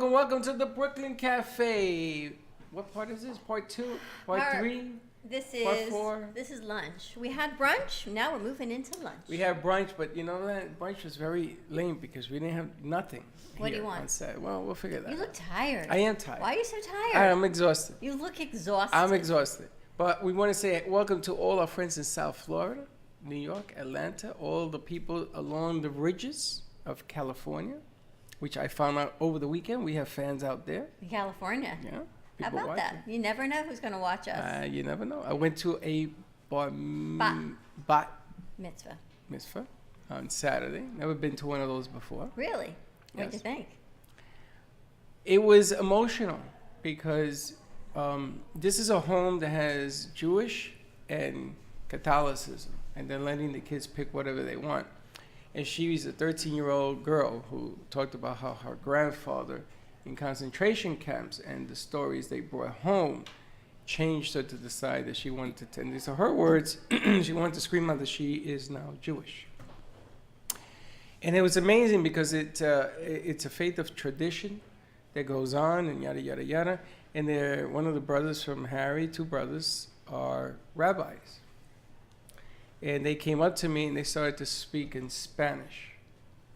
welcome to the Brooklyn Cafe. What part is this? Part 2? Part 3? Part 4? This is lunch. We had brunch. Now we're moving into lunch. We have brunch, but you know that brunch was very lame because we didn't have nothing. What do you want? On set. Well, we'll figure that out. You look tired. I am tired. Why are you so tired? I'm exhausted. You look exhausted. I'm exhausted. But we want to say welcome to all our friends in South Florida, New York, Atlanta, all the people along the ridges of California, which I found out over the weekend. We have fans out there. In California. Yeah. How about that? You never know who's going to watch us. You never know. I went to a bat mitzvah on Saturday. Never been to one of those before. Really? What did you think? It was emotional because this is a home that has Jewish and Catholicism, and they're letting the kids pick whatever they want. And she's a 13-year-old girl who talked about how her grandfather in concentration camps and the stories they brought home changed her to decide that she wanted to attend. These are her words. She wanted to scream out that she is now Jewish. And it was amazing because it's a faith of tradition that goes on and yada, yada, yada. And one of the brothers from Harry, 2 brothers, are rabbis. And they came up to me and they started to speak in Spanish.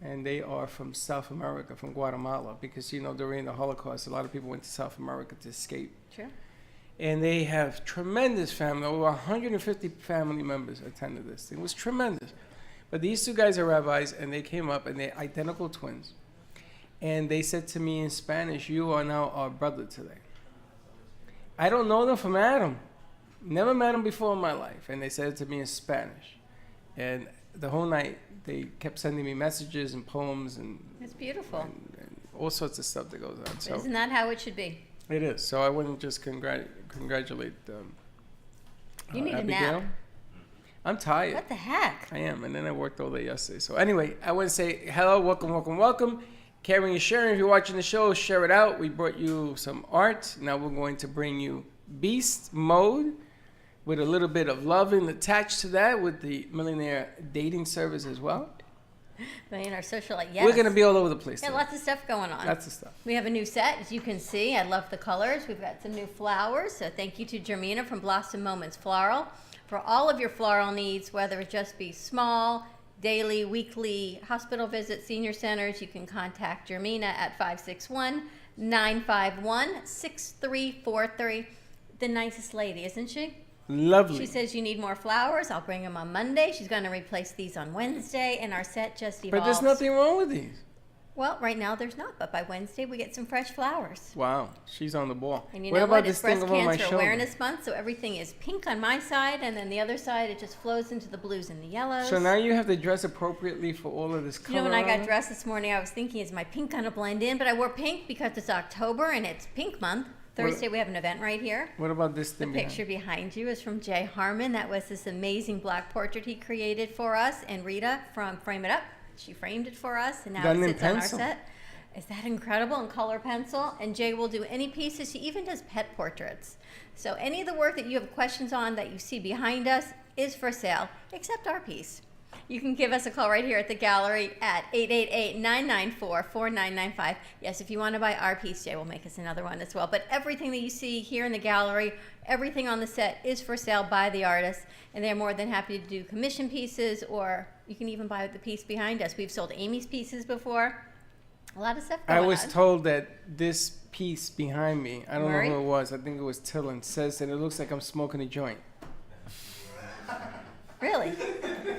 And they are from South America, from Guatemala, because, you know, during the Holocaust, a lot of people went to South America to escape. Sure. And they have tremendous family. Over 150 family members attended this. It was tremendous. But these 2 guys are rabbis, and they came up, and they're identical twins. And they said to me in Spanish, "You are now our brother today." I don't know them from Adam. Never met them before in my life. And they said it to me in Spanish. And the whole night, they kept sending me messages and poems and it's beautiful and all sorts of stuff that goes on. So isn't that how it should be? It is. So I wouldn't just congratulate you need Abigail. a nap. I'm tired. What the heck? I am, and then I worked all day yesterday. So anyway, I want to say hello, welcome. Caring and sharing. If you're watching the show, share it out. We brought you some art. Now we're going to bring you Beast Mode, with a little bit of loving attached to that with the Millionaire dating service as well. Millionaire socialite, yes. We're going to be all over the place. Yeah, lots of stuff going on. Lots of stuff. We have a new set, as you can see. I love the colors. We've got some new flowers. So thank you to Jermina from Blossom Moments Floral. For all of your floral needs, whether it just be small, daily, weekly, hospital visits, senior centers, you can contact Jermina at 561-951-6343. The nicest lady, isn't she? Lovely. She says you need more flowers. I'll bring them on Monday. She's going to replace these on Wednesday, and our set just evolves. But there's nothing wrong with these. Well, right now there's not, but by Wednesday we get some fresh flowers. Wow, she's on the ball. And you know what? It's Breast Cancer Awareness Month, so everything is pink on my side, and then the other side it just flows into the blues and the yellows. So now you have to dress appropriately for all of this color. You know, when I got dressed this morning, I was thinking, is my pink going to blend in? But I wore pink because it's October and it's Pink Month. Thursday we have an event right here. What about this thing? The picture behind you is from Jay Harmon. That was this amazing black portrait he created for us. And Rita from Frame It Up, she framed it for us, and now it sits on our set. Is that incredible? In color pencil. And Jay will do any pieces. He even does pet portraits. So any of the work that you have questions on that you see behind us is for sale, except our piece. You can give us a call right here at the gallery at 888-994-4995. Yes, if you want to buy our piece, Jay will make us another one as well. But everything that you see here in the gallery, everything on the set is for sale by the artists, and they're more than happy to do commission pieces, or you can even buy the piece behind us. We've sold Amy's pieces before. A lot of stuff going on. I was told that this piece behind me, I don't know who it was, I think it was Tillin, says that it looks like I'm smoking a joint. Really?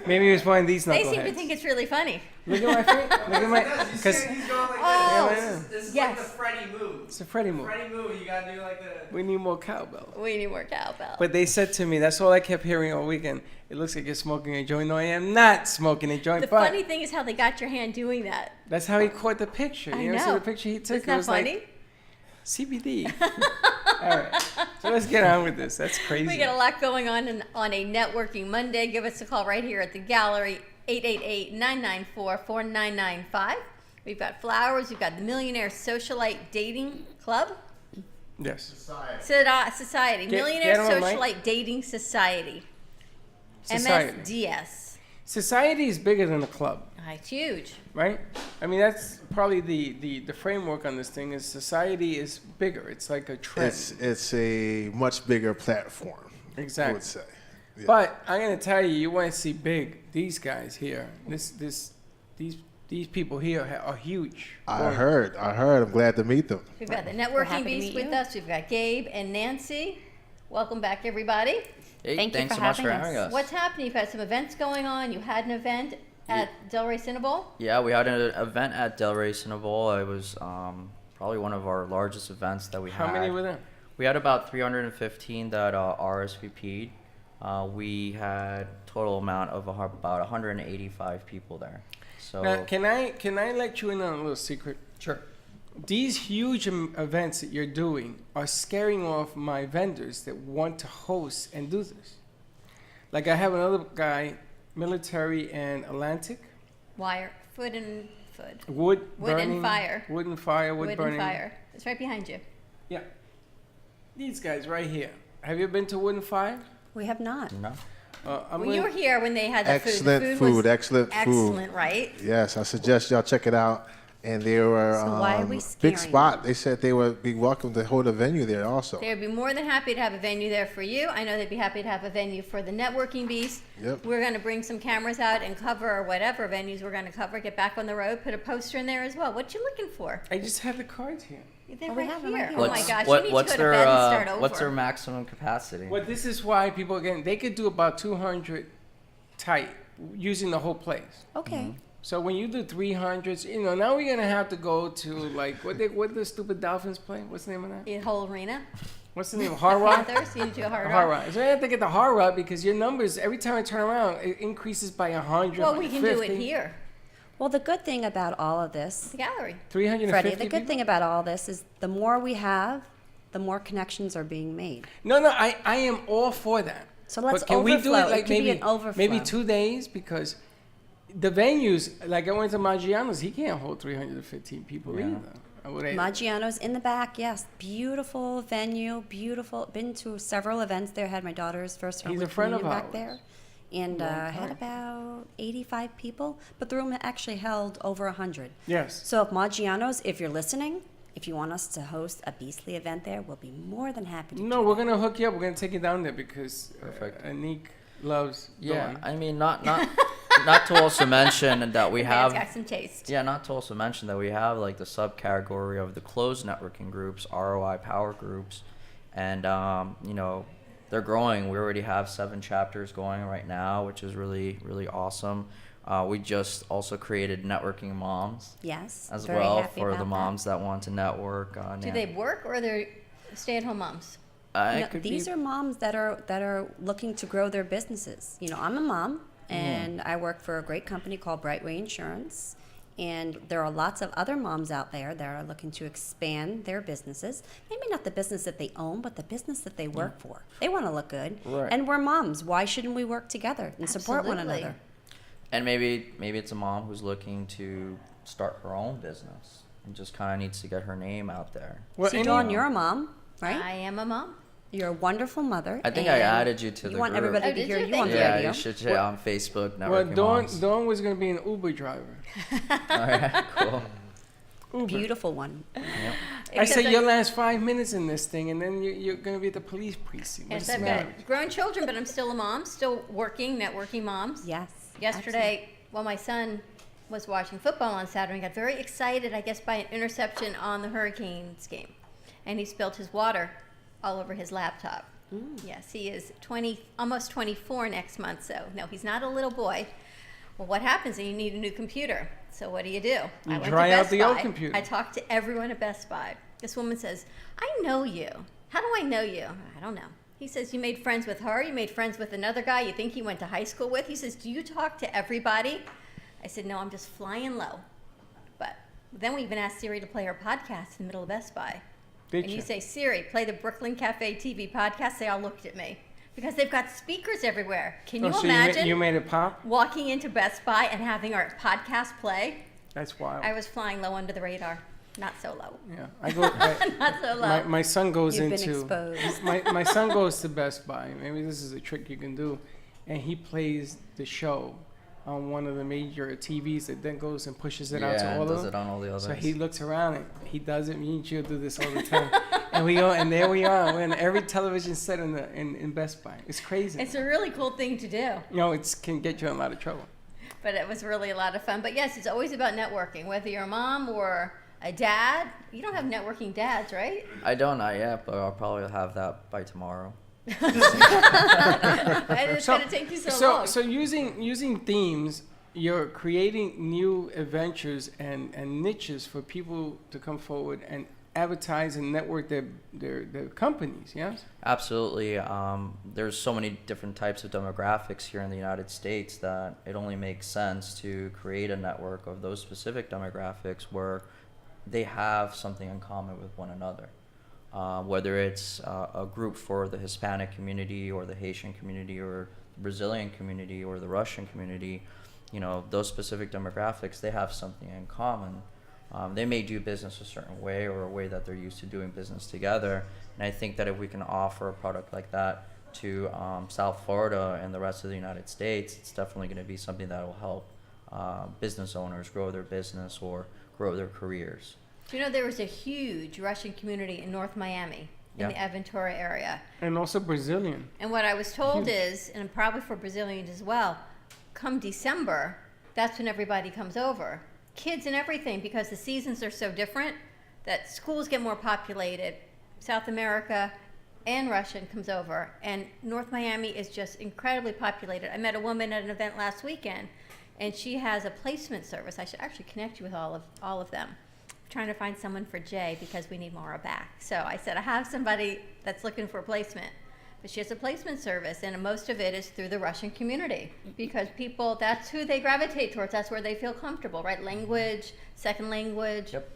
Maybe he was one of these knuckleheads. They seem to think it's really funny. Look at my face. Look at my... Because he's going like this is like the Freddy move. It's a Freddy move. Freddy move, you gotta do like the... We need more cowbell. We need more cowbell. But they said to me, that's all I kept hearing all weekend. It looks like you're smoking a joint. No, I am not smoking a joint. The funny thing is how they got your hand doing that. That's how he caught the picture. I you know. See the picture he took? Isn't that it was funny? Like CBD. All right. So let's get on with this. That's crazy. We got a lot going on on a networking Monday. Give us a call right here at the gallery, 888-994-4995. We've got flowers. We've got the Millionaire Socialite Dating Club. Yes. Society. Millionaire Socialite Dating Society. MSDS. society is bigger than a club, It's huge. right? I mean, that's probably the framework on this thing is society is bigger. It's like a trend. It's a much bigger platform. Exactly. I would say. Yeah. But I'm gonna tell you, you want to see big. These guys here, these people here are huge. I heard. I'm glad to meet them. We've got the happy networking to beast meet with you. us. We've got Gabe and Nancy. Welcome back, everybody. Hey, Thank you thanks for so much for having having us. us. What's happening? You've had some events going on. You had an event at Delray Cinnabon. Yeah, we had an event at Delray Cinnabon. It was probably one of our largest events that we had. How many were there? We had about 315 that RSVP'd. We had total amount of about 185 people there. So Now, can I let you in on a little secret? sure. These huge events that you're doing are scaring off my vendors that want to host and do this. Like I have another guy, Military and Atlantic, Wire, foot and foot. wood Wood and burning, fire. wood and fire, wood Wood burning. and fire. It's right behind you. Yeah, these guys right here. Have you been to Wood and Fire? We have not. No. I'm Well, you were gonna- here when they had the Excellent food. The food, was excellent food. excellent, right? Yes, I suggest y'all check it out. And they were So why are we big scaring spot. They said they would be welcome to hold a venue there also. They would be more than happy to have a venue there for you. I know they'd be happy to have a venue for the networking beast. Yep. We're going to bring some cameras out and cover whatever venues we're going to cover. Get back on the road. Put a poster in there as well. What you looking for? I just have the cards here. They're Oh, we right have them right here. here. Oh my What's- gosh! what- you need what's to go their to bed and start over. what's their maximum capacity? Well, this is why people again they could do about 200 tight using the whole place. Okay. So when you do 300s, now we're gonna have to go to like what the stupid Dolphins play? What's the name of that? The whole arena. What's the name? Hard Rock. Panthers. You need to do a hard Hard rock. Rock. So I have to get the Hard Rock because your numbers every time I turn around it increases by 100. Well, we can do it 50, here. Well, the good thing about all of this, The gallery. 350 Freddie, the good people? thing about all this is the more we have, the more connections are being made. No, I am all for that. So let's But can we do overflow. it like It could be maybe an overflow. maybe 2 days because the venues like I went to Maggiano's, he can't hold 315 people Yeah. either. I would- Maggiano's in the back, yes. Beautiful venue, beautiful. Been to several events there. Had my daughter's first He's a Holy friend of Communion back ours. there. And Long had time. about 85 people, but the room actually held over 100. Yes. So if Maggiano's, if you're listening, if you want us to host a beastly event there, we'll be more than happy to No, do we're that. gonna hook you up. We're gonna take you down there because Perfect. Anik loves Yeah, going. I mean, not to also mention that we Man's have. got some taste. Yeah, not to also mention that we have like the subcategory of the closed networking groups, ROI power groups, and they're growing. We already have 7 chapters going right now, which is really really awesome. We just also created networking moms Yes. as very well happy for about the that. moms that want to network. Do they work or they're stay-at-home moms? No, It could these be, are moms that are looking to grow their businesses. I'm a mom, and I work for a great company called Brightway Insurance. And there are lots of other moms out there that are looking to expand their businesses. Maybe not the business that they own, but the business that they work for. They want to look good. Right. And we're moms. Why shouldn't we work together and support one Absolutely. another? and maybe it's a mom who's looking to start her own business and just kind of needs to get her name out there. Well, See, any- Dawn, you're a mom, right? I am a mom. You're a wonderful mother. I think I and added you to the You want group. everybody Oh, to did hear you? you Thank on the Yeah, radio. you should share on Facebook. well, Networking Dawn, moms. Dawn was gonna be an Uber driver. All right, cool. Uber. Beautiful one. Yep. I say Because your last 5 minutes in this thing, and then you're gonna be at the police precinct. Yes, What's the I've matter? got grown children, but I'm still a mom, still working, networking moms. Yes. Yesterday, while my son was watching football on Saturday, he got very excited, I guess, by an interception on the Hurricanes game. And he spilled his water all over his laptop. Yes, he is almost 24 next month, so no, he's not a little boy. Well, what happens is you need a new computer. So what do? You I went dry to out Best the old Buy. computer. I talked to everyone at Best Buy. This woman says, I know you. How do I know you? I don't know. He says, you made friends with her. You made friends with another guy you think he went to high school with. He says, do you talk to everybody? I said, no, I'm just flying low. But then we even asked Siri to play her podcast in the middle of Best Buy. Did And you? you say, Siri, play the Brooklyn Cafe TV podcast. They all looked at me because they've got speakers everywhere. Can you so imagine you made it pop? walking into Best Buy and having our podcast play? That's wild. I was flying low under the radar. Not so low. Yeah, I go. Not so low. my son goes You've been into. exposed. My son goes to Best Buy. Maybe this is a trick you can do, and he plays the show on one of the major TVs that then goes and pushes it out to Yeah, all and of does them. it on all the others. So he looks around and he does it. Me and Jill do this all the time. And we go, and there we are. We're in every television set in Best Buy. It's crazy. It's a really cool thing to do. You know, it can get you in a lot of trouble. But it was really a lot of fun. But yes, it's always about networking. Whether you're a mom or a dad, you don't have networking dads, right? I don't, not yet, but I'll probably have that by tomorrow. It's gonna take you so long. So using themes, you're creating new adventures and niches for people to come forward and advertise and network their companies. Yes. Absolutely. There's so many different types of demographics here in the United States that it only makes sense to create a network of those specific demographics where they have something in common with one another. Whether it's a group for the Hispanic community or the Haitian community or the Brazilian community or the Russian community, those specific demographics, they have something in common. They may do business a certain way or a way that they're used to doing business together. And I think that if we can offer a product like that to South Florida and the rest of the United States, it's definitely going to be something that will help business owners grow their business or grow their careers. Do you know there was a huge Russian community in North Miami, in the Aventura area? And also Brazilian. And what I was told is, and probably for Brazilians as well, come December, that's when everybody comes over. Kids and everything, because the seasons are so different, that schools get more populated. South America and Russian comes over, and North Miami is just incredibly populated. I met a woman at an event last weekend, and she has a placement service. I should actually connect you with all of them. Trying to find someone for Jay because we need Maura back. So I said, I have somebody that's looking for a placement. But she has a placement service, and most of it is through the Russian community because people, that's who they gravitate towards. That's where they feel comfortable, right? Language, second language. Yep.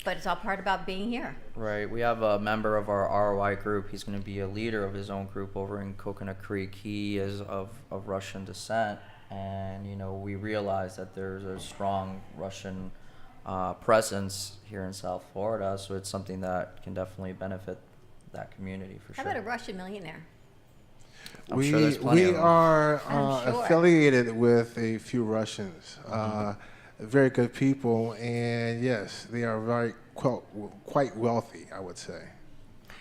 But it's all part about being here. Right. We have a member of our ROI group. He's going to be a leader of his own group over in Coconut Creek. He is of Russian descent, and we realize that there's a strong Russian presence here in South Florida, so it's something that can definitely benefit that community for How sure. about a Russian millionaire? I'm sure there's plenty of We them. are I'm sure. affiliated with a few Russians, very good people, and yes, they are very quite wealthy, I would say.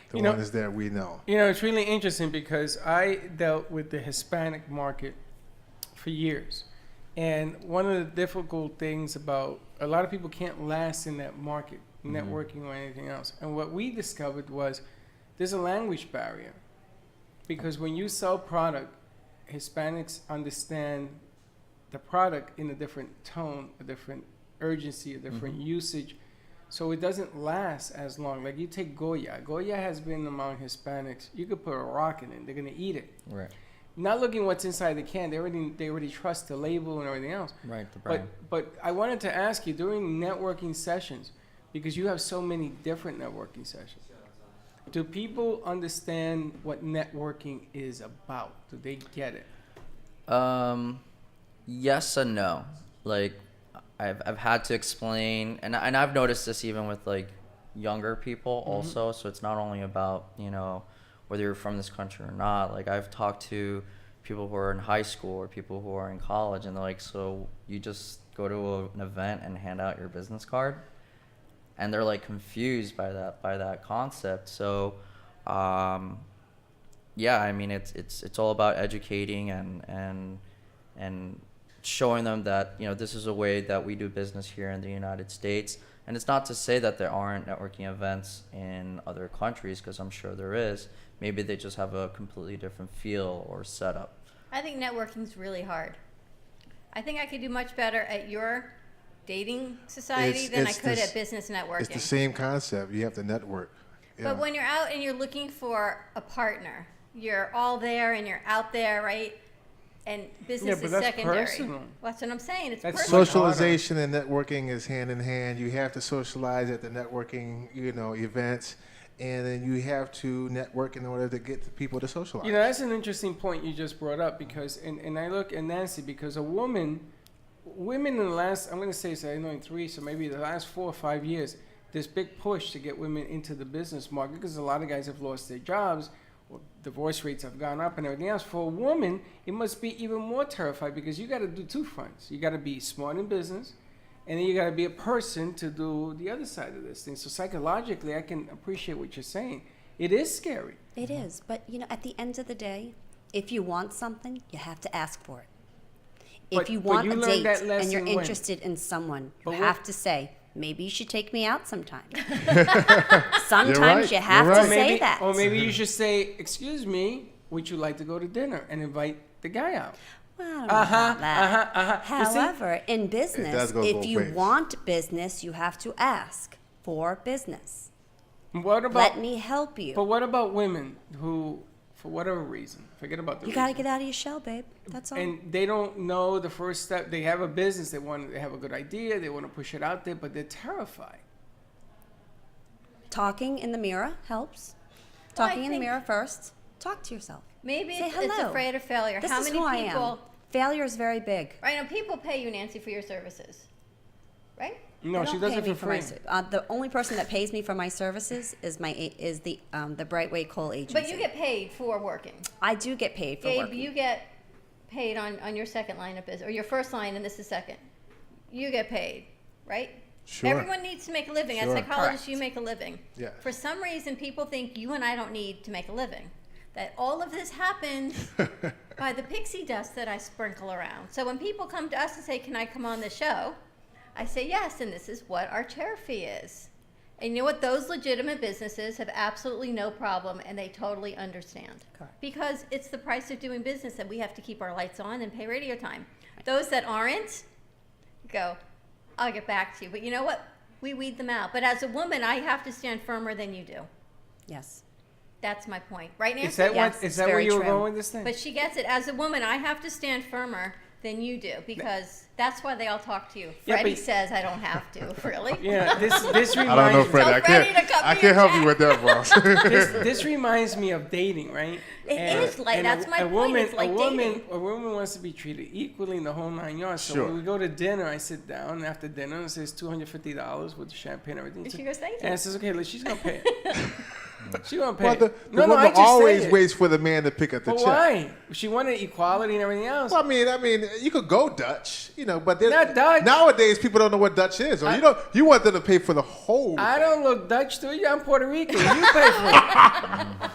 The ones that we know. It's really interesting because I dealt with the Hispanic market for years. And one of the difficult things about a lot of people can't last in that market, networking or anything else. And what we discovered was there's a language barrier. Because when you sell product, Hispanics understand the product in a different tone, a different urgency, a different usage. So it doesn't last as long. Like you take Goya. Goya has been among Hispanics. You could put a rock in it. They're going to eat it. Right. Not looking what's inside the can. They already trust the label and everything else. Right. The brand. But I wanted to ask you during networking sessions, because you have so many different networking sessions, do people understand what networking is about? Do they get it? Yes and no. Like I've had to explain, and I've noticed this even with like younger people also. So it's not only about whether you're from this country or not. Like I've talked to people who are in high school or people who are in college, and they're like, so you just go to an event and hand out your business card? And they're like confused by that concept. So yeah, I mean it's all about educating and showing them that this is a way that we do business here in the United States. And it's not to say that there aren't networking events in other countries, because I'm sure there is. Maybe they just have a completely different feel or setup. I think networking's really hard. I think I could do much better at your dating society than I could at business networking. It's the same concept. You have to network. But when you're out and you're looking for a partner, you're all there and you're out there, right? And business but is that's secondary. personal. That's what I'm saying. It's That's personal. Socialization and networking is hand in hand. You have to socialize at the networking, events, and then you have to network in order to get the people to socialize. That's an interesting point you just brought up, because, and I look at Nancy, because women in the last, I'm going to say, I know in 3, so maybe the last 4 or 5 years, this big push to get women into the business market, because a lot of guys have lost their jobs, divorce rates have gone up and everything else. For a woman, it must be even more terrifying because you got to do two fronts. You got to be smart in business, and then you got to be a person to do the other side of this thing. So psychologically, I can appreciate what you're saying. It is scary. It is, but at the end of the day, if you want something, you have to ask for it. If you want you a learned date that and lesson you're when? interested in someone, you But have what- to say, maybe you should take me out sometime. You're Sometimes right, you have you're to right. say that. Or maybe you should say, "Excuse me, would you like to go to dinner?" and invite the guy out. Well, I don't know about that. You see? However, in does business, go if both you ways. want business, you have to ask for business. What about? Let me help you. But what about women who, for whatever reason, forget about the You got to reason, get out of your shell, babe. That's all. and they don't know the first step. They have a business. They have a good idea. They want to push it out there, but they're terrified. Talking in the mirror helps. Well, I Talking in the think- mirror first. Talk to yourself. Maybe Say it's hello. afraid of failure. This How is many who people? I am. Failure is very big. Right now, people pay you, Nancy, for your services, right? No, They she don't does pay it me for my free. the only person that pays me for my services is the Brightway Coal Agency. But you get paid for working. I do get paid for Gabe, working. you get paid on your second line of business, or your first line, and this is second. You get paid, right? Sure. Everyone needs to make a living. As Sure. psychologists, Correct. you make a living. Yes. For some reason, people think you and I don't need to make a living. That all of this happens by the pixie dust that I sprinkle around. So when people come to us and say, "Can I come on the show?" I say yes, and this is what our chair fee is. And you know what? Those legitimate businesses have absolutely no problem, and they totally understand. Correct. Because it's the price of doing business that we have to keep our lights on and pay radio time. Those that aren't, go, "I'll get back to you." But you know what? We weed them out. But as a woman, I have to stand firmer than you do. Yes. That's my point. Right, Nancy? Is that Yes, what? it's Is that where very you were true. going with this thing? But she gets it. As a woman, I have to stand firmer than you do because that's why they all talk to you. Yeah, Freddie but- says I don't have to. Really? Yeah, this reminds I don't know, me. Freddy. Tell I Freddy can't. to cut I me can't a help check. you with that, boss. This reminds me of dating, right? It is like- and that's my point, Woman, it's like dating. A woman wants to be treated equally in the whole 9 yards. So Sure. when we go to dinner, I sit down and after dinner and it says $250 with the champagne and everything. And she goes, "Thank you." And I says, "Okay, look, she's gonna pay it. She's gonna pay Well, it." the No, woman I just always say it. waits for the man to pick up the But check. why? She wanted equality and everything else. Well, I mean, you could go Dutch, but Not Dutch. nowadays people don't know what Dutch is, or you want them to pay for the whole. I thing. don't look Dutch to you. I'm Puerto Rican. You pay for it.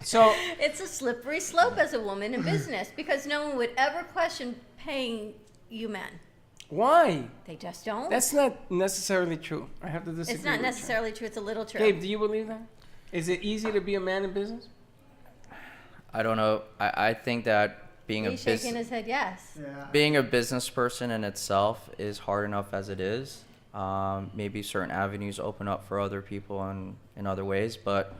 So It's a slippery slope as a woman in business because no one would ever question paying you men. why? They just don't. That's not necessarily true. I have to disagree. it's not with you. necessarily true. It's a little true. Gabe, do you believe that? Is it easy to be a man in business? I don't know. I think that being He's shaking his head yes. being a business person in itself is hard enough as it is. Maybe certain avenues open up for other people in other ways, but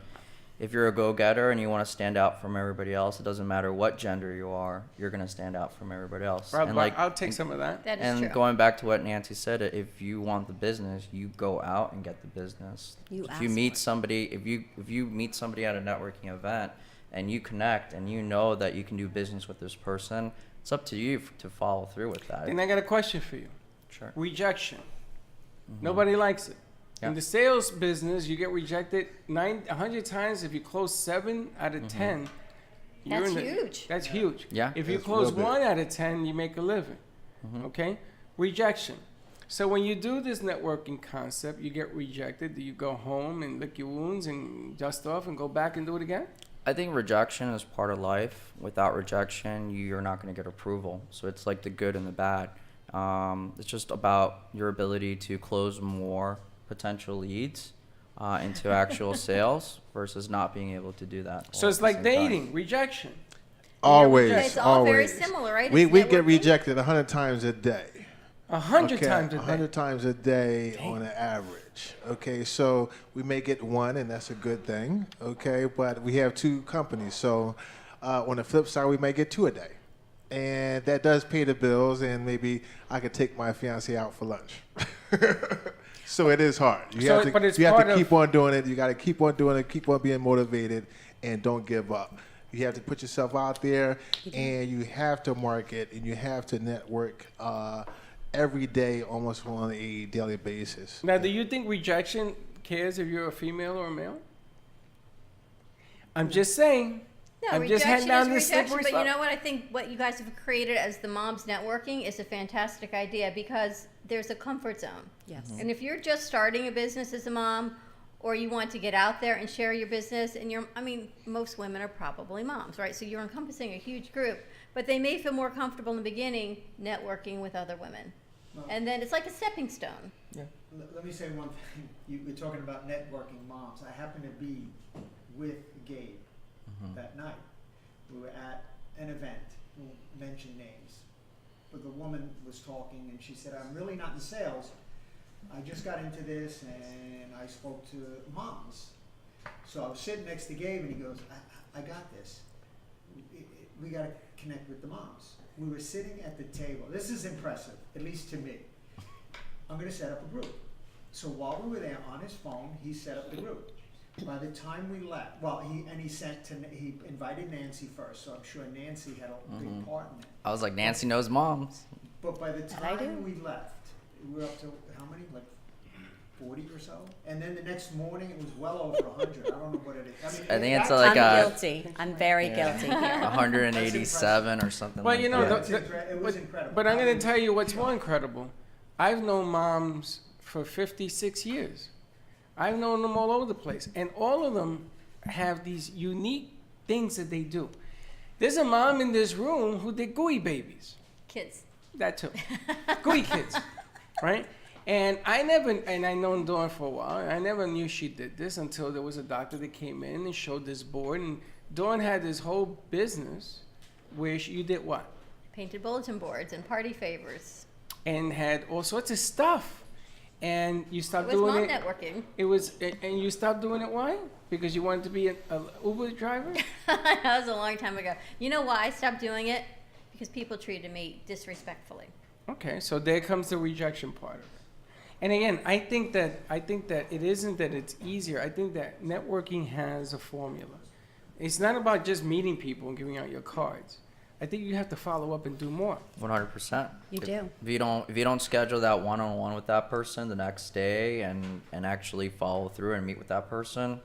if you're a go-getter and you want to stand out from everybody else, it doesn't matter what gender you are, you're going to stand out from everybody else. I'll take some of that. That is And true. going back to what Nancy said, if you want the business, you go out and get the business. You if ask you for meet it. somebody, if you meet somebody at a networking event and you connect and you know that you can do business with this person, it's up to you to follow through with that. Then I got a question for you. Sure. Rejection. Nobody likes it. Yeah. In the sales business, you get rejected 100 times. If you close 7 out of 10, you're That's in the, huge. That's huge. Yeah. If you That's close real big. 1 out of 10, you make a living. Okay. Rejection. So when you do this networking concept, you get rejected. Do you go home and lick your wounds and dust off and go back and do it again? I think rejection is part of life. Without rejection, you're not going to get approval. So it's like the good and the bad. It's just about your ability to close more potential leads into actual sales versus not being able to do that. So all it's at the like same time. dating, rejection. Always, It's all very always. similar, right? We It's we get networking. rejected 100 times a day. 100 times a day. 100 times a day on an average. Okay, so we may get 1, and that's a good thing. Okay, but we have 2 companies, so on the flip side, we may get 2 a day, and that does pay the bills. And maybe I could take my fiance out for lunch. So it is hard. You So, have to, but it's you have part to of- keep on doing it. You got to keep on doing it. Keep on being motivated, and don't give up. You have to put yourself out there, and you have to market, and you have to network every day, almost on a daily basis. Now, do you think rejection cares if you're a female or a male? I'm just saying. No, I'm just heading rejection down is this rejection, slippery but you slope. know what? I think what you guys have created as the moms networking is a fantastic idea because there's a comfort zone. Yes. And if you're just starting a business as a mom, or you want to get out there and share your business, and most women are probably moms, right? So you're encompassing a huge group, but they may feel more comfortable in the beginning networking with other women. Well, And then it's like a stepping stone. let me say one thing. You're talking about networking moms. I happened to be with Gabe that night. We were at an event. We'll mention names. But the woman was talking, and she said, I'm really not in sales. I just got into this, and I spoke to moms. So I was sitting next to Gabe, and he goes, I got this. We got to connect with the moms. We were sitting at the table. This is impressive, at least to me. I'm going to set up a group. So while we were there on his phone, he set up the group. By the time we left, he invited Nancy first, so I'm sure Nancy had a big part in it. I was like, Nancy knows moms. But by the I do. time we left, we were up to how many? Like 40 or so? And then the next morning, it was well over 100. I don't know what it is. I think it's that- like I'm guilty. I'm very guilty here. 187 or something Well, like you know, that. it was incredible. But I'm going to tell you what's more incredible. I've known moms for 56 years. I've known them all over the place. And all of them have these unique things that they do. There's a mom in this room who did gooey babies. Kids. That too. Gooey kids, right? And I've known Dawn for a while. I never knew she did this until there was a doctor that came in and showed this board. And Dawn had this whole business where you did what? Painted bulletin boards and party favors. And had all sorts of stuff. And you It stopped was doing mom it. networking. It was, and you stopped doing it. Why? Because you wanted to be an Uber driver. That was a long time ago. You know why I stopped doing it? Because people treated me disrespectfully. Okay, so there comes the rejection part of it. And again, I think that it isn't that it's easier. I think that networking has a formula. It's not about just meeting people and giving out your cards. I think you have to follow up and do more. 100%. You do. If you don't schedule that one-on-one with that person the next day and actually follow through and meet with that person,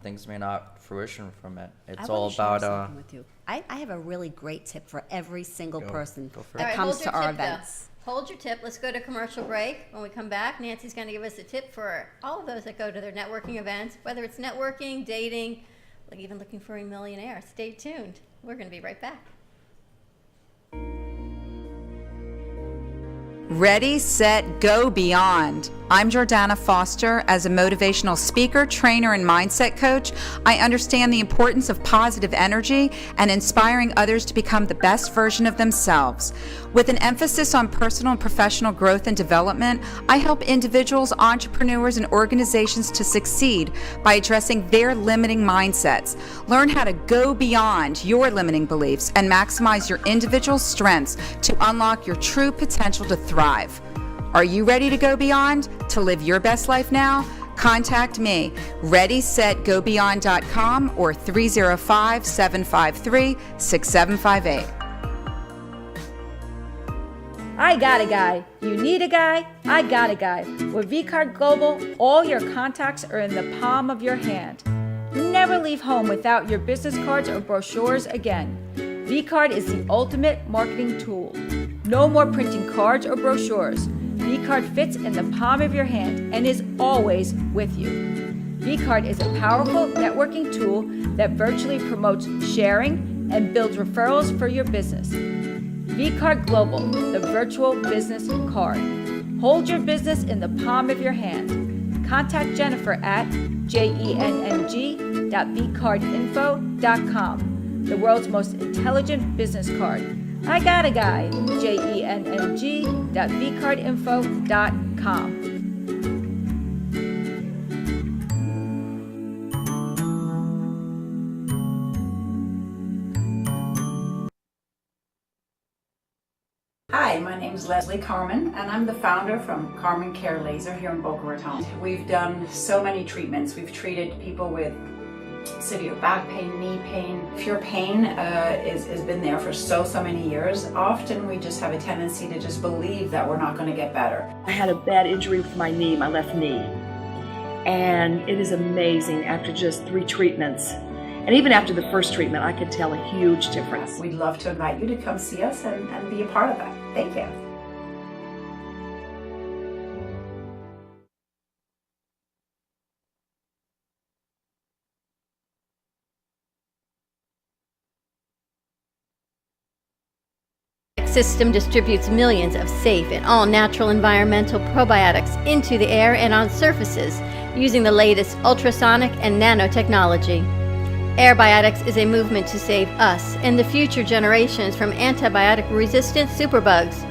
things may not fruition from it. It's I all wanna share about something with you. I have a really great tip for every single person go for that All right, comes hold to your our tip, though. events. Hold your tip. Let's go to commercial break. When we come back, Nancy's going to give us a tip for all of those that go to their networking events, whether it's networking, dating, like even looking for a millionaire. Stay tuned. We're going to be right back. Ready, set, go beyond. I'm Jordana Foster. As a motivational speaker, trainer, and mindset coach, I understand the importance of positive energy and inspiring others to become the best version of themselves. With an emphasis on personal and professional growth and development, I help individuals, entrepreneurs, and organizations to succeed by addressing their limiting mindsets. Learn how to go beyond your limiting beliefs and maximize your individual strengths to unlock your true potential to thrive. Are you ready to go beyond, to live your best life now? Contact me, ReadySetGoBeyond.com or 305-753-6758. I got a guy. You need a guy? I got a guy. With VCard Global, all your contacts are in the palm of your hand. Never leave home without your business cards or brochures again. VCard is the ultimate marketing tool. No more printing cards or brochures. VCard fits in the palm of your hand and is always with you. VCard is a powerful networking tool that virtually promotes sharing and builds referrals for your business. VCard Global, the virtual business card. Hold your business in the palm of your hand. Contact Jennifer at jenng.vcardinfo.com, the world's most intelligent business card. I got a guy, jenng.vcardinfo.com. Hi, my name is Leslie Carmen, and I'm the founder from Carmen Care Laser here in Boca Raton. We've done so many treatments. We've treated people with severe back pain, knee pain. If your pain has been there for so many years, often we just have a tendency to just believe that we're not going to get better. I had a bad injury with my knee, my left knee, and it is amazing after just 3 treatments. And even after the first treatment, I could tell a huge difference. We'd love to invite you to come see us and be a part of that. Thank you. System distributes millions of safe and all-natural environmental probiotics into the air and on surfaces using the latest ultrasonic and nanotechnology. Airbiotics is a movement to save us and the future generations from antibiotic-resistant superbugs.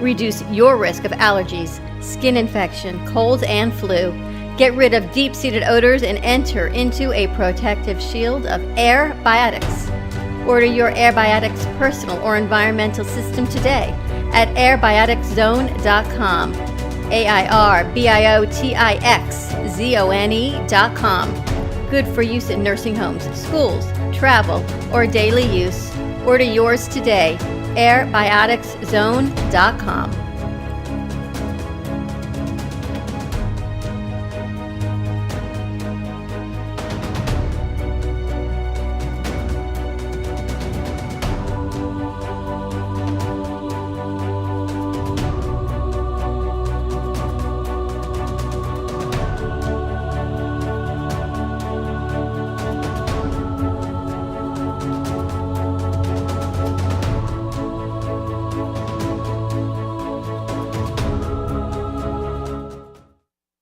Reduce your risk of allergies, skin infection, colds, and flu. Get rid of deep-seated odors and enter into a protective shield of Airbiotics. Order your Airbiotics personal or environmental system today at airbioticszone.com. AIRBIOTIXZONE.com. Good for use in nursing homes, schools, travel, or daily use. Order yours today. airbioticszone.com.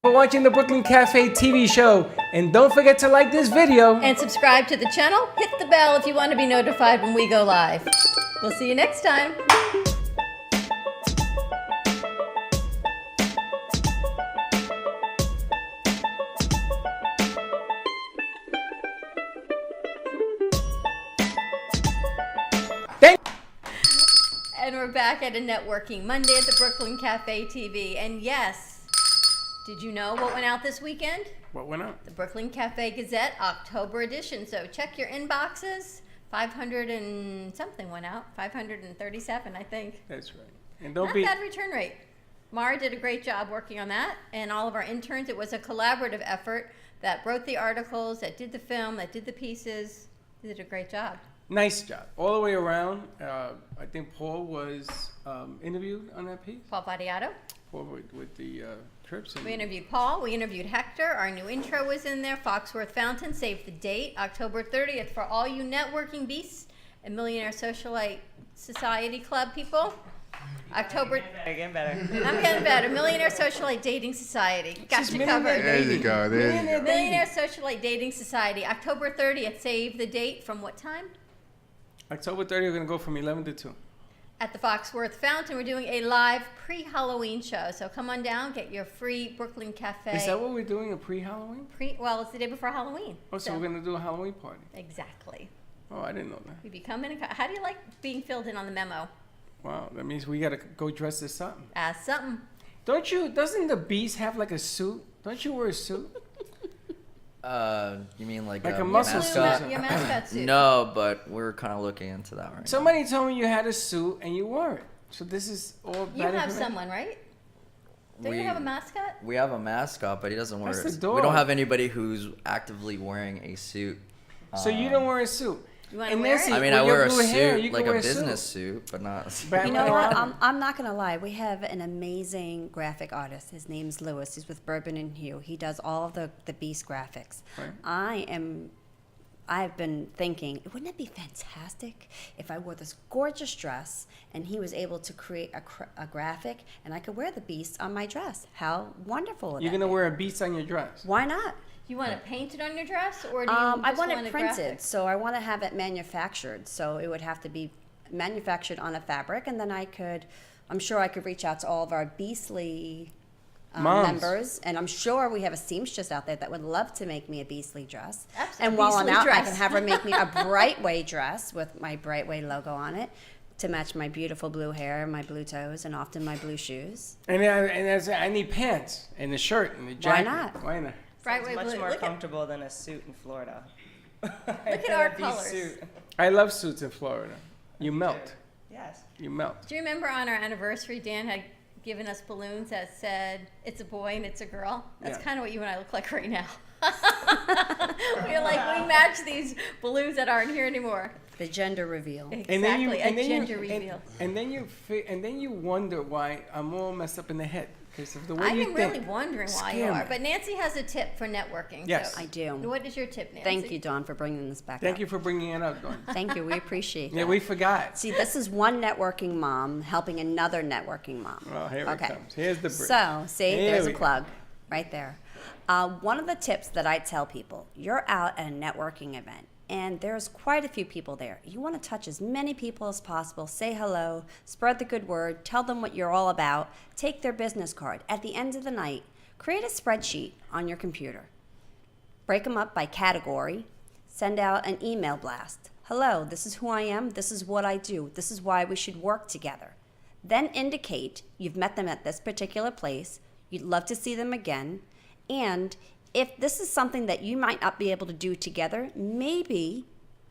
For watching the Brooklyn Cafe TV show. And don't forget to like this video. And subscribe to the channel. Hit the bell if you want to be notified when we go live. We'll see you next time. And we're back at a networking Monday at the Brooklyn Cafe TV. And yes, did you know what went out this weekend? What went out? The Brooklyn Cafe Gazette October edition. So check your inboxes. 500 and something went out. 537, I think. That's right. And don't Not bad return rate. Mara did a great job working on that, and all of our interns. It was a collaborative effort that wrote the articles, that did the film, that did the pieces. They did a great job. Nice job. All the way around. I think Paul was interviewed on that piece. Paul Vadiato. Paul with the trips. We interviewed Paul. We interviewed Hector. Our new intro was in there. Foxworth Fountain. Save the date. October 30th for all you networking beasts and Millionaire Socialite Society Club people. October. Getting better. I'm getting better. Millionaire Socialite Dating Society. Got you covered. There you go. There you go. Millionaire Socialite Dating Society. October 30th. Save the date from what time? October 30th, we're going to go from 11 to 2. At the Foxworth Fountain, we're doing a live pre-Halloween show. So come on down, get your free Brooklyn Cafe. Is that what we're doing, a pre-Halloween? Well, it's the day before Halloween. Oh, so we're going to do a Halloween party. Exactly. Oh, I didn't know that. You be coming. How do you like being filled in on the memo? Wow, that means we got to go dress as something. As something. Doesn't the Beast have like a suit? Don't you wear a suit? You mean like a muscle mascot? Your mascot suit. No, but we're kind of looking into that right Somebody told me you had a suit and you wore it. So this is all You have someone, right? Don't you have a mascot? We have a mascot, but he doesn't wear That's it. the We don't dog. have anybody who's actively wearing a suit. So you don't wear a suit? You want to wear it? I mean, with I your wear a blue hair, suit, you like can wear a business suit, but not. You know what? I'm not going to lie. We have an amazing graphic artist. His name's Lewis. He's with Bourbon and Hue. He does all of the Beast graphics. Right. I've been thinking, wouldn't it be fantastic if I wore this gorgeous dress and he was able to create a graphic and I could wear the Beast on my dress? How wonderful would You're that going to be? wear a Beast on your dress? Why not? You want to paint it on your dress, or do you I just want want it a printed, graphic? so I want to have it manufactured. So it would have to be manufactured on a fabric, and then I'm sure I could reach out to all of our Beastly Moms. members, and I'm sure we have a seamstress out there that would love to make me a Beastly dress. Absolutely. And while I'm Beastly out, I dress. can have her make me a Brightway dress with my Brightway logo on it to match my beautiful blue hair, my blue toes, and often my blue shoes. And I need pants and a shirt and a jacket. not? Why not? It's Brightway much blue. more Look comfortable than a suit in Florida. Look at our colors. I love suits in Florida. You melt. Yes. You melt. Do you remember on our anniversary, Dan had given us balloons that said, "It's a boy and it's a girl"? That's Yeah. kind of what you and I look like right now. We're like, we match these balloons that aren't here anymore. The gender reveal. Exactly, a gender reveal. And then you wonder why I'm all messed up in the head because of the way I you am think. really wondering why you Scare are. me. But Nancy has a tip for networking. Yes. So I do. what is your tip, Nancy? Thank you, Dawn, for bringing this back Thank up. you for bringing it up, Dawn. Thank you. We appreciate Yeah, that. we forgot. See, this is one networking mom helping another networking mom. Well, here Okay. it comes. Here's the bridge. So, see, Here there's we a go. plug right there. One of the tips that I tell people, you're out at a networking event and there's quite a few people there. You want to touch as many people as possible, say hello, spread the good word, tell them what you're all about, take their business card. At the end of the night, create a spreadsheet on your computer. Break them up by category, send out an email blast. Hello, this is who I am, this is what I do, this is why we should work together. Then indicate you've met them at this particular place, you'd love to see them again, and if this is something that you might not be able to do together, maybe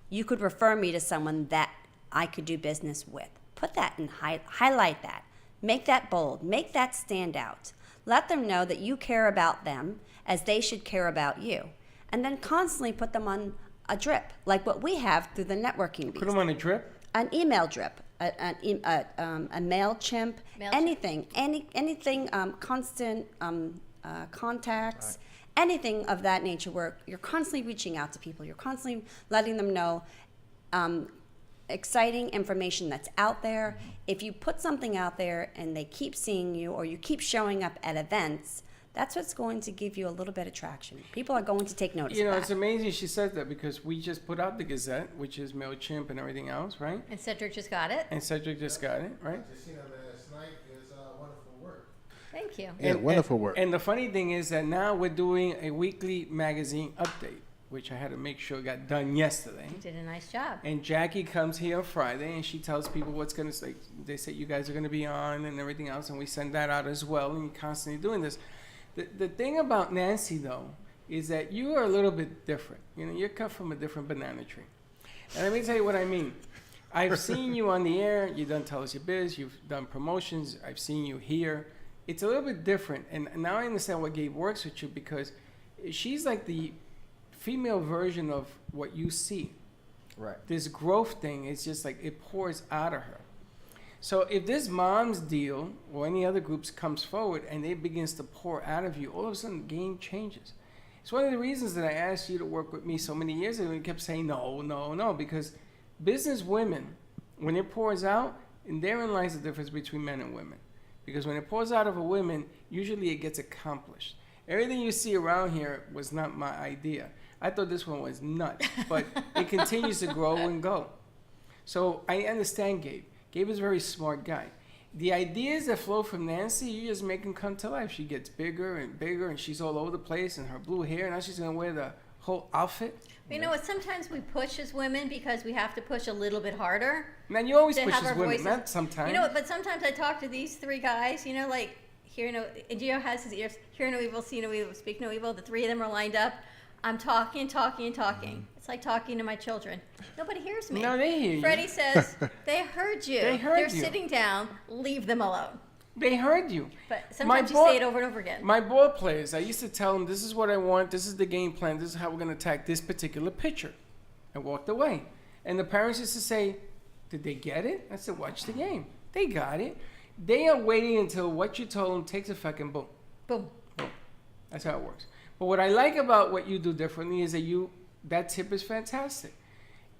you could refer me to someone that I could do business with. Put that and highlight that. Make that bold. Make that stand out. Let them know that you care about them as they should care about you. And then constantly put them on a drip, like what we have through the networking beast. Put them on a drip. An email drip, a MailChimp, anything, anything, constant contacts, anything of that nature where you're constantly reaching out to people, you're constantly letting them know exciting information that's out there. If you put something out there and they keep seeing you or you keep showing up at events, that's what's going to give you a little bit of traction. People are going to take notice You know, of it's that. amazing she said that because we just put out the Gazette, which is MailChimp and everything else, right? And Cedric just got it. And Cedric just got it, right? Thank you. Yeah, wonderful work. And the funny thing is that now we're doing a weekly magazine update, which I had to make sure got done yesterday. You did a nice job. And Jackie comes here on Friday and she tells people what's going to say. They say you guys are going to be on and everything else, and we send that out as well. And you're constantly doing this. The thing about Nancy, though, is that you are a little bit different. You know, you're cut from a different banana tree. And let me tell you what I mean. I've seen you on the air. You done Tell Us Your Biz. You've done promotions. I've seen you here. It's a little bit different. And now I understand what Gabe works with you because she's like the female version of what you see. Right. This growth thing is just like it pours out of her. So if this mom's deal or any other groups comes forward and it begins to pour out of you, all of a sudden the game changes. It's one of the reasons that I asked you to work with me so many years ago and you kept saying no, because business women, when it pours out, and therein lies the difference between men and women. Because when it pours out of a woman, usually it gets accomplished. Everything you see around here was not my idea. I thought this one was nuts, but it continues to grow and go. So I understand Gabe. Gabe is a very smart guy. The ideas that flow from Nancy, you just make them come to life. She gets bigger and bigger, and she's all over the place, and her blue hair, now she's going to wear the whole outfit. You know what? Sometimes we push as women because we have to push a little bit harder. Man, you always to push have as our women, voices. not sometimes. You know what? But sometimes I talk to these three guys, you know, like, hear no, and Gio has his ears, hear no evil, see no evil, speak no evil. The three of them are lined up. I'm talking. It's like talking to my children. Nobody hears me. No, they hear you. Freddie says, they heard you. They heard They're you. sitting down. Leave them alone. They heard you. But sometimes you say it over and over again. My ball players, I used to tell them, this is what I want, this is the game plan, this is how we're going to attack this particular pitcher. I walked away. And the parents used to say, did they get it? I said, watch the game. They got it. They are waiting until what you told them takes effect and boom. Boom. Boom. That's how it works. But what I like about what you do differently is that that tip is fantastic.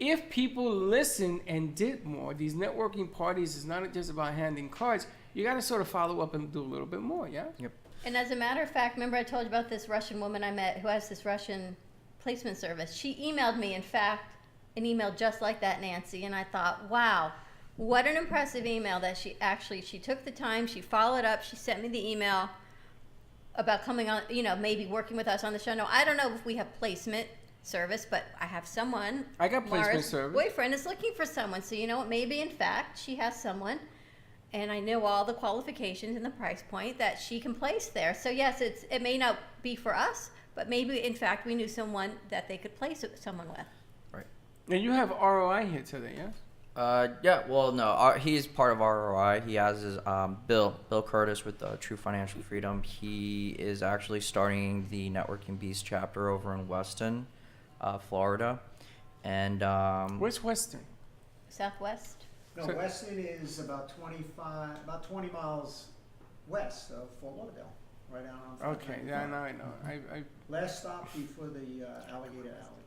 If people listen and did more, these networking parties is not just about handing cards. You got to sort of follow up and do a little bit more, yeah? Yep. And as a matter of fact, remember I told you about this Russian woman I met who has this Russian placement service. She emailed me, in fact, an email just like that, Nancy, and I thought, wow, what an impressive email that she took the time, she followed up, she sent me the email about coming on, you know, maybe working with us on the show. No, I don't know if we have placement service, but I have someone. I got placement Mara's service. boyfriend is looking for someone, so you know what, maybe in fact she has someone. And I know all the qualifications and the price point that she can place there. So yes, it may not be for us, but maybe in fact we knew someone that they could place someone with. Right. And you have ROI here today, yes? Yeah, well, no, he's part of ROI. He has his Bill Curtis with True Financial Freedom. He is actually starting the Networking Beast chapter over in Weston, Florida, and Where's Western? Southwest. No, So- Weston is about 20 miles west of Fort Lauderdale, right down on. Okay, yeah, now I know. I Last stop before the Alligator Alley.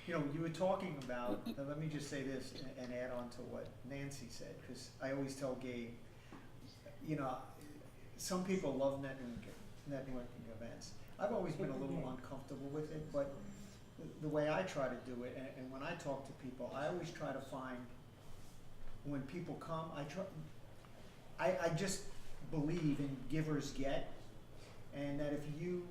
You know, you were talking about, let me just say this and add on to what Nancy said, because I always tell Gabe, you know, some people love networking events. I've always been a little uncomfortable with it, but the way I try to do it, and when I talk to people, I always try to find, when people come, I just believe in givers get, and that if you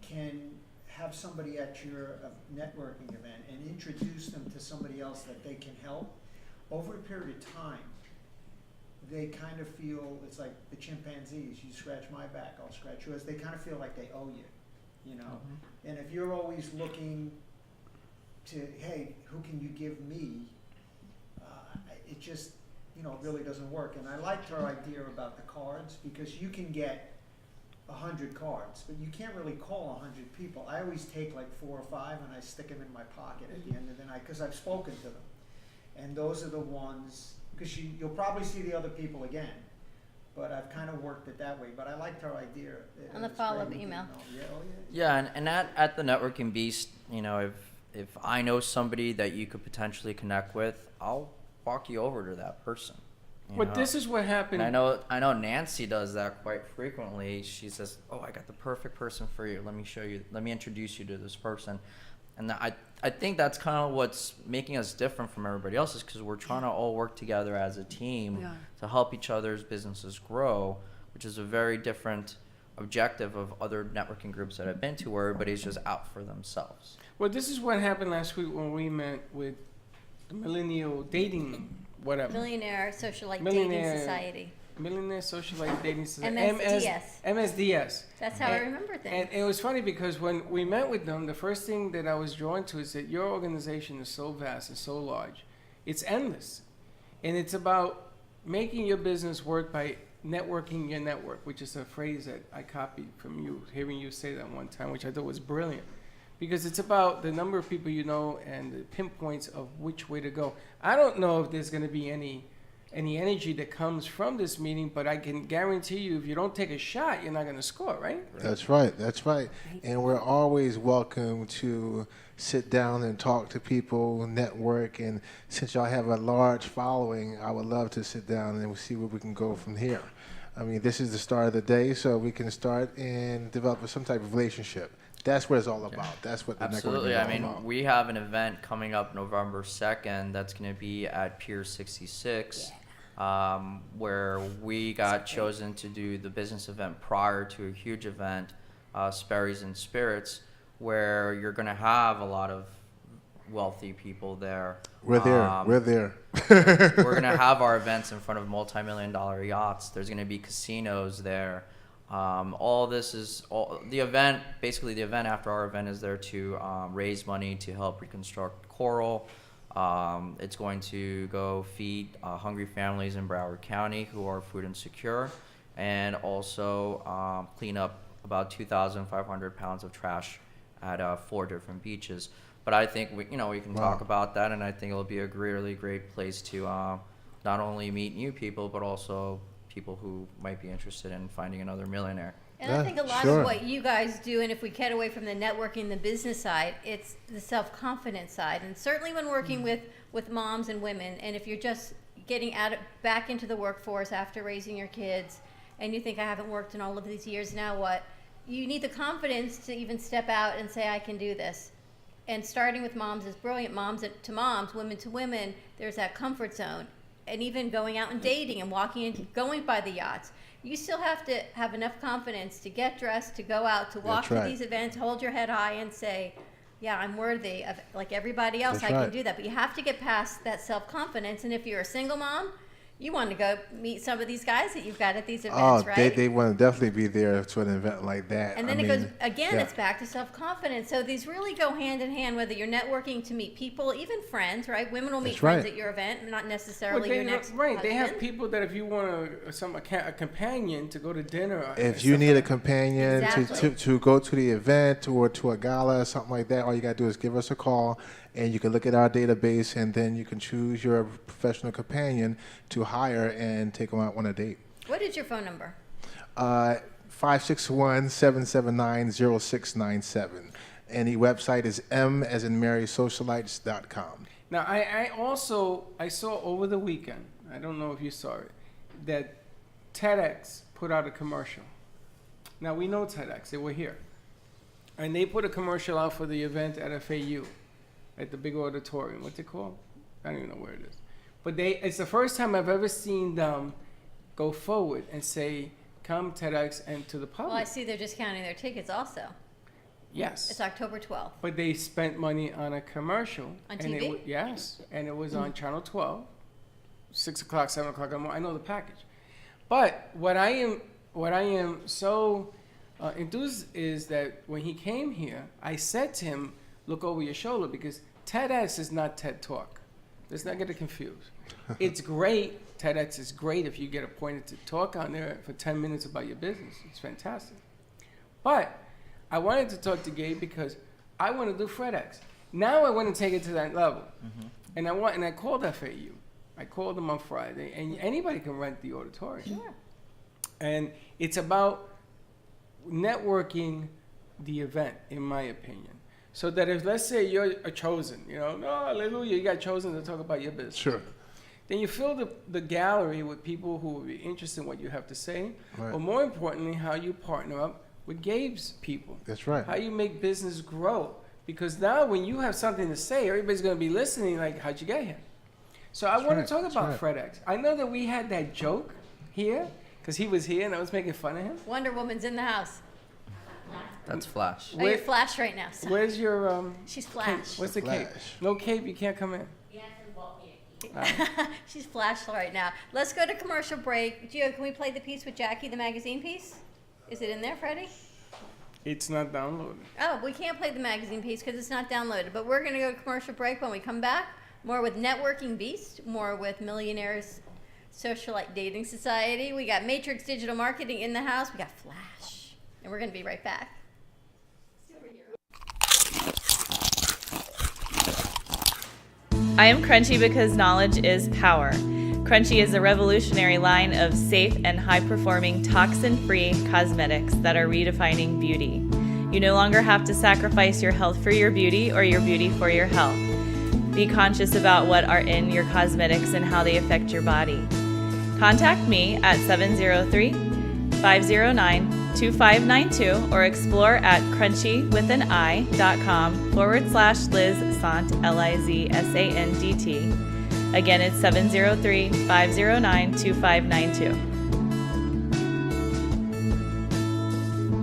can have somebody at your networking event and introduce them to somebody else that they can help, over a period of time, they kind of feel, it's like the chimpanzees, you scratch my back, I'll scratch yours. They kind of feel like they owe you, you know? And if you're always looking to, hey, who can you give me? It just, you know, really doesn't work. And I liked her idea about the cards, because you can get 100 cards, but you can't really call 100 people. I always take like 4 or 5 and I stick them in my pocket at the end of the night, because I've spoken to them. And those are the ones, because you'll probably see the other people again, but I've kind of worked it that way. But I liked her idea. On the It's follow-up great. email. Yeah, oh yeah. Yeah, and at the Networking Beast, you know, if I know somebody that you could potentially connect with, I'll walk you over to that person. you But know? this is what happened. And I know Nancy does that quite frequently. She says, "Oh, I got the perfect person for you. Let me introduce you to this person." And I think that's kind of what's making us different from everybody else, is because we're trying to all work together as a team We are. to help each other's businesses grow, which is a very different objective of other networking groups that I've been to, where everybody's just out for themselves. Well, this is what happened last week when we met with the millennial dating, whatever. Millionaire Socialite Millionaire- Dating Society. Millionaire Socialite Dating Society. MSDS. MSDS. That's how I remember And things. it was funny because when we met with them, the first thing that I was drawn to is that your organization is so vast and so large. It's endless. And it's about making your business work by networking your network, which is a phrase that I copied from you, hearing you say that one time, which I thought was brilliant. Because it's about the number of people you know and the pinpoints of which way to go. I don't know if there's going to be any energy that comes from this meeting, but I can guarantee you, if you don't take a shot, you're not going to score, right? That's right. That's right. And we're always welcome to sit down and talk to people, network. And since y'all have a large following, I would love to sit down and see where we can go from here. I mean, this is the start of the day, so we can start and develop some type of relationship. That's what it's all about. That's what the Absolutely. networking is I all mean, about. we have an event coming up November 2nd that's going to be at Pier 66, where we got chosen to do the business event prior to a huge event, Sperry's and Spirits, where you're going to have a lot of wealthy people there. We're there. We're there. We're going to have our events in front of multi-million-dollar yachts. There's going to be casinos there. The event, basically the event after our event is there to raise money to help reconstruct coral. It's going to go feed hungry families in Broward County who are food insecure, and also clean up about 2,500 pounds of trash at 4 different beaches. But I think we can talk about that, and I think it'll be a really great place to not only meet new people, but also people who might be interested in finding another millionaire. And I think a lot of what you guys do, and if we get away from the networking, the business side, it's the self-confidence side. And certainly when working with moms and women, and if you're just getting back into the workforce after raising your kids, and you think, I haven't worked in all of these years, now what? You need the confidence to even step out and say, I can do this. And starting with moms is brilliant. Moms to moms, women to women, there's that comfort zone. And even going out and dating and walking and going by the yachts, you still have to have enough confidence to get dressed, to go out, to walk to these events, hold your head high and say, yeah, I'm worthy of, like everybody else, I can do that. But you have to get past that self-confidence. And if you're a single mom, You want to go meet some of these guys that you've got at these Oh, events, right? they want to definitely be there to an event like that. And then I it goes, mean, again, yeah. it's back to self-confidence. So these really go hand in hand, whether you're networking to meet people, even friends, right? Women will meet That's friends right. at your event, not Well, necessarily your next right. They have husband. people that if you want a companion to go to dinner. If you need a companion Exactly. to go to the event or to a gala or something like that, all you got to do is give us a call, and you can look at our database, and then you can choose your professional companion to hire and take them out on a date. What is your phone number? 561-779-0697. And the website is m@marysocialites.com. Now, I saw over the weekend, I don't know if you saw it, that TEDx put out a commercial. Now, we know TEDx, they were here. And they put a commercial out for the event at FAU, at the big auditorium. What's it called? I don't even know where it is. But it's the first time I've ever seen them go forward and say, come TEDx and to the public. Well, I see they're discounting their tickets also. Yes. It's October 12th. But they spent money on a commercial. On and TV? Yes, and it was on Channel 12, 6 o'clock, 7 o'clock in the morning. I know the package. But what I am so enthused is that when he came here, I said to him, look over your shoulder, because TEDx is not TED Talk. Let's not get it confused. It's great. TEDx is great if you get appointed to talk on there for 10 minutes about your business. It's fantastic. But I wanted to talk to Gabe because I want to do FredX. Now I want to take it to that level. And I called FAU. I called them on Friday, and anybody can rent the auditorium. Sure. And it's about networking the event, in my opinion. So that if, let's say you're a chosen, no, hallelujah, you got chosen to talk about your business. Sure. Then you fill the gallery with people who will be interested in what you have to say. Right. But more importantly, how you partner up with Gabe's people. That's right. How you make business grow. Because now when you have something to say, everybody's going to be listening like, how'd you get here? So I want to talk about FredX. I know that we had that joke here, because he was here and I was making fun of him. Wonder Woman's in the house. That's Flash. Oh, you're Flash right now. Sorry. Where's your She's Flash. cape? What's the cape? Flash. No cape, you can't come in. She's Flash right now. Let's go to commercial break. Gio, can we play the piece with Jackie, the magazine piece? Is it in there, Freddie? It's not downloaded. Oh, we can't play the magazine piece because it's not downloaded. But we're going to go to commercial break. When we come back, more with Networking Beast, more with Millionaires Socialite Dating Society. We got Matrix Digital Marketing in the house. We got Flash. And we're going to be right back. I am Crunchy because knowledge is power. Crunchy is a revolutionary line of safe and high-performing toxin-free cosmetics that are redefining beauty. You no longer have to sacrifice your health for your beauty or your beauty for your health. Be conscious about what are in your cosmetics and how they affect your body. Contact me at 703-509-2592 or explore at crunchywithanI.com/Liz Sant, LIZSANDT. Again, it's 703-509-2592.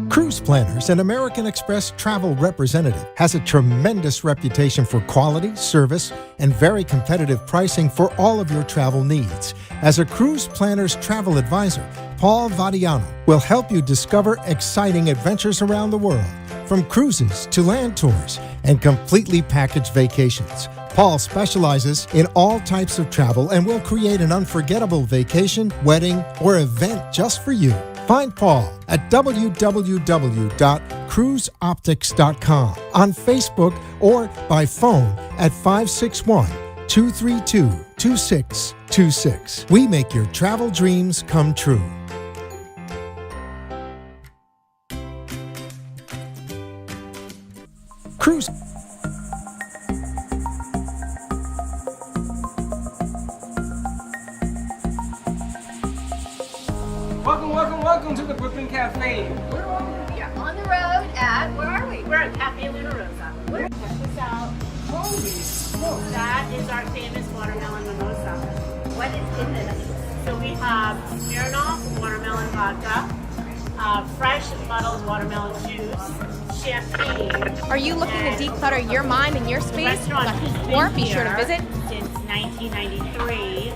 Cruise Planners, an American Express travel representative, has a tremendous reputation for quality, service, and very competitive pricing for all of your travel needs. As a Cruise Planners travel advisor, Paul Vadiano will help you discover exciting adventures around the world, from cruises to land tours and completely packaged vacations. Paul specializes in all types of travel and will create an unforgettable vacation, wedding, or event just for you. Find Paul at www.cruiseoptics.com, on Facebook, or by phone at 561-232-2626. We make your travel dreams come true. Cruise. Welcome to the Brooklyn Cafe. We are on the road at, where are we? We're at Cafe Luna Rosa. Check this out. Holy smokes. That is our famous watermelon mimosa. What is in this? So we have Smirnoff watermelon vodka, fresh muddled watermelon juice, champagne. Are you looking to declutter your mind and your space? The restaurant has Or been be sure to here visit since 1993.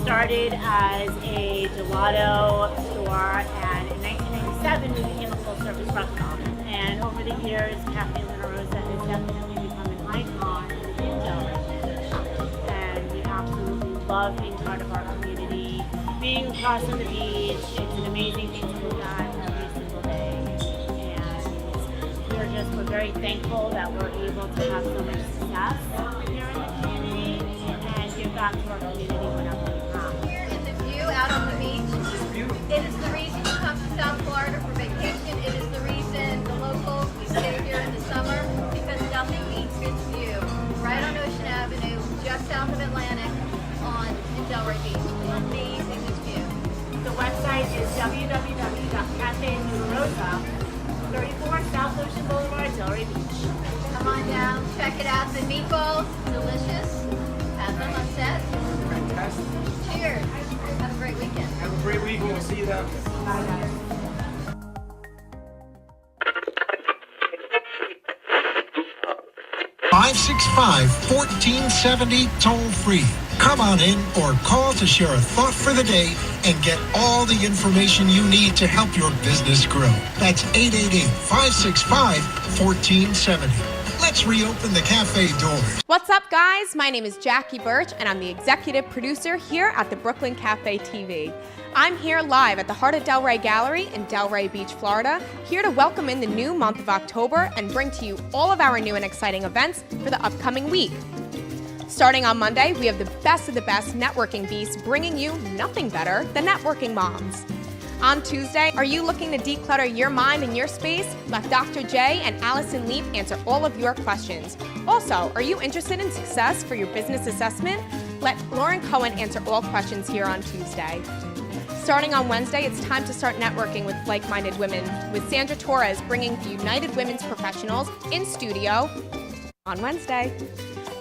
started as a gelato store, and in 1997 we became a full-service restaurant. And over the years, Cafe Luna Rosa has definitely become an icon in Delray. And we absolutely love being part of our community. Being across on the beach, it's an amazing thing to look at every single day. And we're very thankful that we're able to have so much success here in the community and give back to our community whenever we can. Here is the view out on the beach. It is the reason you come to South Florida for vacation. It is the reason the locals, we stay here in the summer, because nothing beats this view. Right on Ocean Avenue, just south of Atlantic, in Delray Beach. Amazing view. The website is www.cafelunarosa, 34 South Ocean Boulevard, Delray Beach. Come on down, check it out. The meatballs, delicious. Have them on set. Fantastic. Cheers. Have a great weekend. Have a great week, and we'll see you then. Bye, guys. 565-1470 toll free. Come on in or call to share a thought for the day and get all the information you need to help your business grow. That's 888-565-1470. Let's reopen the cafe doors. What's up, guys? My name is Jackie Birch, and I'm the executive producer here at the Brooklyn Cafe TV. I'm here live at the Heart of Delray Gallery in Delray Beach, Florida, here to welcome in the new month of October and bring to you all of our new and exciting events for the upcoming week. Starting on Monday, we have the best of the best networking beasts bringing you nothing better than networking moms. On Tuesday, are you looking to declutter your mind and your space? Let Dr. J and Allison Leap answer all of your questions. Also, are you interested in success for your business assessment? Let Lauren Cohen answer all questions here on Tuesday. Starting on Wednesday, it's time to start networking with like-minded women, with Sandra Torres bringing the United Women's Professionals in studio on Wednesday.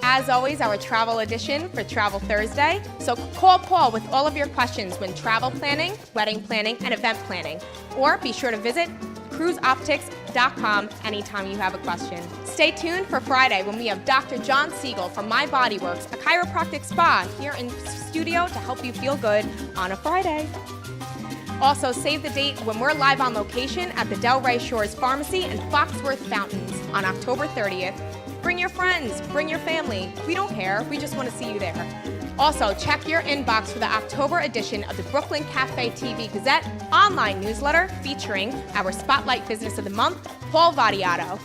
As always, our travel edition for Travel Thursday. So call Paul with all of your questions when travel planning, wedding planning, and event planning. Or be sure to visit cruiseoptics.com anytime you have a question. Stay tuned for Friday when we have Dr. John Siegel from My Body Works, a chiropractic spa here in studio to help you feel good on a Friday. Also, save the date when we're live on location at the Delray Shores Pharmacy and Foxworth Fountains on October 30th. Bring your friends, bring your family. We don't care, we just want to see you there. Also, check your inbox for the October edition of the Brooklyn Cafe TV Gazette online newsletter featuring our Spotlight Business of the Month, Paul Vadiato.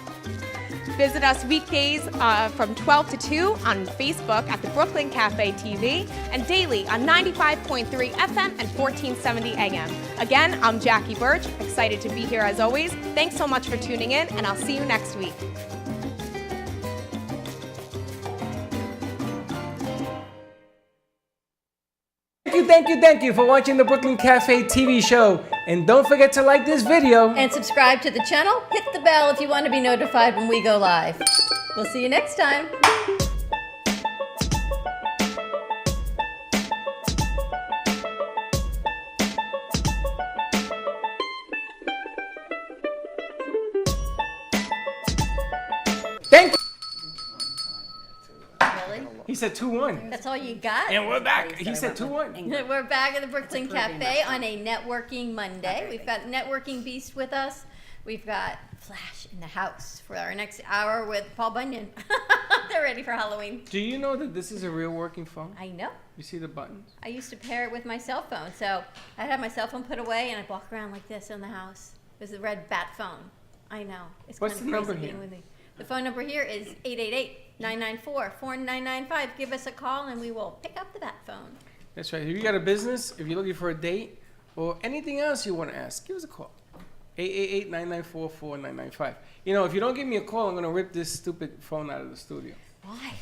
Visit us weekdays from 12 to 2 on Facebook at the Brooklyn Cafe TV and daily on 95.3 FM and 1470 AM. Again, I'm Jackie Birch, excited to be here as always. Thanks so much for tuning in, and I'll see you next week. Thank you for watching the Brooklyn Cafe TV show. And don't forget to like this video. And subscribe to the channel. Hit the bell if you want to be notified when we go live. We'll see you next time. Thank you. Really? He said 2-1. That's all you got? And we're back. He said 2-1. We're back at the Brooklyn Cafe on a networking Monday. We've got networking beast with us. We've got Flash in the house for our next hour with Paul Bunyan. They're ready for Halloween. Do you know that this is a real working phone? I know. You see the buttons? I used to pair it with my cell phone. So I'd have my cell phone put away and I'd walk around like this in the house. It was a red bat phone. I know. It's What's kind the of number crazy here? being with me. The phone number here is 888-994-4995. Give us a call and we will pick up the bat phone. That's right. If you got a business, if you're looking for a date, or anything else you want to ask, give us a call. 888-994-4995. You know, if you don't give me a call, I'm going to rip this stupid phone out of the studio. Why?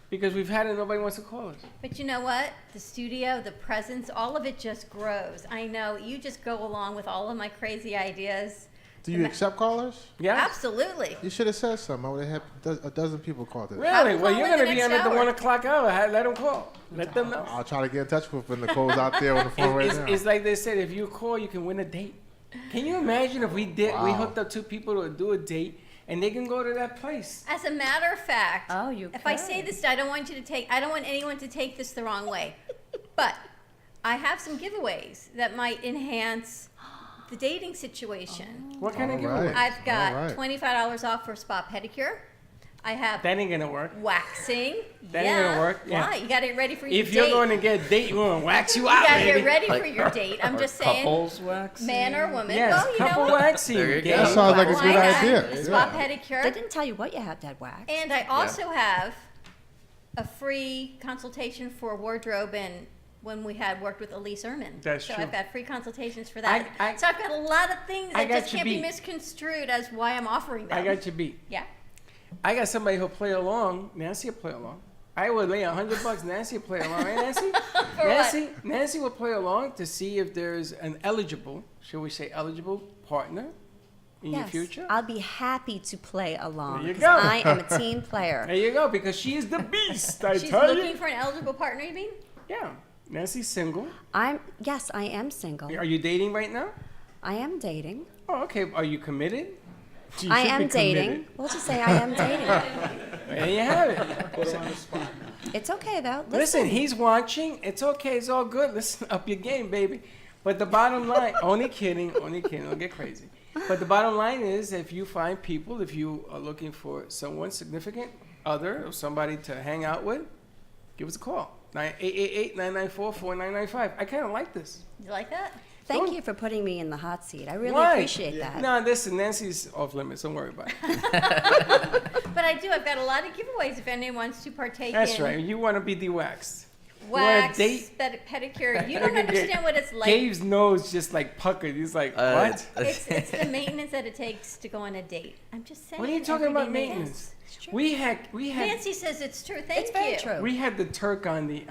Because we've had it, nobody wants to call us. But you know what? The studio, the presence, all of it just grows. I know. You just go along with all of my crazy ideas. Do you accept callers? Yeah. Absolutely. You should have said something. I would have had a dozen people call today. Really? Well, you're going to be on at the hour. 1 o'clock hour. Let them call. Let them know. I'll try to get in touch with them. Nicole's out there on the phone right now. It's like they said, if you call, you can win a date. Can you imagine if we hooked up two people to do a date and they can go to that place? As a matter of fact, Oh, you if I say this, I don't want anyone to take this the wrong way. But I have some giveaways that might enhance the dating situation. What kind of All right. giveaway? I've got All right. $25 off for spa pedicure. I have That ain't gonna work. waxing. That ain't yeah. gonna work. Yeah. Why? You got to get ready for your If date. you're going to get a date, we're gonna wax you you out, got to baby. get ready for Like- your date. I'm or just saying, couples waxing. man or woman. Yes, well, you couple know, waxing. There you Gabe. go. That sounds like a why good not? idea. Spa Yeah. pedicure. They didn't tell you what you have that wax. And I also have a free consultation for wardrobe and when we had worked with Elise Erman. That's so true. I've got free consultations for that. I- so I've got a lot of things I that got just you can't be beat. misconstrued as why I'm offering them. I got you beat. Yeah. I got somebody who'll play along. Nancy will play along. I would lay $100. Nancy will play along, right, Nancy? Nancy will play along to see if there's an eligible, shall we say, eligible partner in your future. I'll be happy to play along. There you because go. I am a team player. There you go, because she is the beast. I She's tell looking you. for an eligible partner, you mean? Yeah, Nancy's single. Yes, I am single. Are you dating right now? I am dating. Oh, okay. Are you committed? You I should am be dating. committed. We'll just say I am dating. There you have it. It's okay though. Listen, he's watching. It's okay. It's all good. Listen, up your game, baby. But the bottom line, only kidding. Don't get crazy. But the bottom line is, if you find people, if you are looking for someone significant other or somebody to hang out with, give us a call. 888-994-4995. I kind of like this. You like that? Thank you for putting me in the hot seat. I really Why? appreciate that. No, listen, Nancy's off limits. Don't worry about it. But I do. I've got a lot of giveaways if anyone wants to partake That's in right. You want to be de-waxed. wax, You want a date? pedicure. You don't understand what it's like. Gabe's nose just like puckered. He's like, what? It's the maintenance that it takes to go on a date. I'm just saying. What are you talking about everyday maintenance? It's true. We had Nancy says it's true. Thank It's you. very true. We had the Turk on the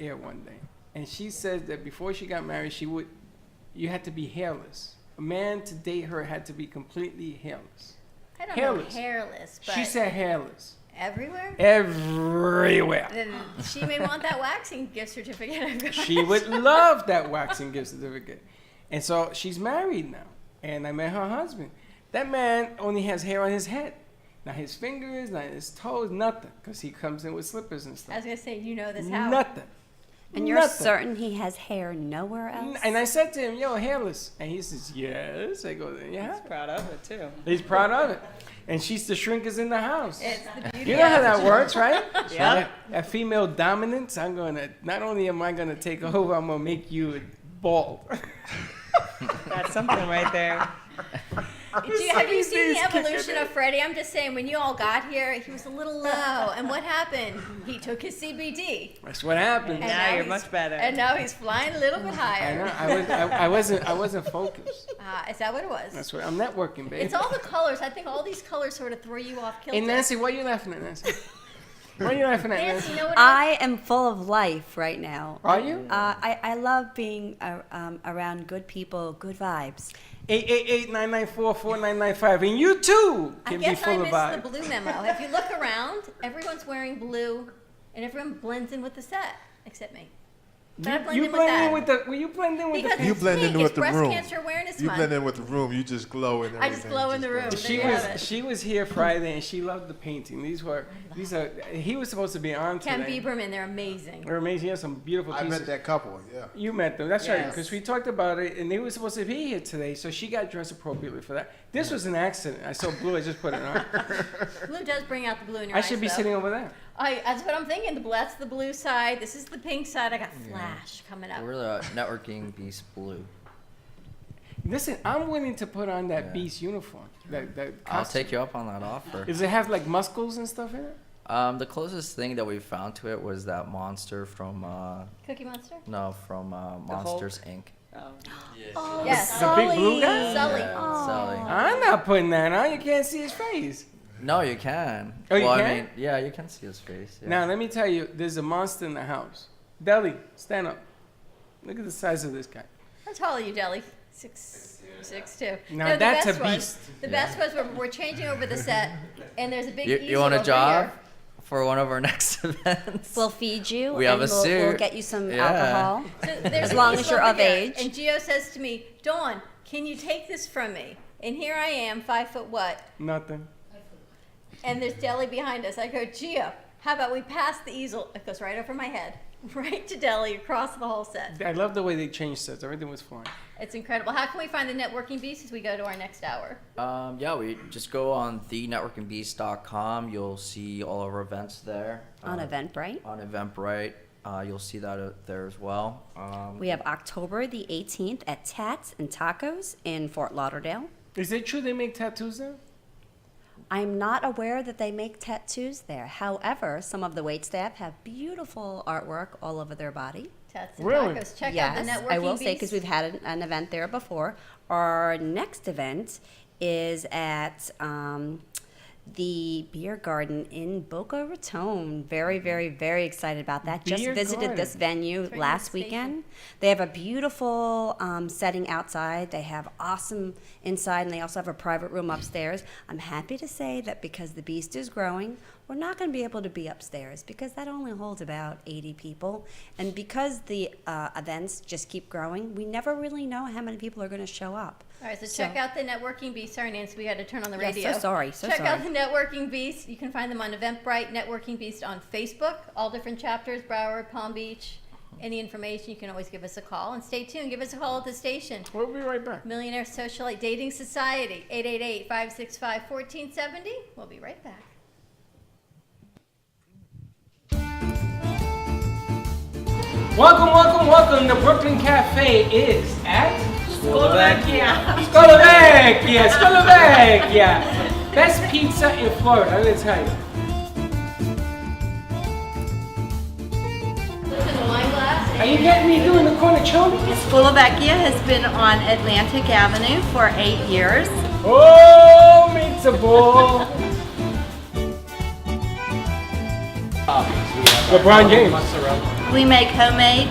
air one day, and she said that before she got married, you had to be hairless. A man to date her had to be completely hairless. I don't Hairless. know hairless, but She said hairless. everywhere. Everywhere. Then she may want that waxing gift certificate. I've got. She would love that waxing gift certificate. And so she's married now, and I met her husband. That man only has hair on his head. Not his fingers, not his toes, nothing, because he comes in with slippers and I stuff. was gonna say, you know this house. Nothing. And you're Nothing. certain he has hair nowhere else? And I said to him, yo, hairless. And he says, yes. I go, yeah. He's proud of it too. He's proud of it. And she's the shrinkers in the house. It's the beauty. You know how of that it. works, right? Yeah. That female dominance, I'm going to, not only am I going to take over, I'm going to make you bald. That's something right there. Have you seen the evolution of Freddy? I'm just saying, when you all got here, he was a little low. And what happened? He took his CBD. That's what happened. And Now you're he's- much better. And now he's flying a little bit I higher. know. I wasn't focused. Is that what it was? That's what I'm networking, baby. It's all the colors. I think all these colors sort of throw you off kilter. Hey, Nancy, why are you laughing at, Nancy? Why are you laughing at, Nancy, Nancy? you know what? I am full of life right now. Are you? I love being around good people, good vibes. 888-994-4995. And you too I can be guess I full of missed vibes. the blue memo. If you look around, everyone's wearing blue, and everyone blends in with the set, except me. But I blend You in with blend that. in with the. Will you blend in with Because the? You it's blend me. in It's with the Breast room. Cancer Awareness You Month. blend in with the room. You just glow and everything. I just glow in the room. She There you have it. she was here Friday and she loved the painting. These are he was supposed to be on Ken today. Bieberman, they're amazing. They're amazing. He has some beautiful I pieces. met that couple. Yeah. You met them. That's right. Yes. Because we talked about it and they were supposed to be here today, so she got dressed appropriately for that. This was an accident. I saw blue. I just put it on. Blue does bring out the blue in your I eyes, should be though. sitting over there. That's what I'm thinking. That's the blue side. This is the pink side. I got Flash coming up. We're the networking beast blue. Listen, I'm willing to put on that Yeah. beast uniform. That I'll costume. take you up on that offer. Does it have like muscles and stuff in it? The closest thing that we found to it was that monster from Cookie Monster? Monsters Inc. Oh, yes. The big blue guy? Sully. Yeah, Sully. I'm not putting that on. You can't see his face. No, you can. Oh, you well, can? I mean, yeah, you can see his face. Yeah. Now, let me tell you, there's a monster in the house. Deli, stand up. Look at the size of this guy. How tall are you, Deli? 6'2". Now, No, the that's best a was- beast. The best was we're changing over the set, and there's a big you easel want a over job here. for one of our next events? We'll feed you. We have and a we'll suit. get you some Yeah. alcohol. So there's As an long as easel you're over of here, age. And Gio says to me, Dawn, can you take this from me? And here I am, 5 foot what? Nothing. And there's Deli behind us. I go, Gio, how about we pass the easel? It goes right over my head. right to Delhi across the whole set. I love the way they changed sets. Everything was flying. It's incredible. How can we find the Networking Beast as we go to our next hour? Yeah, we just go on thenetworkingbeast.com. You'll see all of our events there. On Eventbrite. On Eventbrite. You'll see that there as well. We have October the 18th at Tats and Tacos in Fort Lauderdale. Is it true they make tattoos there? I'm not aware that they make tattoos there. However, some of the waitstaff have beautiful artwork all over their body. Tats and Really? Tacos. Check Yes, out the Networking I will Beast. say because we've had an event there before. Our next event is at the Beer Garden in Boca Raton. Very, very, very excited about that. Just Beer visited this Garden. venue right last near the weekend. They have a beautiful setting outside. They have awesome inside, and they also have a private room upstairs. I'm happy to say that because the Beast is growing, we're not going to be able to be upstairs because that only holds about 80 people. And because the events just keep growing, we never really know how many people are going to show up. All right, so check out the Networking Beast. Sorry, Nancy, we had to turn on the Yes, radio. so sorry. Check out the Networking Beast. You can find them on Eventbrite, Networking Beast on Facebook, all different chapters, Broward, Palm Beach. Any information, you can always give us a call. And stay tuned. Give us a call at the station. We'll be right back. Millionaire Socialite Dating Society, 888-565-1470. We'll be right back. Welcome, welcome, welcome. The Brooklyn Cafe is at Slovakia. Slovakia. Slovakia. Best pizza in Florida, I'm going to tell you. Are you getting me doing the cornichoni? Slovakia has been on Atlantic Avenue for 8 years. Oh, pizza ball. LeBron James. We make homemade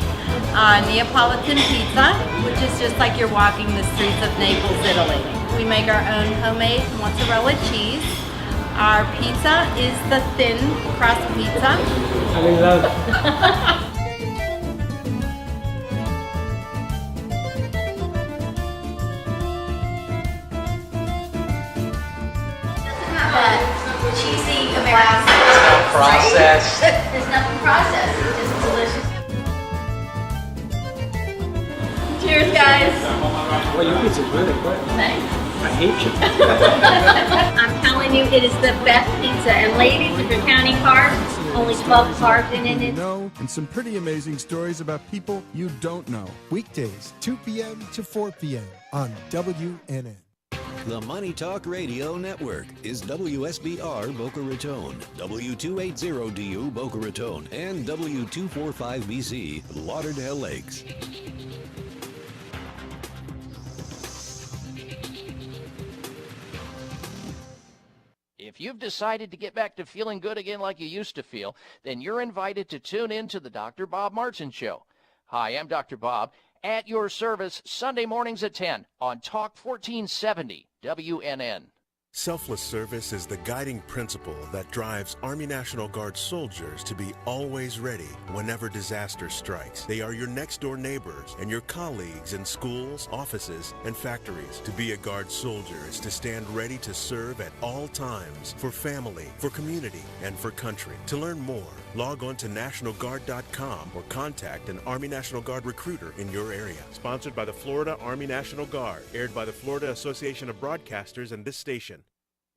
Neapolitan pizza, which is just like you're walking the streets of Naples, Italy. We make our own homemade mozzarella cheese. Our pizza is the thin crust pizza. I'm in love. Cheesy American processed. There's nothing processed. It's just delicious. Cheers, guys. Well, your pizza's really good. Thanks. I hate you. I'm telling you, it is the best pizza. And ladies, if you're counting carbs, only 12 carbs in it. And some pretty amazing stories about people you don't know. Weekdays, 2 p.m. to 4 p.m. on WNN. The Money Talk Radio Network is WSBR Boca Raton, W280DU Boca Raton, and W245BC Lauderdale Lakes. If you've decided to get back to feeling good again like you used to feel, then you're invited to tune in to the Dr. Bob Martin Show. Hi, I'm Dr. Bob, at your service Sunday mornings at 10 on Talk 1470 WNN. Selfless service is the guiding principle that drives Army National Guard soldiers to be always ready whenever disaster strikes. They are your next-door neighbors and your colleagues in schools, offices, and factories. To be a Guard soldier is to stand ready to serve at all times for family, for community, and for country. To learn more, log on to NationalGuard.com or contact an Army National Guard recruiter in your area. Sponsored by the Florida Army National Guard. Aired by the Florida Association of Broadcasters and this station.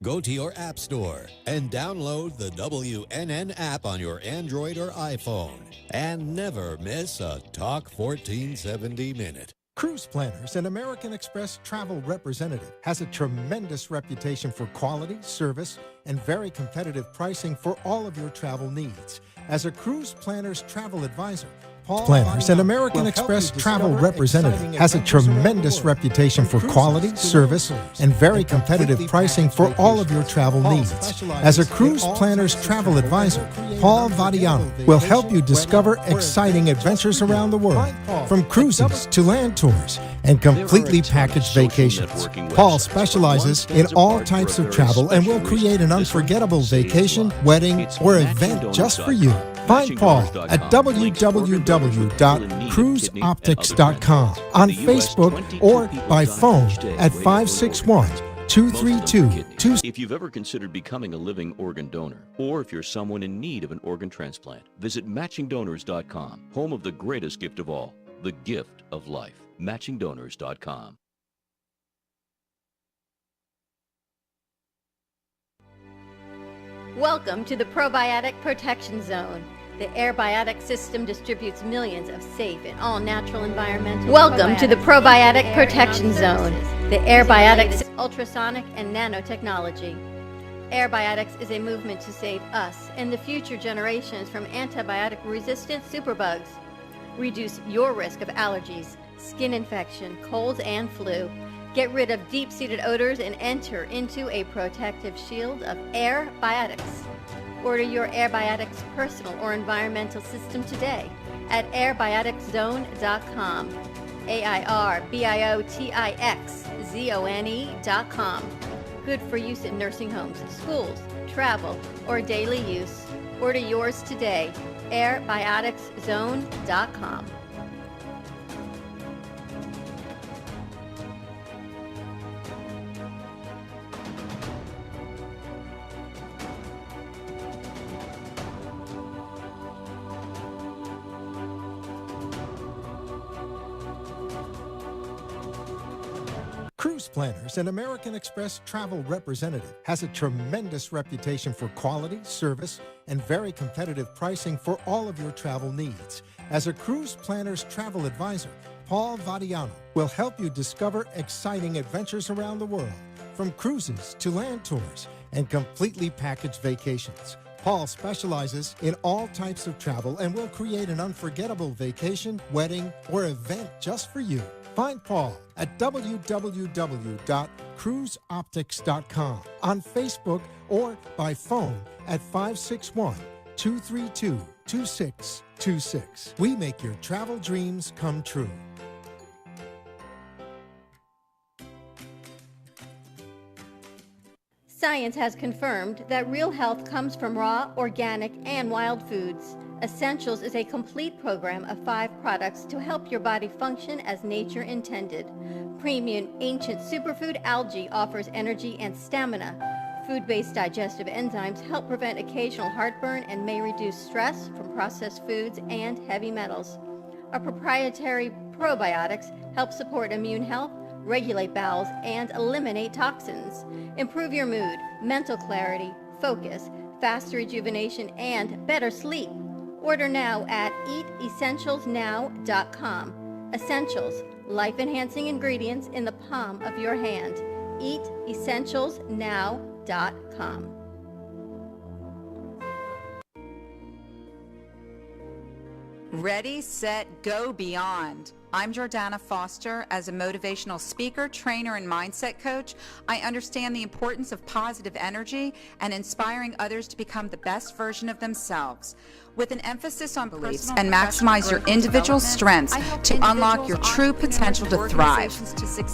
Go to your app store and download the WNN app on your Android or iPhone. And never miss a Talk 1470 minute. Cruise Planners, an American Express travel representative, has a tremendous reputation for quality, service, and very competitive pricing for all of your travel needs. As a Cruise Planners travel advisor, Planners, an American Express travel representative, has a tremendous reputation for quality, service, and very competitive pricing for all of your travel needs. As a Cruise Planners travel advisor, Paul Vadiano will help you discover exciting adventures around the world, from cruises to land tours and completely packaged vacations. Paul specializes in all types of travel and will create an unforgettable vacation, wedding, or event just for you. Find Paul at www.cruiseoptics.com, on Facebook, or by phone at 232 If you've ever considered becoming a living organ donor, or if you're someone in need of an organ transplant, visit matchingdonors.com, home of the greatest gift of all, the gift of life. matchingdonors.com. Welcome to the Probiotic Protection Zone. The Airbiotic system distributes millions of safe and all-natural environmental. Welcome to the Probiotic Protection Zone. The Airbiotics ultrasonic and nanotechnology. Airbiotics is a movement to save us and the future generations from antibiotic-resistant superbugs. Reduce your risk of allergies, skin infection, colds, and flu. Get rid of deep-seated odors and enter into a protective shield of Airbiotics. Order your Airbiotics personal or environmental system today at airbioticszone.com. AIRBIOTIXZONE.com. Good for use in nursing homes, schools, travel, or daily use. Order yours today. airbioticszone.com. Cruise Planners, an American Express travel representative, has a tremendous reputation for quality, service, and very competitive pricing for all of your travel needs. As a Cruise Planners travel advisor, Paul Vadiano will help you discover exciting adventures around the world, from cruises to land tours and completely packaged vacations. Paul specializes in all types of travel and will create an unforgettable vacation, wedding, or event just for you. Find Paul at www.cruiseoptics.com, on Facebook, or by phone at 561-232-2626. We make your travel dreams come true. Science has confirmed that real health comes from raw, organic, and wild foods. Essentials is a complete program of 5 products to help your body function as nature intended. Premium Ancient Superfood Algae offers energy and stamina. Food-based digestive enzymes help prevent occasional heartburn and may reduce stress from processed foods and heavy metals. Our proprietary probiotics help support immune health, regulate bowels, and eliminate toxins. Improve your mood, mental clarity, focus, faster rejuvenation, and better sleep. Order now at eatessentialsnow.com. Essentials, life-enhancing ingredients in the palm of your hand. Eatessentialsnow.com. Ready, set, go beyond. I'm Jordana Foster. As a motivational speaker, trainer, and mindset coach, I understand the importance of positive energy and inspiring others to become the best version of themselves. With an emphasis on beliefs and maximize your individual strengths to unlock your true potential to thrive.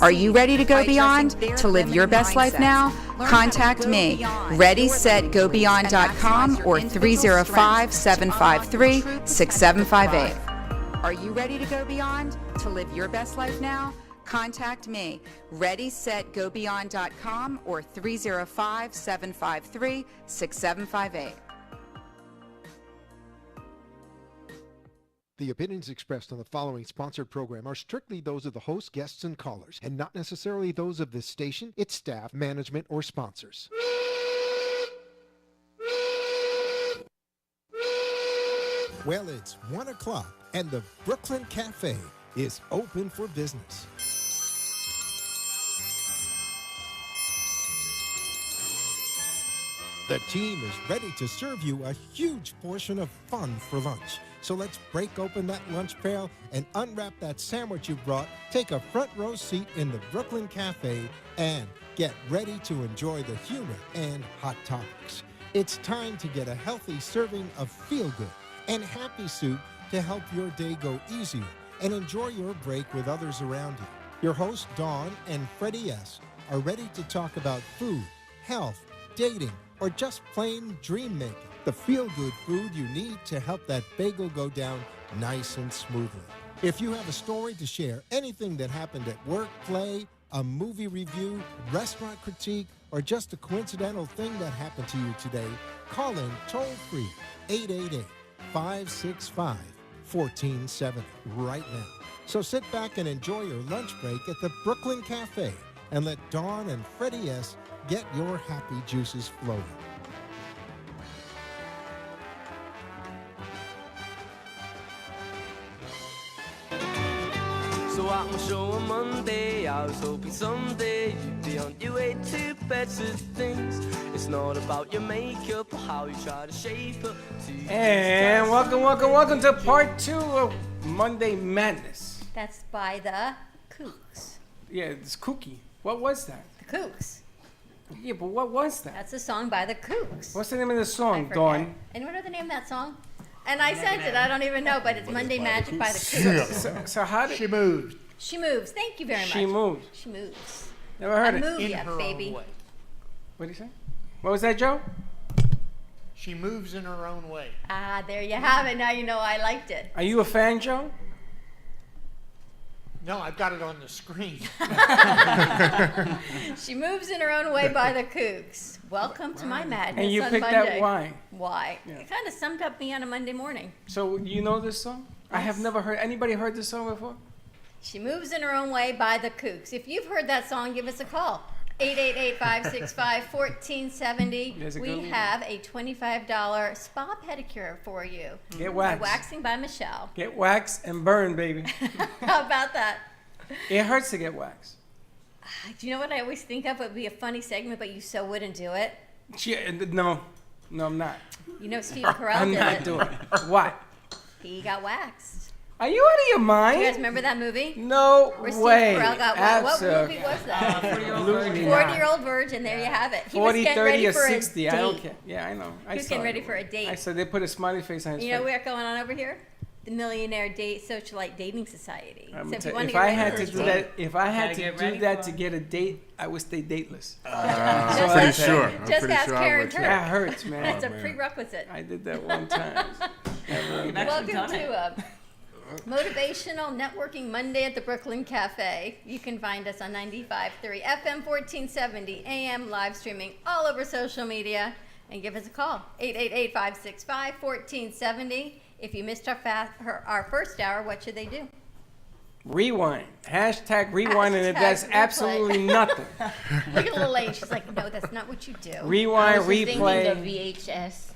Are you ready to go beyond, to live your best life now? Contact me, ReadySetGoBeyond.com or 305-753-6758. Are you ready to go beyond, to live your best life now? Contact me, ReadySetGoBeyond.com or 305-753-6758. The opinions expressed on the following sponsored program are strictly those of the host, guests, and callers, and not necessarily those of this station, its staff, management, or sponsors. Well, it's 1 o'clock, and the Brooklyn Cafe is open for business. The team is ready to serve you a huge portion of fun for lunch. So let's break open that lunch pail and unwrap that sandwich you brought, take a front row seat in the Brooklyn Cafe, and get ready to enjoy the humor and hot topics. It's time to get a healthy serving of feel-good and happy soup to help your day go easier and enjoy your break with others around you. Your hosts, Dawn and Freddy S., are ready to talk about food, health, dating, or just plain dream making. The feel-good food you need to help that bagel go down nice and smoothly. If you have a story to share, anything that happened at work, play, a movie review, restaurant critique, or just a coincidental thing that happened to you today, call in toll-free 888-565-1470 right now. So sit back and enjoy your lunch break at the Brooklyn Cafe and let Dawn and Freddy S. get your happy juices flowing. So I can show 'em Monday. I was hoping someday you'd be on your way to better things. It's not about your makeup or how you try to shape up to. And welcome to part 2 of Monday Madness. That's by the Kooks. Yeah, it's kooky. What was that? The Kooks. Yeah, but what was that? That's a song by the Kooks. What's the name of the song, I Dawn? Anyone know the name of that song? And I sent it. I don't even know, but it's Monday Magic by the Kooks. So how did She moved? She moves. Thank you very much. She moves. She moves. Never heard I it. move ya, baby. What did you say? What was that, Joe? She moves in her own way. Ah, there you have it. Now you know I liked it. Are you a fan, Joe? No, I've got it on the screen. She moves in her own way by the Kooks. Welcome to my madness. And you on picked Monday. that why? Why? Yeah. It kind of summed up me on a Monday morning. So you know this song? I have never heard. Anybody heard this song before? She moves in her own way by the Kooks. If you've heard that song, give us a call. 888-565-1470. There's a We good have a $25 spa pedicure for you. Get waxed. Waxing by Michelle. Get waxed and burned, baby. How about that? It hurts to get waxed. Do you know what I always think of would be a funny segment, but you so wouldn't do it? No, I'm not. You know Steve Carell I'm did not it. doing it. What? He got waxed. Are you out of your mind? Do you guys remember that movie? No Where way. Steve Carell got waxed. What movie was that? 40-Year-Old 40-Year-Old Virgin. There you have it. He 40, was getting 30, ready or for 60. a I don't date. care. Yeah, I know. He was getting ready for a date. I said they put a smiley face on his You know face. what's going on over here? The Millionaire Socialite Dating Society. I'm So gonna tell- want to if get I ready had for to a do date- that, if I had Gotta to get do ready that for to get a date, I would stay dateless. Just pretty ask- sure. I'm Just pretty ask sure I Karen would, too. Turk. That hurts, man. That's a man. prerequisite. I did that one time. You've actually Welcome done to it. Motivational Networking Monday at the Brooklyn Cafe. You can find us on 95.3 FM 1470 AM live streaming all over social media. And give us a call, 888-565-1470. If you missed our first hour, what should they do? Rewind. Hashtag rewind, and it does Hashtag absolutely replay. nothing. Look at little Lane. She's like, no, that's not what you do. Rewind, replay. VHS.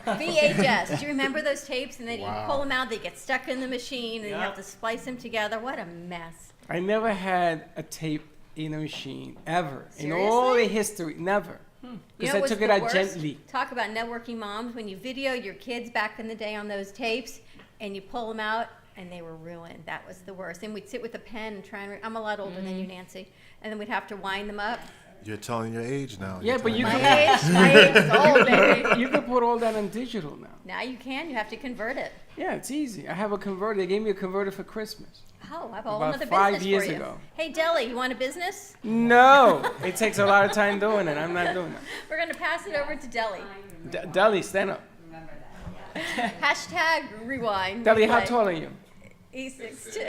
VHS. Do you remember those tapes? And then you Wow. pull them out, they get stuck in the machine, and you have Yep. to splice them together. What a mess. I never had a tape in a machine, ever. In all the Seriously? history, never. You Because know I what's took it the out worst? gently. Talk about networking moms. When you video your kids back in the day on those tapes, and you pull them out, and they were ruined. That was the worst. And we'd sit with a pen and try and. I'm a lot older than you, Nancy. And then we'd have to wind them up. You're telling your age now. Yeah, but you My can, age is old, baby. you can put all that on digital now. Now you can. You have to convert it. Yeah, it's easy. I have a converter. They gave me a converter for Christmas. Oh, I have a whole About other 5 business years for you. ago. Hey, Deli, you want a business? No, it takes a lot of time doing it. I'm not doing We're going to pass it over to Deli. that. Deli, stand up. Hashtag rewind. Deli, how replay. tall are you? He's 6'2".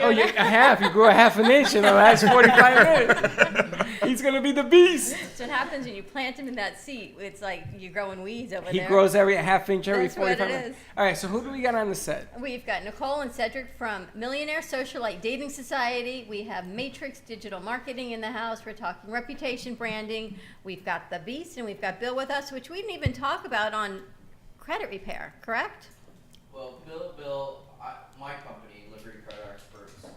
Oh, you a half. You grew a half an inch in the last 45 minutes. He's gonna be the beast. That's what happens when you plant him in that seat. It's like you're growing weeds over He there. grows every half inch every That's what 45 it minutes. is. All right, so who do we got on the set? We've got Nicole and Cedric from Millionaire Socialite Dating Society. We have Matrix Digital Marketing in the house. We're talking reputation branding. We've got the Beast and we've got Bill with us, which we didn't even talk about on credit repair, correct? Well, my company, Liberty Credit Experts, does,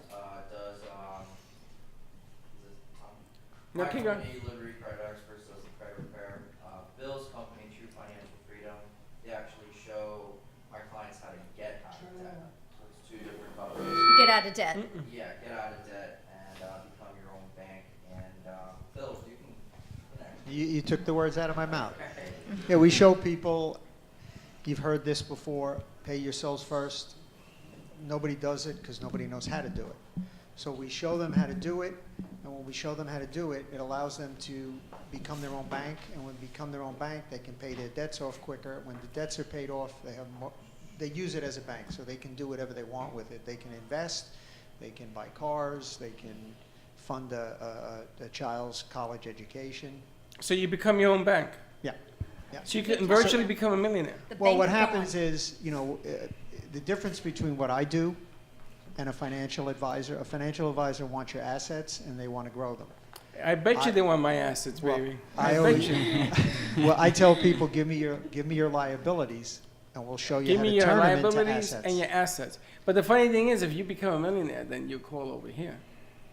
No, my keep going. company, Liberty Credit Experts, does the credit repair. Bill's company, True Financial Freedom, they actually show my clients how to get out of debt. So it's two different companies. Get out of debt. Yeah, get out of debt and become your own bank. And Bill, you can connect. You took the words out of my mouth. Yeah, we show people, you've heard this before, pay yourselves first. Nobody does it because nobody knows how to do it. So we show them how to do it, and when we show them how to do it, it allows them to become their own bank, and when they become their own bank, they can pay their debts off quicker. When the debts are paid off, they use it as a bank, so they can do whatever they want with it. They can invest, they can buy cars, they can fund a child's college education. So you become your own bank. Yeah. Yeah. So you can virtually become a millionaire. Well, what happens is, the difference between what I do and a financial advisor wants your assets and they want to grow them. I bet you they want my assets, baby. I always, well, I tell people, give me your liabilities, and we'll show you how to turn them into assets. Give me your liabilities and your assets. But the funny thing is, if you become a millionaire, then you call over here.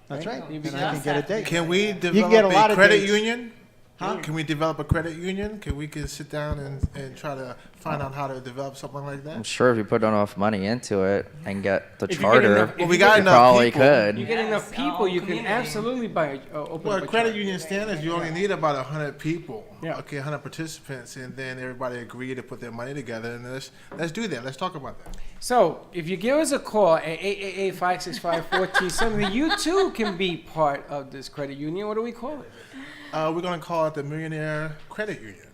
That's right. And I can get a date. Can we You can develop get a lot a of credit dates. union? Huh? Can we develop a credit union? Can we sit down and try to find out how to develop something like that? I'm sure if you put enough money into it and get the If you get charter, enough- Well, we got you enough probably people. could. You get enough people, you can absolutely buy open Well, up a credit chart. union standards, you only need about 100 people. Yeah. Okay, 100 participants, and then everybody agree to put their money together, and let's do that. Let's talk about that. So, if you give us a call at 888-565-1470, you too can be part of this credit union. What do we call it? We're going to call it the Millionaire Credit Union.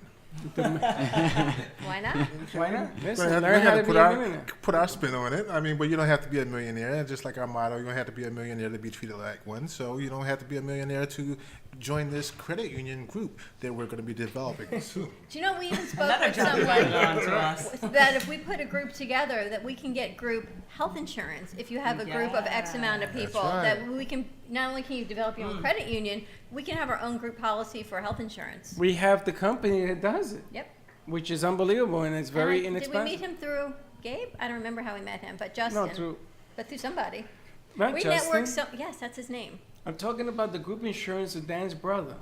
Why not? Why not? We're Listen, gonna learn how to be a millionaire. put our spin on it. I mean, but you don't have to be a millionaire. Just like our motto, you don't have to be a millionaire to be treated like one. So you don't have to be a millionaire to join this credit union group that we're going to be developing soon. Do you know, we even spoke Another with job someone added on to us. that if we put a group together, that we can get group health insurance. If you have a group of X amount of people, right. that we can, not only can you develop your own credit union, we can have our own group policy for health insurance. We have the company that does it. Yep. Which is unbelievable, and it's very inexpensive. Did we meet him through Gabe? I don't remember how we met him, but Justin. But through somebody. Not we Justin. networked yes, that's his name. I'm talking about the group insurance of Dan's brother.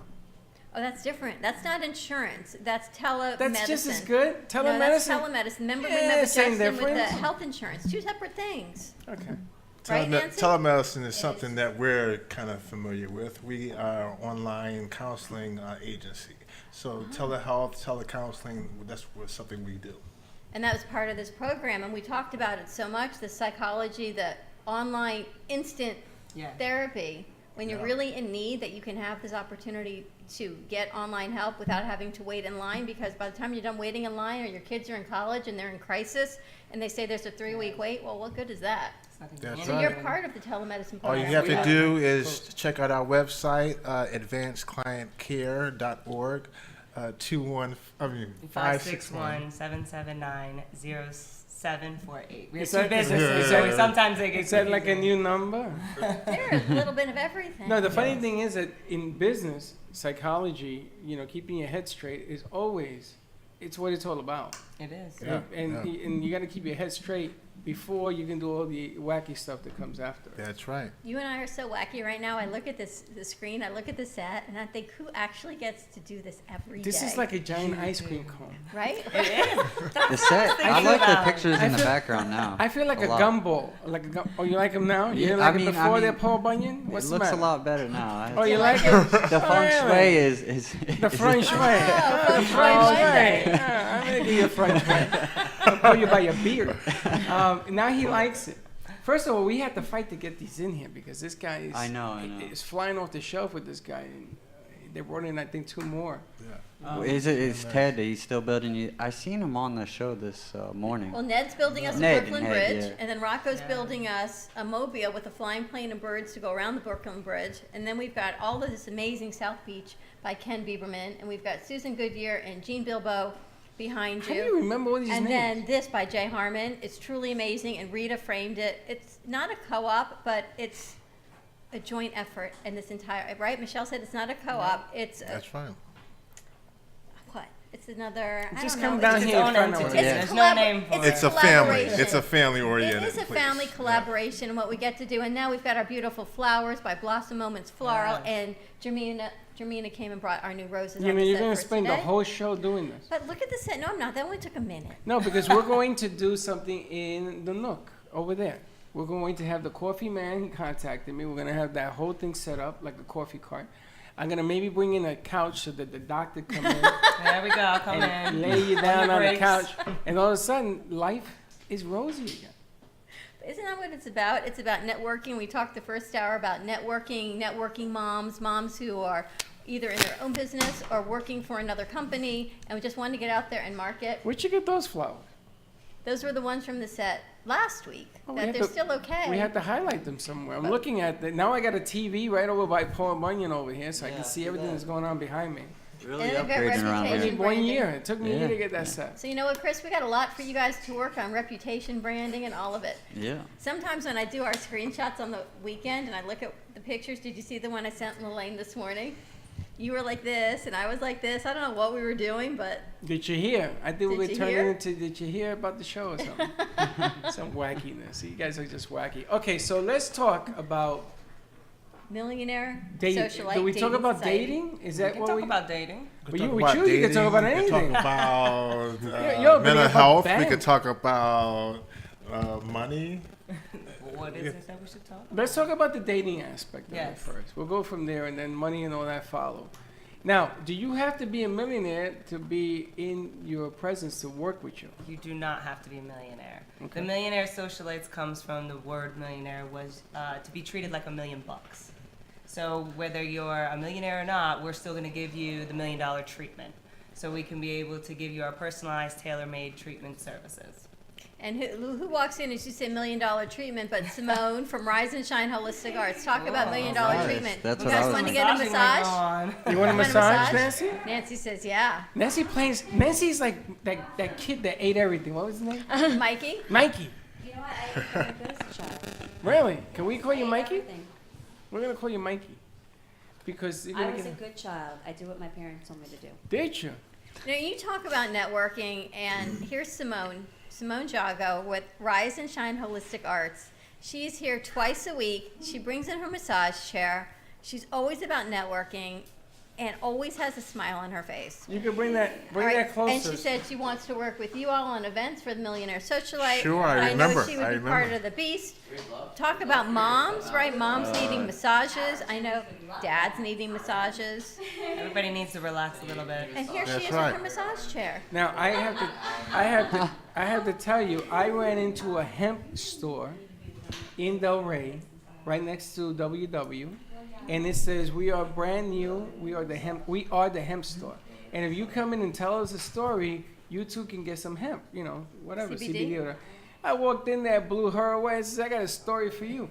Oh, that's different. That's not insurance. That's telemedicine. That's just as good? No, that's Telemedicine? telemedicine. Remember we Yeah, met with same Justin with the difference. health insurance. Two separate things. Okay. Right, Nancy? Telemedicine is something that we're kind of familiar with. We are an online counseling agency. So telehealth, telecounseling, that's something we do. And that was part of this program, and we talked about it so much, the psychology, the online instant therapy, when you're really in need, that you can have this opportunity to get online help without having to wait in line, because by the time you're done waiting in line, or your kids are in college and they're in crisis, and they say there's a 3-week wait, well, what good is that? That's So right. you're part of the telemedicine All program. you have to do is check out our website, advancedclientcare.org, 561-779-0748. We have Is two that- businesses, so sometimes they get Is that like a confusing. new number? There's a little bit of everything. No, the funny thing is that in business, psychology, keeping your head straight is always, it's what it's all about. It is. And you got to keep your head straight before you can do all the wacky stuff that comes after. That's right. You and I are so wacky right now. I look at the screen, I look at the set, and I think, who actually gets to do this every day? This is like a giant ice cream cone. Right? It is. The set, I like the pictures in the background now. I feel like a lot. gumball. Oh, you like them now? You Yeah, didn't like I them mean- before I they're mean, Paul Bunyan? What's It the looks a matter? lot better now. Oh, you like it? The feng shui is The French is- way. feng shui French Monday. way. I'm going to give you a French way. I'll pull you by your beard. Now he likes it. First of all, we had to fight to get these in here because this guy is, I know. is flying off the shelf with this guy. And they brought in, I think, 2 more. Is Ted? He's still building. I seen him on the show this morning. Well, Ned's building us Ned a and Brooklyn Ned, Bridge, yeah. and then Rocco's building us a mobile with a flying plane and birds to go around the Brooklyn Bridge. And then we've got all of this amazing South Beach by Ken Bieberman, and we've got Susan Goodyear and Jean Bilbao behind How you. do you remember all these and names? then this by Jay Harmon. It's truly amazing, and Rita framed it. It's not a co-op, but it's a joint effort in this entire, right? Michelle said it's not a co-op. It's That's fine. what? It's another. I Just don't come know. down It's here its and own find out what entity. it It's is. a There's no name for It's a family. collaboration. It's a family-oriented It is a place. family collaboration, and what we get to do. And now we've got our beautiful flowers by Blossom Moments Floral, and Jermina came and brought our new roses. You on mean the you're set going to for spend the today. whole show doing this? But look at the set. No, I'm not. That only took a minute. No, because we're going to do something in the Nook over there. We're going to have the coffee man. He contacted me. We're going to have that whole thing set up like a coffee cart. I'm going to maybe bring in a couch so that the doctor come in There we go. Come and in. lay you down on the breaks. couch. And all of a sudden, life is rosy again. Isn't that what it's about? It's about networking. We talked the first hour about networking moms who are either in their own business or working for another company, and we just wanted to get out there and market. Where'd you get those flowers? Those were the ones from the set last week, Oh, we that had they're to- still okay. We have to highlight them somewhere. I'm looking at that. Now I got a TV right over by Paul Bunyan over here, so I can see everything that's going on behind me. Really And a good upgrading around I there. need 1 branding. year. It took me a year to get that set. So you know what, Chris? We got a lot for you guys to work on, reputation, branding, and all of it. Yeah. Sometimes when I do our screenshots on the weekend and I look at the pictures, did you see the one I sent Elaine this morning? You were like this, and I was like this. I don't know what we were doing, but Did you hear? I think we're Did you turning hear? into. Did you hear about the show or something? Some wackiness. You guys are just wacky. Okay, so let's talk about Millionaire, dating. socialite, Do we talk dating about society. dating? Is We that can what talk we about dating. But you, with you, you can talk about We anything. can talk about You're a mental big health. We bang. could talk about money. What is it that we should talk about? Let's talk about the dating aspect of it Yes. first. We'll go from there, and then money and all that follow. Now, do you have to be a millionaire to be in your presence to work with you? You do not have to be a millionaire. Okay. The Millionaire Socialites comes from the word millionaire was to be treated like $1 million. So whether you're a millionaire or not, we're still going to give you the $1 million treatment. So we can be able to give you our personalized, tailor-made treatment services. And who walks in and she said $1 million treatment, but Simone from Rise and Shine Holistic Arts. Talk about $1 million treatment. That's you what I guys was want to thinking. get a Massaging massage? going on. You want a massage, Nancy? Nancy says, yeah. Nancy plays. Nancy's like that kid that ate everything. What was his name? Mikey? Mikey. You know what? I'm a ghost child. Really? Can we call you I ate Mikey? everything. We're gonna call you Mikey because you're I gonna was a get. good child. I do what my parents told me to do. Did you? Now, you talk about networking, and here's Simone Jago with Rise and Shine Holistic Arts. She's here twice a week. She brings in her massage chair. She's always about networking and always has a smile on her face. You can bring that All right, that closer. And she said she wants to work with you all on events for the Millionaire Socialite. Sure, I know remember. she would I be part remember. of the Beast. Talk about moms, right? Moms needing massages. I know dads needing massages. Everybody needs to relax a little bit. And here That's she is right. with her massage chair. Now I have to tell you, I ran into a hemp store in Delray, right next to WW, and it says we are brand new. We are the hemp store. And if you come in and tell us a story, you too can get some hemp. You know, whatever CBD? CBD. Or I walked in there, blew her away. I said, I got a story for you.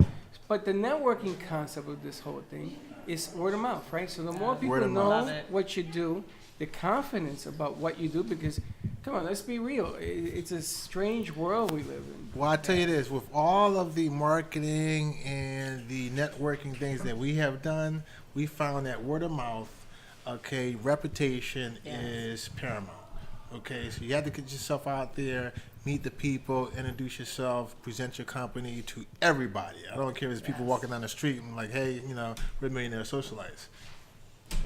But the networking concept of this whole thing is word of mouth, right? So the more people Word of mouth. know what you do, the confidence about what you do, because come on, let's be real. It's a strange world we live in. Well, I tell you this: with all of the marketing and the networking things that we have done, we found that word of mouth, okay, reputation is paramount. Okay, so you have to get yourself out there, meet the people, introduce yourself, present your company to everybody. I don't care if it's people walking down the street and like, hey, you know, we're Millionaire Socialites.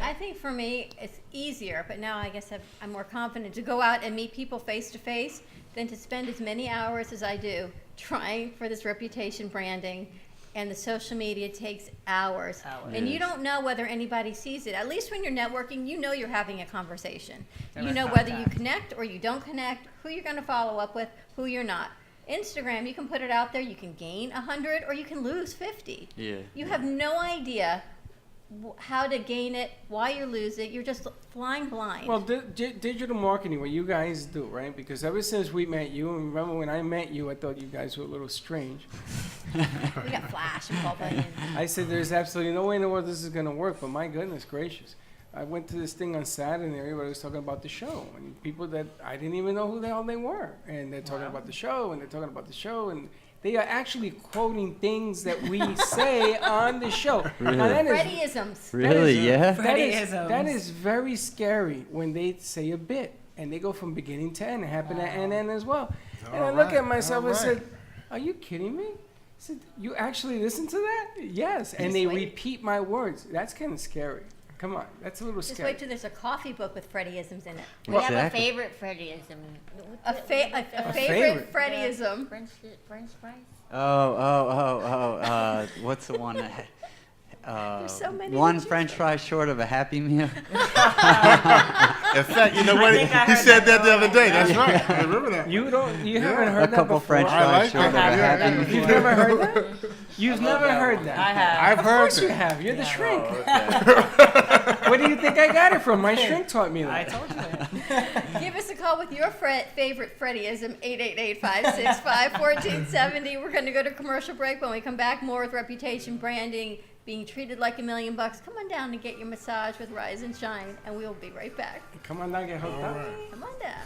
I think for me, it's easier, but now I guess I'm more confident to go out and meet people face to face than to spend as many hours as I do trying for this reputation branding. And the social media takes hours. And you don't know whether anybody sees it. At least when you're networking, you know you're having a conversation. You know whether you connect or you don't connect, who you're going to follow up with, who you're not. Instagram, you can put it out there, you can gain 100 or you can lose 50. Yeah. You have no idea how to gain it, why you lose it. You're just flying blind. Well, digital marketing, what you guys do, right? Because ever since we met you, and remember when I met you, I thought you guys were a little strange. We got Flash and Paul Bunyan. I said, there's absolutely no way in the world this is going to work, but my goodness gracious. I went to this thing on Saturday and everybody was talking about the show, and people that I didn't even know who the hell they were. And they're talking about the show, and they're talking about the show, and they are actually quoting things that we say on the show. Really? Now, that is- Freddyisms. Really? Yeah. that is very scary when they say a bit and they go from beginning to end. It happened at NN as well. And I look at myself and said, are you kidding me? I said, you actually listen to that? Yes. And they repeat my words. That's kind of scary. Come on. That's a little Just scary. wait till there's a coffee book with Freddyisms in it. We have a favorite Freddyism. A favorite Freddyism. French fries? What's the one? There's so many one to choose French fry short of a Happy Meal. In fact, you know what? He said that the other day. That's right. I remember that. You haven't heard A that couple before? French fries short of a Happy Meal. You've never heard that? You've never heard that? I have. I've Of heard course that. you have. You're the shrink. Where do you think I got it from? My shrink taught me that. I told you. Give us a call with your favorite Freddyism, 888-565-1470. We're going to go to commercial break. When we come back, more with reputation, branding, being treated like $1 million. Come on down and get your massage with Rise and Shine, and we'll be right back. Come on down, get hooked up. Come on down.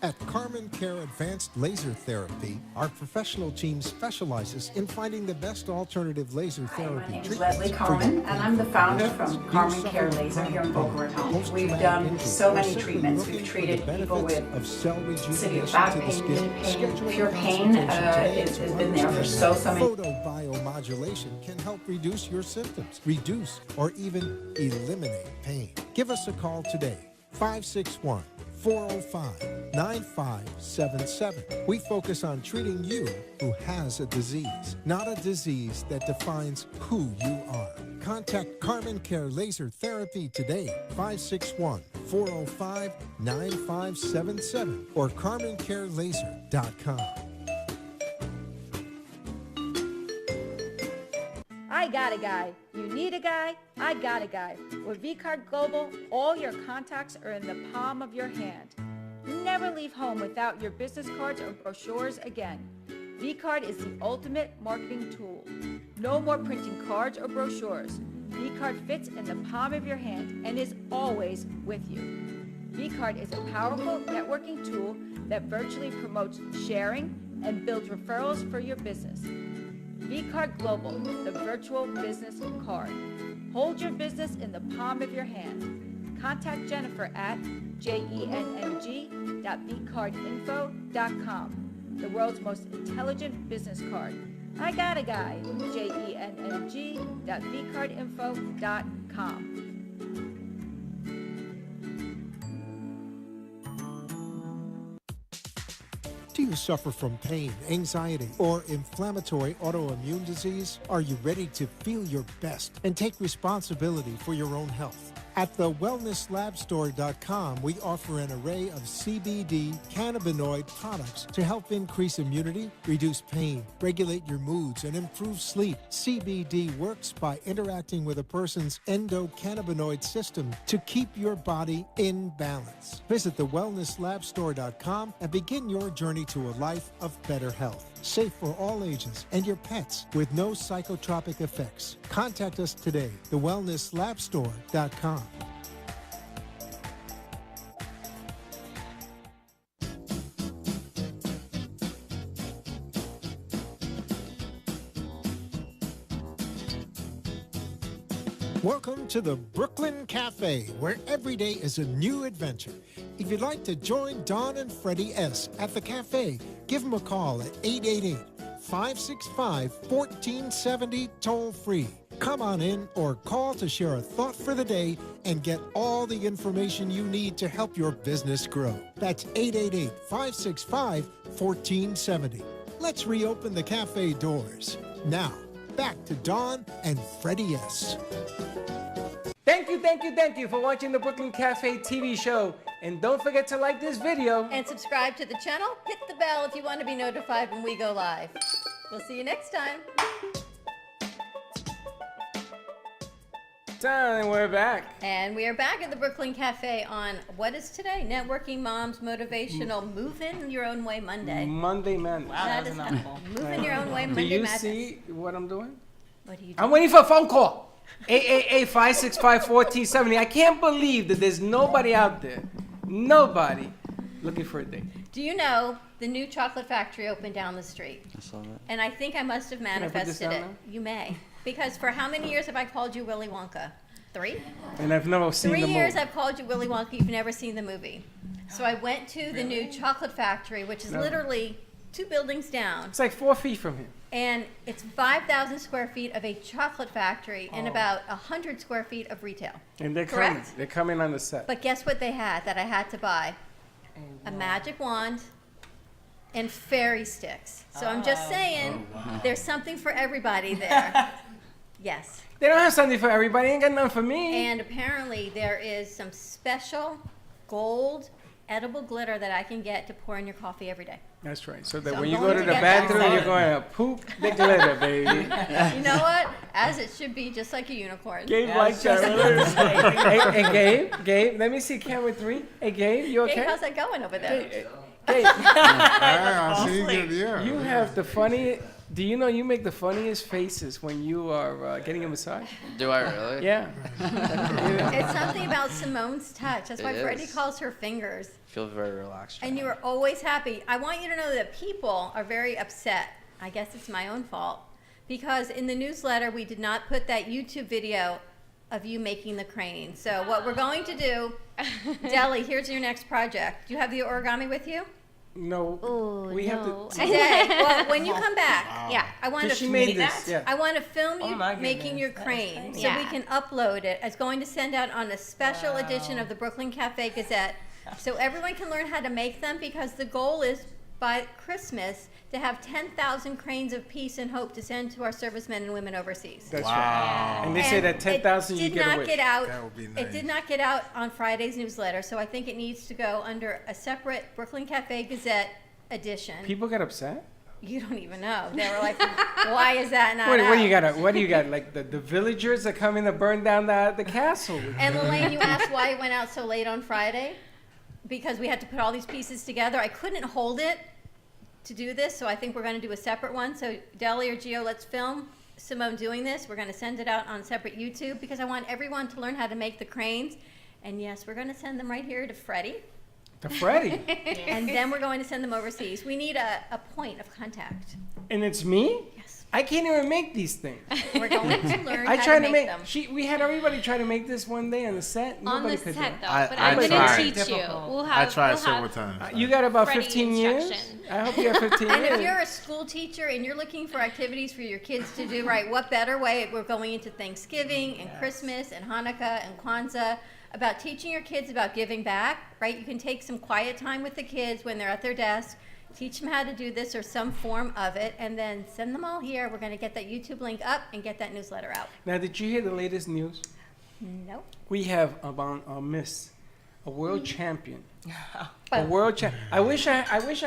At Carmen Care Advanced Laser Therapy, our professional team specializes in finding the best alternative laser therapy My name is treatments Leslie for Carmen, you. and I'm the founder from Carmen Care Laser here in Boca Raton. We've done so many treatments. We've treated people with severe back pain, knee pain, pure pain. It's been there for so many. Photobiomodulation can help reduce your symptoms, reduce or even eliminate pain. Give us a call today, 561-405-9577. We focus on treating you who has a disease, not a disease that defines who you are. Contact Carmen Care Laser Therapy today, 561-405-9577 or CarmenCareLaser.com. I got a guy. You need a guy? I got a guy. With VCard Global, all your contacts are in the palm of your hand. Never leave home without your business cards or brochures again. VCard is the ultimate marketing tool. No more printing cards or brochures. VCard fits in the palm of your hand and is always with you. VCard is a powerful networking tool that virtually promotes sharing and builds referrals for your business. VCard Global, the virtual business card. Hold your business in the palm of your hand. Contact Jennifer at jeng.vcardinfo.com, the world's most intelligent business card. I got a guy, jeng.vcardinfo.com. Do you suffer from pain, anxiety, or inflammatory autoimmune disease? Are you ready to feel your best and take responsibility for your own health? At thewellnesslabstore.com, we offer an array of CBD cannabinoid products to help increase immunity, reduce pain, regulate your moods, and improve sleep. CBD works by interacting with a person's endocannabinoid system to keep your body in balance. Visit thewellnesslabstore.com and begin your journey to a life of better health. Safe for all ages and your pets with no psychotropic effects. Contact us today, thewellnesslabstore.com. Welcome to the Brooklyn Cafe, where every day is a new adventure. If you'd like to join Don and Freddy S. at the cafe, give them a call at 888-565-1470 toll-free. Come on in or call to share a thought for the day and get all the information you need to help your business grow. That's 888-565-1470. Let's reopen the cafe doors. Now, back to Don and Freddy S. Thank you for watching the Brooklyn Cafe TV show. And don't forget to like this video. And subscribe to the channel. Hit the bell if you want to be notified when we go live. We'll see you next time. And we're back. And we are back at the Brooklyn Cafe on, what is today? Networking Moms Motivational Move In Your Own Way Monday. Monday Madness. Wow, that was a mouthful. Move in your own way Monday Do you Madness. see what I'm doing? What are you doing? I'm waiting for a phone call. 888-565-1470. I can't believe that there's nobody out there, nobody, looking for a date. Do you know the new chocolate factory opened down the street? I saw that. And I think I must have I put this manifested down it. now? You may. Because for how many years have I called you Willy Wonka? 3? And I've never seen 3 the years movie. I've called you Willy Wonka. You've never seen the movie. So I went to the new chocolate factory, which is No. literally 2 buildings down. It's like 4 feet from here. And it's 5,000 square feet of a chocolate factory and Oh. about 100 square feet of retail. And they're Correct? coming. They're coming on the set. But guess what they had that I had to buy? A magic wand and fairy sticks. So I'm just saying, there's something for everybody there. Yes. They don't have something for everybody. Ain't got nothing for me. And apparently there is some special gold edible glitter that I can get to pour in your coffee every day. That's right. So that So when you I'm go going to to the get that bathroom, you're set. going to poop the glitter, baby. You know what? As it should be, just like a unicorn. Gabe Yeah, likes just that. Hey, Gabe, let me see camera 3. Hey, Gabe, you okay? Gabe, how's that going over there? Gabe, I see you get yeah. you have the funny. Do you know you make the funniest faces when you are getting a massage? Do I really? Yeah. It's something about Simone's touch. That's why It Freddy is. calls her fingers. Feel very relaxed. And you are always happy. I want you to know that people are very upset. I guess it's my own fault. Because in the newsletter, we did not put that YouTube video of you making the crane. So what we're going to do, Deli, here's your next project. Do you have the origami with you? No. Oh, we have no. to. Today, well, when you come back, Yeah. I want to She made this. Yeah. I want to film Oh you my making goodness, your that is crane crazy. so we Yeah. can upload it. It's going to send out on a special edition of the Brooklyn Cafe Gazette so everyone can learn how to make them because the goal is by Christmas to have 10,000 cranes of peace and hope to send to our servicemen and women overseas. That's right. And they say that 10,000 you It did get a not wish. get out. That would be It nice. did not get out on Friday's newsletter, so I think it needs to go under a separate Brooklyn Cafe Gazette edition. People get upset. You don't even know. They were like, "Why is that not What out?" do you got? What do you got? Like the villagers are coming to burn down the castle. And Lelaine, you asked why it went out so late on Friday? Because we had to put all these pieces together. I couldn't hold it to do this, so I think we're going to do a separate one. So Deli or Gio, let's film Simone doing this. We're going to send it out on separate YouTube because I want everyone to learn how to make the cranes. And yes, we're going to send them right here to Freddy. To Freddy. And then we're going to send them overseas. We need a point of contact. And it's me? Yes. I can't even make these things. We're going to learn I how tried to make them. We had everybody try to make this one day on the set. On Nobody the could do set, it. though, I- but I I'm going to tried. teach you. Difficult. We'll I have. tried we'll several have times. You got about Freddy 15 years? instruction. I hope you have 15 And years. if you're a school teacher and you're looking for activities for your kids to do, right, what better way? We're going into Thanksgiving and Christmas and Hanukkah and Kwanzaa about teaching your kids about giving back, right? You can take some quiet time with the kids when they're at their desk, teach them how to do this or some form of it, and then send them all here. We're going to get that YouTube link up and get that newsletter out. Now, did you hear the latest news? Nope. We have a miss, a world champion. Oh. A world champion. I wish I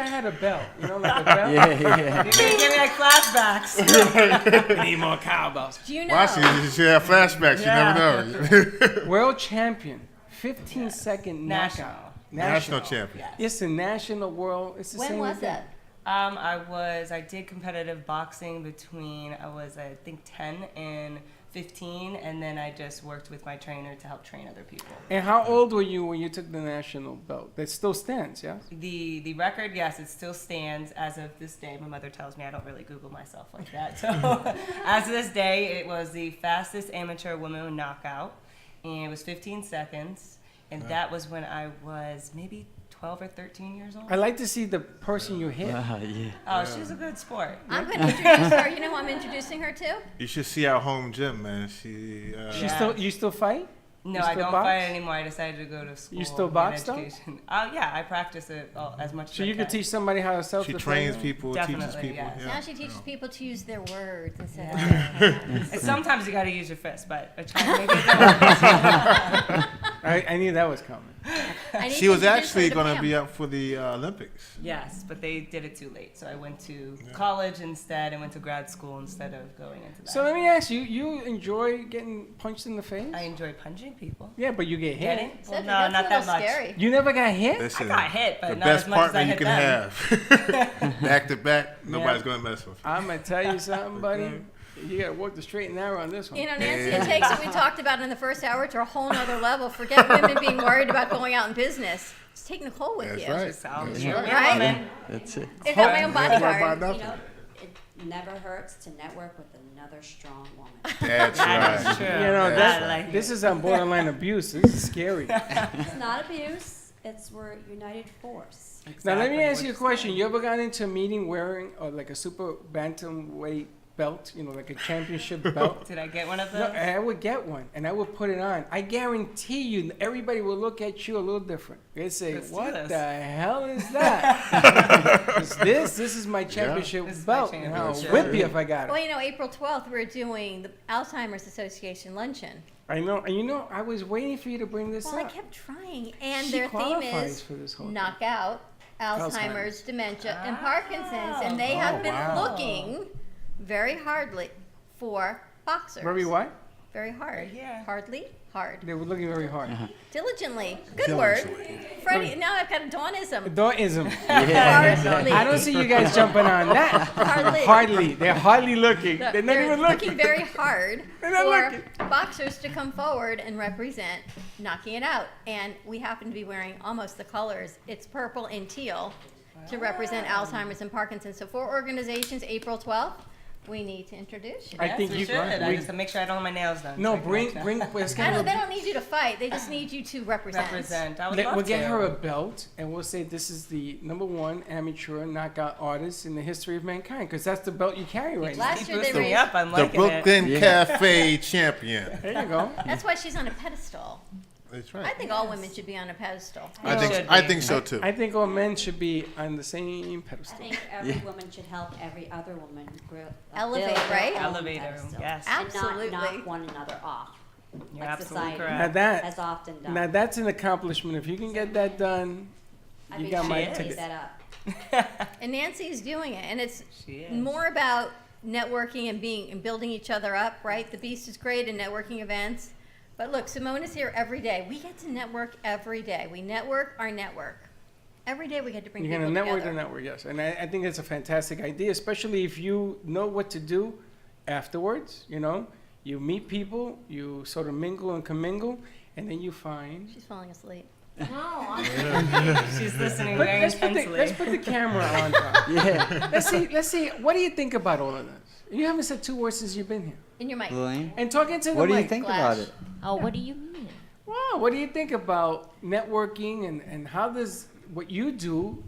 had a belt. You know, like a belt. You're gonna give me like flashbacks. We need more cowbells. Do you know? Watch it. You should have flashbacks. Yeah. You never know. World champion, 15-second National. knockout. National champion. It's the national world. It's the When same was event. that? I did competitive boxing between, I think 10 and 15, and then I just worked with my trainer to help train other people. And how old were you when you took the national belt? That still stands, yeah? The record, yes, it still stands as of this day. My mother tells me I don't really Google myself like that. So as of this day, it was the fastest amateur woman knockout, and it was 15 seconds, and that was when I was maybe 12 or 13 years old. I like to see the person you hit. Oh, she's a good sport. I'm going to introduce her. You know who I'm introducing her to? You should see our home gym, man. You still fight? No, You I still don't box? fight anymore. I decided to go to school. You still get box, though? education. Oh, yeah, I practice it as much as So I you can. could teach somebody how to self-defend? She trains people, Definitely, teaches people. yes. Yeah. Now she teaches people to use their words instead of Yeah. their hands. And sometimes you got to use your fist, but I try to make it go. I knew that was coming. She was actually going to be up for the Olympics. Yes, but they did it too late. So I went to college instead and went to grad school instead of going into that. So let me ask you, you enjoy getting punched in the face? I enjoy punching people. Yeah, but you get hit. Getting? Well, Cedric, no, that's not a that little much. scary. You never got hit? Listen, I got hit, but the not best as much as partner I you hit can them. have. Back to back, nobody's going to mess with you. I'm going to tell you something, buddy. You got to work the straight and narrow on this one. You know, Nancy, it takes what we talked about in the first hour to a whole nother level. Forget women being worried about going out in business. Just take Nicole with you. That's right. Right? That's it. I've got my own bodyguard. You know, it never hurts to network with another strong woman. That's right. True. You know, I like this is on borderline abuse. This is scary. It's not abuse. We're united force. Now, let me Exactly. ask you a question. You ever got into a meeting wearing like a super bantamweight belt, you know, like a championship belt? Did I get one of No, those? I would get one, and I would put it on. I guarantee you, everybody will look at you a little different. They'd say, Let's do what this." the hell is that? This is my championship This is my belt, and I'll championship. whip you if I got it. Well, you know, April 12th, we're doing the Alzheimer's Association luncheon. I know, and you know, I was waiting for you to bring this Well, I up. kept trying. And She their theme qualifies is for this whole thing. knockout Alzheimer's, dementia, and Parkinson's, and they have been looking very hardly for boxers. Very what? Very hard. Hardly? Hard. They were looking very hard. Diligently. Good word. Freddie, now I've got a Dawnism. Dawnism. Hardly. I don't see you guys jumping on that. Hardly. They're hardly looking. They're not even looking. Very hard not for looking. boxers to come forward and represent knocking it out. And we happen to be wearing almost the colors. It's purple and teal to represent Alzheimer's and Parkinson's. So 4 organizations, April 12th. We need to introduce you. I think you should. I just make sure I don't have my nails done. No, so bring. They don't need you to fight. They just need you to represent. I would love We'll get to. her a belt, and we'll say this is the #1 amateur knockout artist in the history of mankind, because that's the belt you carry right now. Last year they The raised. Brooklyn Cafe champion. There you go. That's why she's on a pedestal. That's right. I think all women should be on a pedestal. I think so too. I think all men should be on the same I pedestal. think every woman should help every other woman Elevate, build their right? own Elevate her, pedestal, yes. Absolutely. And not knock one another off. You're like absolutely society correct. Now that has often done. now that's an accomplishment. If you can get that done, you got my ticket. that up. And Nancy's doing it, and it's She is. more about networking and building each other up, right? The Beast is great in networking events. But look, Simone is here every day. We get to network every day. We network our network. Every day we get to bring You're people going to network together. the network, yes. And I think it's a fantastic idea, especially if you know what to do afterwards, you know. You meet people, you sort of mingle and commingle, and then you find... She's falling asleep. No, She's listening But very intensely. let's put the camera on top. Let's see. What do you think about all of this? You haven't said 2 words since you've been here. In your mic. Lorraine? And talking to the What do you mic. think about it? Oh, what do you mean? Wow, what do you think about networking and how does what you do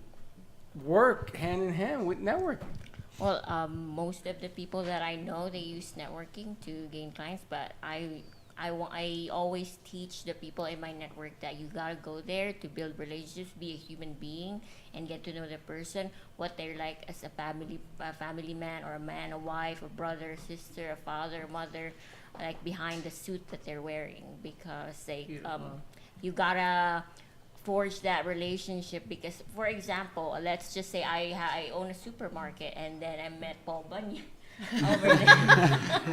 work hand in hand with networking? Well, most of the people that I know, they use networking to gain clients, but I always teach the people in my network that you gotta go there to build relationships, be a human being, and get to know the person, what they're like as a family man, or a man, a wife, a brother, a sister, a father, mother, like behind the suit that they're wearing, because they you gotta forge that relationship. Because, for example, let's just say I own a supermarket, and then I met Paul Bunyan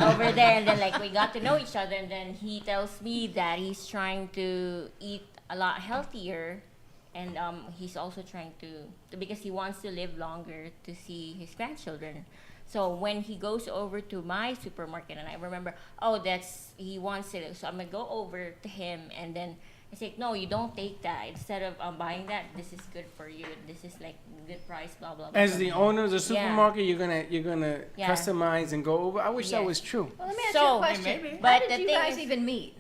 over there, and then like we got to know each other, and then he tells me that he's trying to eat a lot healthier, and he's also trying to because he wants to live longer to see his grandchildren. So when he goes over to my supermarket, and I remember, he wants it, so I'm gonna go over to him, and then I say, no, you don't take that. Instead of buying that, this is good for you. This is like good price, blah blah. As blah. the owner of the Yeah. supermarket, you're gonna Yeah. customize and go over. I wish that Yes. was true. Well, let me ask you a question. maybe. How But did the you thing guys is- even meet?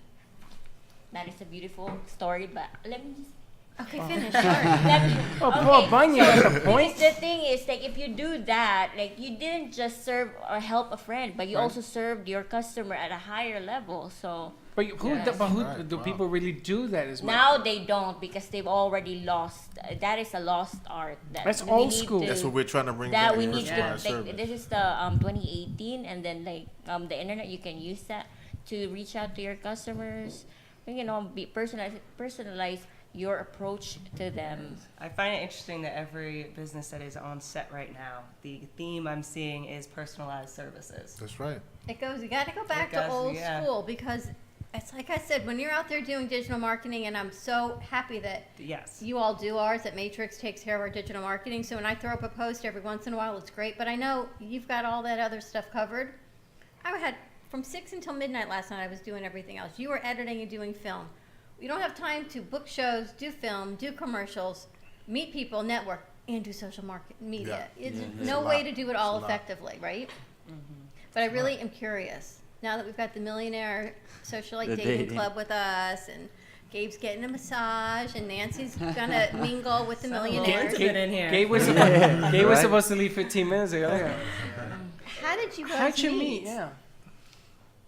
That is a beautiful story, but let me just. Okay, finish. Sorry. Let me, Oh, Paul Bunyan got the point. because the thing is, like, if you do that, like, you didn't just serve or help a friend, but you Right. also served your customer at a higher level. So But who, Yes. do people really do that as much? now they don't, because they've already lost. That is a lost art. That's we old need school. to- That's what we're trying to bring that back. we need to personalized like, service. this is the 2018, and then like the internet, you can use that to reach out to your customers, be personalize your approach to them. I find it interesting that every business that is on set right now, the theme I'm seeing is personalized services. That's right. You got to go back It to goes- old yeah. school, because it's like I said, when you're out there doing digital marketing, and I'm so happy that Yes. you all do ours, that Matrix takes care of our digital marketing. So when I throw up a post every once in a while, it's great. But I know you've got all that other stuff covered. I had from 6 until midnight last night, I was doing everything else. You were editing and doing film. You don't have time to book shows, do film, do commercials, meet people, network, and do social media. It's no way to do it all effectively, right? But I really am curious. Now that we've got the Millionaire Socialite The Dating dating. Club with us, and Gabe's getting a massage, and Nancy's gonna mingle with the millionaires. Gabe in here. Gabe was supposed to leave 15 minutes ago. Yeah. How did you guys How'd you meet? Yeah.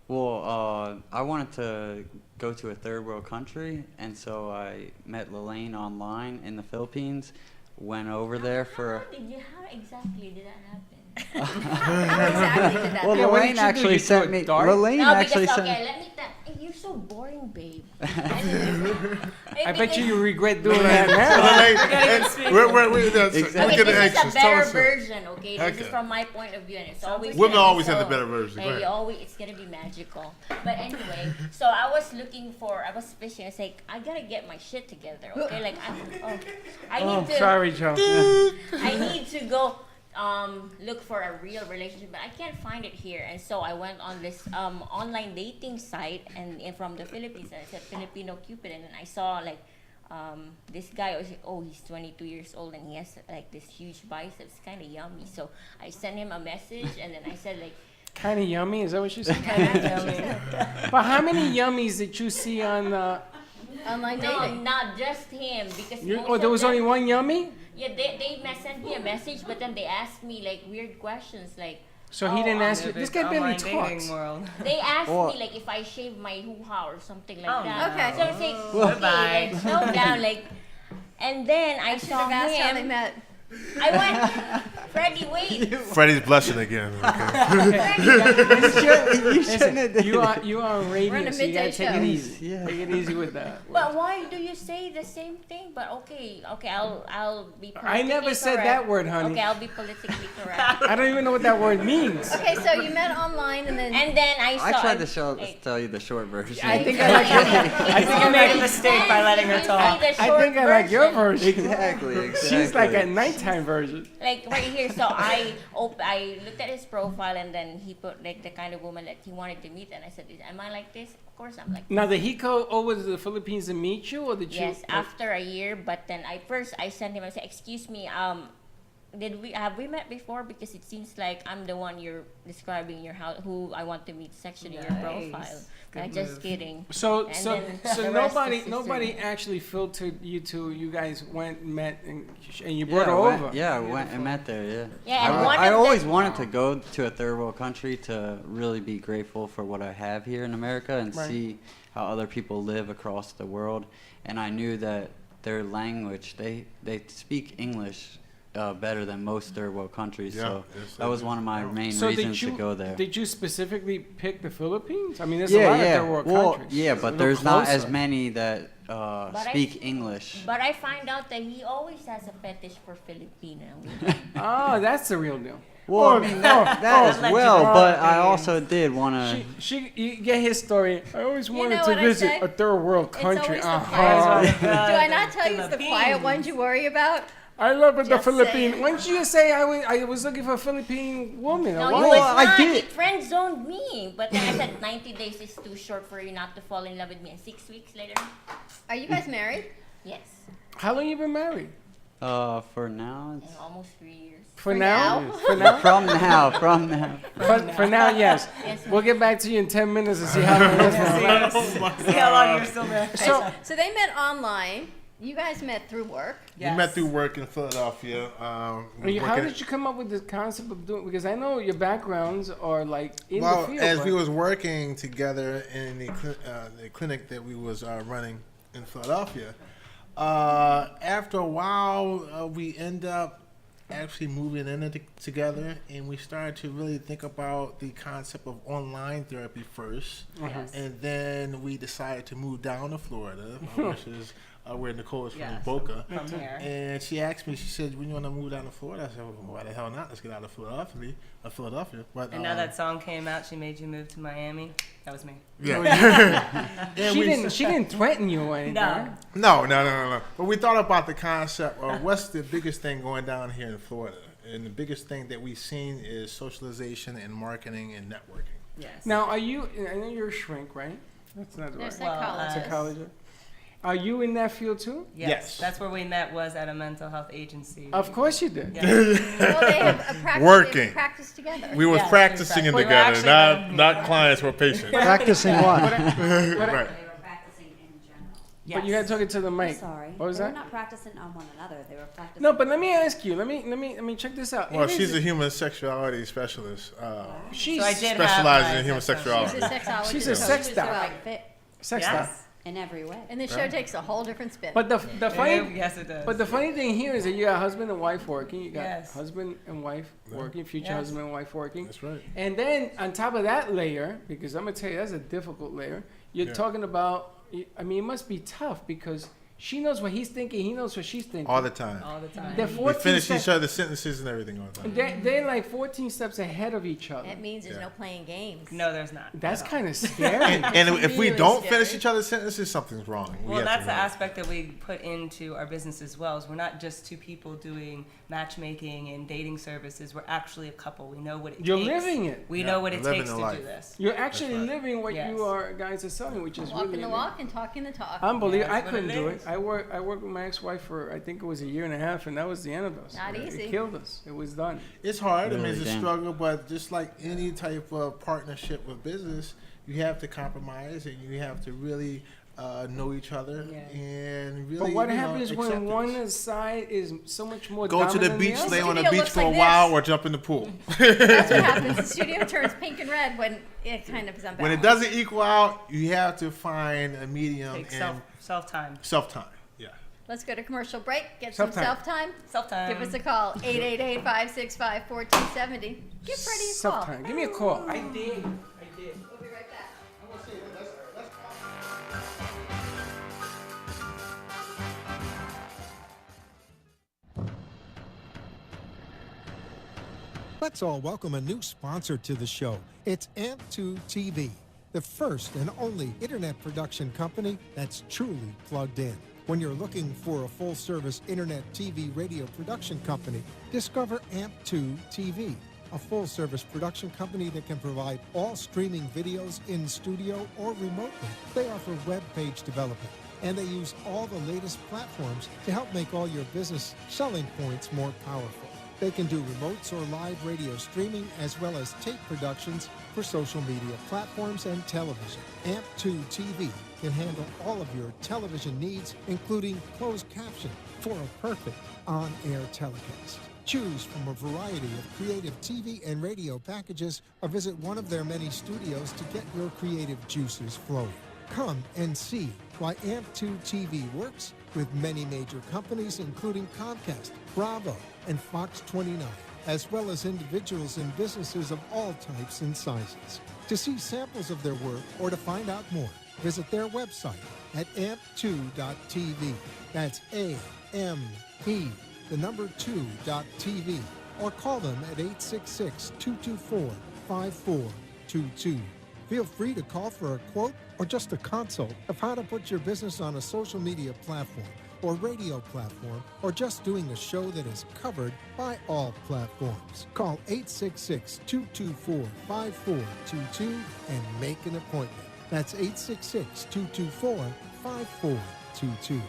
Well, I wanted to go to a third world country, and so I met Lelaine online in the Philippines. Went over there for. How exactly did that happen? How exactly did that Well, Yeah, what did Lelaine you do? actually You sent threw me. a dart? Lelaine No, actually because sent. okay, let me. You you're so boring, babe. I bet you regret doing that now. Okay, We're getting this anxious. is a Tell better us version, okay? This Okay. is from my point of view, and it's always Women gonna be always have so- the better version. Go Like, ahead. always, it's gonna be magical. But anyway, so I was fishing. It's like I gotta get my shit together, okay? Like I need to. Sorry, Joe. I need to go look for a real relationship, but I can't find it here. And so I went on this online dating site and from the Philippines, and it said Filipino Cupid, and then I saw like this guy was he's 22 years old and he has like this huge biceps, kind of yummy. So I sent him a message, and then I said like. Kind of yummy, is that what you said? Kinda yummy. But how many yummies did you see on? Online No, dating. not just him, because There was only one yummy. Yeah, they sent me a message, but then they asked me like weird questions, like. So he didn't ask you. This guy barely talks. They asked Well- me like if I shave my hoo-ha or something like Oh, that. okay. So it's like, Goodbye. okay, like, slow down, like. And then I should saw have asked how they him. met. I went, Freddy, wait. Freddie's blushing again. You shouldn't have did You that. are on radio, We're on a so you gotta midday take show. it easy. Yeah. Take it easy with that. But why do you say the same thing? But okay, I'll be. I never politically said correct. that word, honey. Okay, I'll be politically correct. I don't even know what that word means. Okay, so you met online and then. And then I saw. I tried to tell you the short version. I think I like your. I think I made a like. mistake by letting her talk. I think I like your version. Exactly. She's like a nighttime version. Like right here, so I looked at his profile, and then he put like the kind of woman that he wanted to meet, and I said, "Am I like this?" Of course, I'm like. Now, did he go over to the Philippines to meet you, or did you? Yes, after a year, but then I sent him. I said, "Excuse me, have we met before? Because it seems like I'm the one you're describing who I want to meet section in your profile." Just kidding. So And so then so the rest nobody is nobody history. actually filtered you two. You guys went, met, and you brought her over. I went and met there. Yeah. Yeah, and one I of always them- wanted to go to a third world country to really be grateful for what I have here in America and Right. see how other people live across the world. And I knew that their language, they speak English better than most third world countries. Yeah, so yes, that was one of my main So reasons to go there. Did you specifically pick the Philippines? I mean, there's a lot of third world countries. Yeah, It's a but little there's not as closer. many that But speak English. But I find out that he always has a fetish for Filipino. Oh, that's the real deal. Well, I mean, that as well, but I also did want to. You get his story. I always wanted know to what I visit say? a third world It's country. always the quiet. Do Uh-huh. I not tell you it's the quiet ones you worry about? I love it, the Just Philippines. saying. Why don't you just say I was looking for a Philippine woman? No, or you what? was not. He friend zoned me. But then I said 90 days is too short for you not to fall in love with me. And 6 weeks later. Are you guys married? Yes. How long you been married? For now, it's In almost 3 years. For now? For now? from now, from now. For now, yes. Yes. We'll get back to you in 10 minutes and see how long this one See how long you're still there. So they met online. You guys met through work. We met through work in Philadelphia. How working- did you come up with this concept of doing? Because I know your backgrounds are like in well, the field. as we right? was working together in the clinic that we was running in Philadelphia, after a while, we end up actually moving in it together, and we started to really think about the concept of online therapy first, Yes. and then we decided to move down to Florida, which is where Nicole is from, Boca. from here. And she asked me, she said, "When you want to move down to Florida?" I said, "Well, why the hell not? Let's get out of Philadelphia." But And now that song came out, she made you move to Miami. That was me. yeah. She didn't threaten you or anything. No. right? No. But we thought about the concept of what's the biggest thing going down here in Florida. And the biggest thing that we've seen is socialization and marketing and networking. Yes. Now, are you? I know you're a shrink, right? That's not They're right. psychologists. Psychologist. Are you in that field too? Yes. That's where we met, was at a mental health agency. Of course you did. Yeah. Well, they have a practice. Working. They practice together. We was Yes, practicing we together, actually not clients or patients. Practicing what? Right. They were practicing in general. But you gotta talk it to the mic. Sorry. What was they that? were not practicing on one another. They were practicing. No, but let me ask you. Let me check this out. Well, It she's is- a human sexuality specialist. She's So I did specializing have in human She's a sexuality. sexologist. She's a so sex she's the doc. right fit. sex Yes. stuff. In every way. And the show takes a whole different spin. But the funny Yes, it does. But the funny thing here is that you got husband and wife working. You got Yes. husband and wife working, future Yes. husband and wife working. That's right. And then on top of that layer, because I'm gonna tell you that's a difficult layer. You're talking about. I mean, it must be tough because she knows what he's thinking. He knows what she's thinking. All the time. All the time. They're We 14 finish steps- each other's sentences and everything all the time. They're like 14 steps ahead of each other. It means there's no playing games. No, there's not. That's at all. kind of scary. And if we really don't scary. finish each other's sentences, something's wrong. We Well, have to that's the know. aspect that we put into our business as well. Is we're not just two people doing matchmaking and dating services. We're actually a couple. We know what it You're takes. living it. We Yeah, know what we're it living takes the to life. do this. You're actually right. living what Yes. you are guys are selling, which is Walking really the walk and talking the talk. unbelievable. I That's what couldn't it do is. it. I worked with my ex-wife for I think it was a year and a half, and that was the end of us. Not easy. It killed us. It was done. It's hard. I mean, Really, it's a damn. struggle, but just like any type of partnership with business, you have to compromise and you have to really know each other and really. But what you know, happens when accept one it. side is so much more Go to the dominant beach, than lay the on other? the Studio beach looks for a like while, this. or jump in the pool. That's what happens. The studio turns pink and red when it kind of is unbalanced. When it doesn't equal out, you have to find a medium Take and self time. self-time. Yeah. Let's go to commercial break. Get some Self-time. self-time. Self time. Give us a call. 888-565-1470. Give Freddie a call. Self-time. Give me a call. I did. We'll be right back. Let's all welcome a new sponsor to the show. It's AMP2 TV, the first and only internet production company that's truly plugged in. When you're looking for a full-service internet TV radio production company, discover AMP2 TV, a full-service production company that can provide all streaming videos in studio or remotely. They offer web page development, and they use all the latest platforms to help make all your business selling points more powerful. They can do remotes or live radio streaming as well as tape productions for social media platforms and television. AMP2 TV can handle all of your television needs, including closed caption for a perfect on-air telecast. Choose from a variety of creative TV and radio packages or visit one of their many studios to get your creative juices flowing. Come and see why AMP2 TV works with many major companies, including Comcast, Bravo, and Fox 29, as well as individuals and businesses of all types and sizes. To see samples of their work or to find out more, visit their website at amp2.tv. That's A-M-P, the number 2.tv, or call them at 866-224-5422. Feel free to call for a quote or just a consult of how to put your business on a social media platform or radio platform, or just doing a show that is covered by all platforms. Call 866-224-5422 and make an appointment. That's 866-224-5422.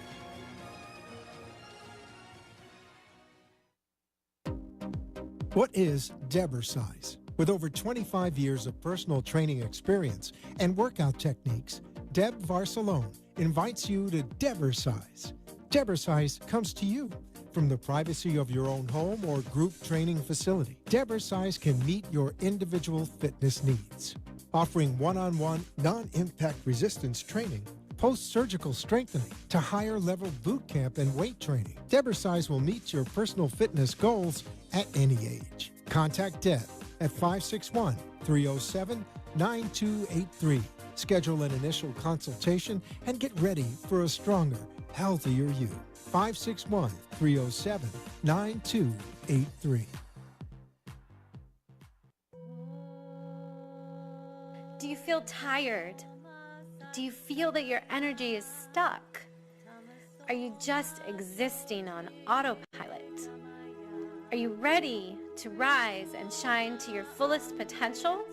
What is Debersize? With over 25 years of personal training experience and workout techniques, Deb Varsalone invites you to Debersize. Debersize comes to you from the privacy of your own home or group training facility. Debersize can meet your individual fitness needs, offering one-on-one, non-impact resistance training, post-surgical strengthening to higher level boot camp and weight training. Debersize will meet your personal fitness goals at any age. Contact Deb at 561-307-9283. Schedule an initial consultation and get ready for a stronger, healthier you. 561-307-9283. Do you feel tired? Do you feel that your energy is stuck? Are you just existing on autopilot? Are you ready to rise and shine to your fullest potential?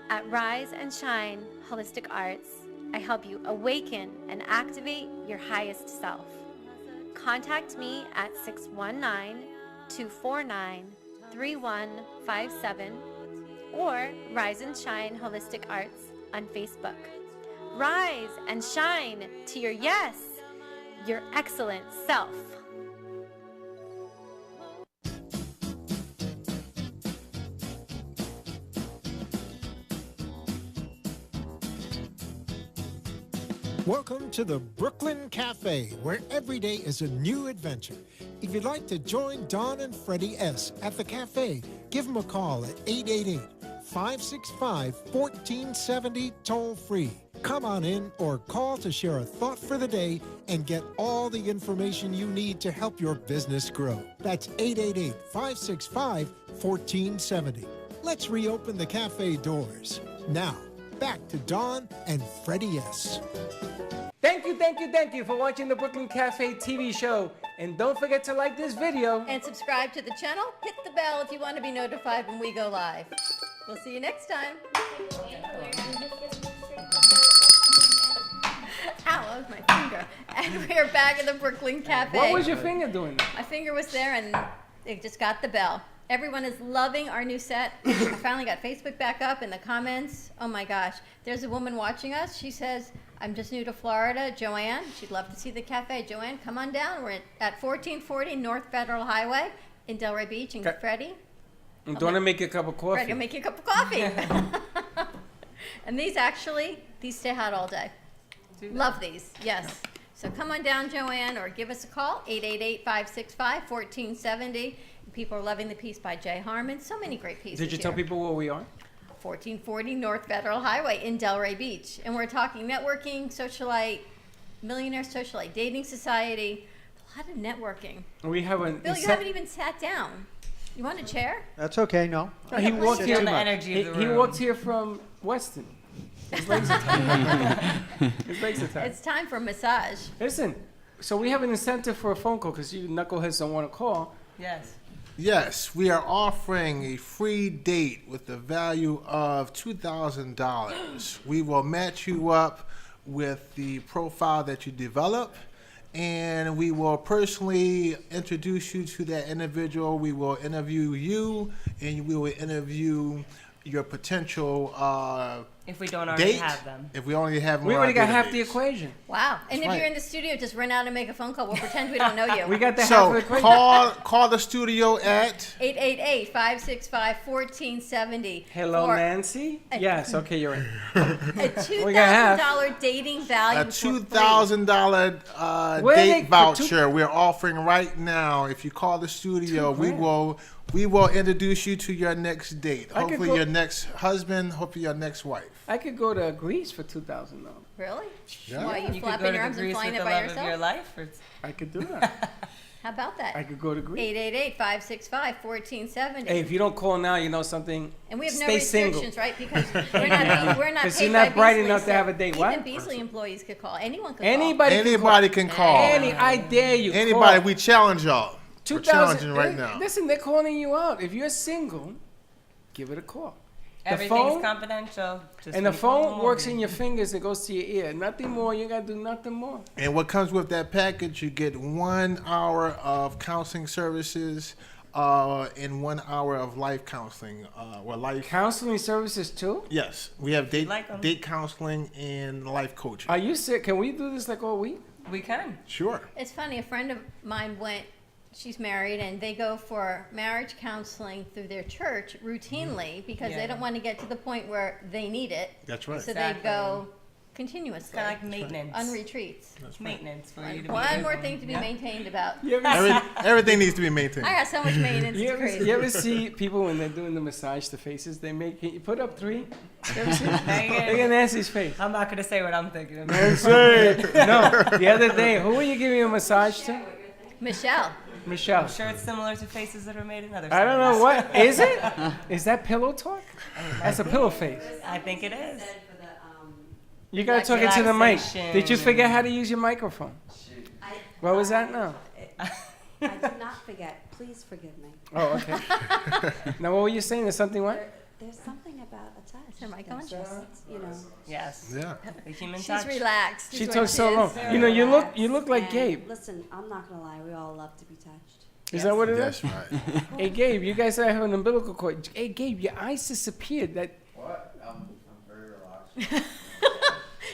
At Rise and Shine Holistic Arts, I help you awaken and activate your highest self. Contact me at 619-249-3157 or Rise and Shine Holistic Arts on Facebook. Rise and shine to your yes, your excellent self. Welcome to the Brooklyn Cafe, where every day is a new adventure. If you'd like to join Don and Freddie S. at the cafe, give them a call at 888-565-1470 toll-free. Come on in or call to share a thought for the day and get all the information you need to help your business grow. That's 888-565-1470. Let's reopen the cafe doors. Now, back to Don and Freddie S. Thank you for watching the Brooklyn Cafe TV show. And don't forget to like this video. And subscribe to the channel. Hit the bell if you want to be notified when we go live. We'll see you next time. Ow, that was my finger. And we're back at the Brooklyn Cafe. What was your finger doing? My finger was there and it just got the bell. Everyone is loving our new set. I finally got Facebook back up in the comments. Oh my gosh. There's a woman watching us. She says, I'm just new to Florida. Joanne, she'd love to see the cafe. Joanne, come on down. We're at 1440 North Federal Highway in Delray Beach. And Freddie? I'm going to make you a cup of coffee. Freddie will make you a cup of coffee. And these stay hot all day. Love these, yes. So come on down, Joanne, or give us a call, 888-565-1470. People are loving the piece by Jay Harmon. So many great pieces. Did you tell people where we are? 1440 North Federal Highway in Delray Beach. And we're talking networking, socialite, millionaire socialite, dating society, a lot of networking. We have an Bill, you haven't even sat down. You want a chair? That's okay, no. He walked here. the energy of the He room. walked here from Weston. His legs are tired. His legs are tired. It's time for a massage. Listen, so we have an incentive for a phone call because you knuckleheads don't want to call. Yes. Yes, we are offering a free date with the value of $2,000. We will match you up with the profile that you develop, and we will personally introduce you to that individual. We will interview you, and we will interview your potential If we don't already date. have them. If we only have We more already got half database. the equation. Wow. And That's if right. you're in the studio, just run out and make a phone call. We'll pretend we don't know you. We got the half So of the equation. call the studio at 888-565-1470. Hello, for Nancy? Yes, okay, you're in. a We got half. $2,000 dating value. a for $2,000 Where they- date for voucher we're offering right now. If you call the studio, we will introduce you to your next date. I could Hopefully go- your next husband, hopefully your next wife. I could go to Greece for $2,000. Really? Yeah. Why, you You could flapping go to your the arms and Greece flying with it the by love yourself? of your life. Or I could do that. How about that? I could go to Greece. 888-565-1470. Hey, if you don't call now, you know something. And we have no Stay single. restrictions, right? Because we're not Because paid you're not by bright Beasley, enough to so have a date. Even What? Beasley employees could call. Anyone could Anybody can call. Any, I dare you. Anybody, call. we challenge y'all. We're 2000 challenging right now. Listen, they're calling you out. If you're single, give it a call. The Everything's phone, confidential. Just and the when you call phone them works over. in your fingers. It goes to your ear. Nothing more. You gotta do nothing more. And what comes with that package, you get 1 hour of counseling services and 1 hour of life counseling. Counseling services too? Yes, we have date like 'em. date counseling and life coaching. Are you sick? Can we do this like all week? We can. Sure. It's funny, a friend of mine she's married, and they go for marriage counseling through their church routinely because Yeah. they don't want to get to the point where they need it. That's right. So Exactly. they go continuously. Kinda like maintenance. On retreats. That's right. Maintenance for you to be One able- more thing to be Yeah. maintained about. Everything needs to be maintained. I got so much maintenance, You it's ever, crazy. you ever see people when they're doing the massage, the faces they make? Can you put up 3? You ever see? Look at Nancy's face. I'm not gonna say what I'm thinking about. Nancy! No, the other day, who were you giving a massage to? Michelle. Michelle. I'm sure it's similar to faces that are made in other I don't know cities. what is it. Is that pillow talk? That's a pillow face. I think it is. You gotta talk into the mic. Relaxation. Did you forget how to use your microphone? What was that now? I did not forget. Please forgive me. Oh, okay. Now, what were you saying? There's something what? There's something about a touch. Is her mic on? that's just, you know. Yes. Yeah. The human She's touch. relaxed. is She what talks so is. long. You know, you look like And Gabe. Listen, I'm not gonna lie. We all love to be touched. Is that what it is? That's right. Hey, Gabe, you guys have an umbilical cord. Hey, Gabe, your eyes disappeared. That. What? I'm very relaxed.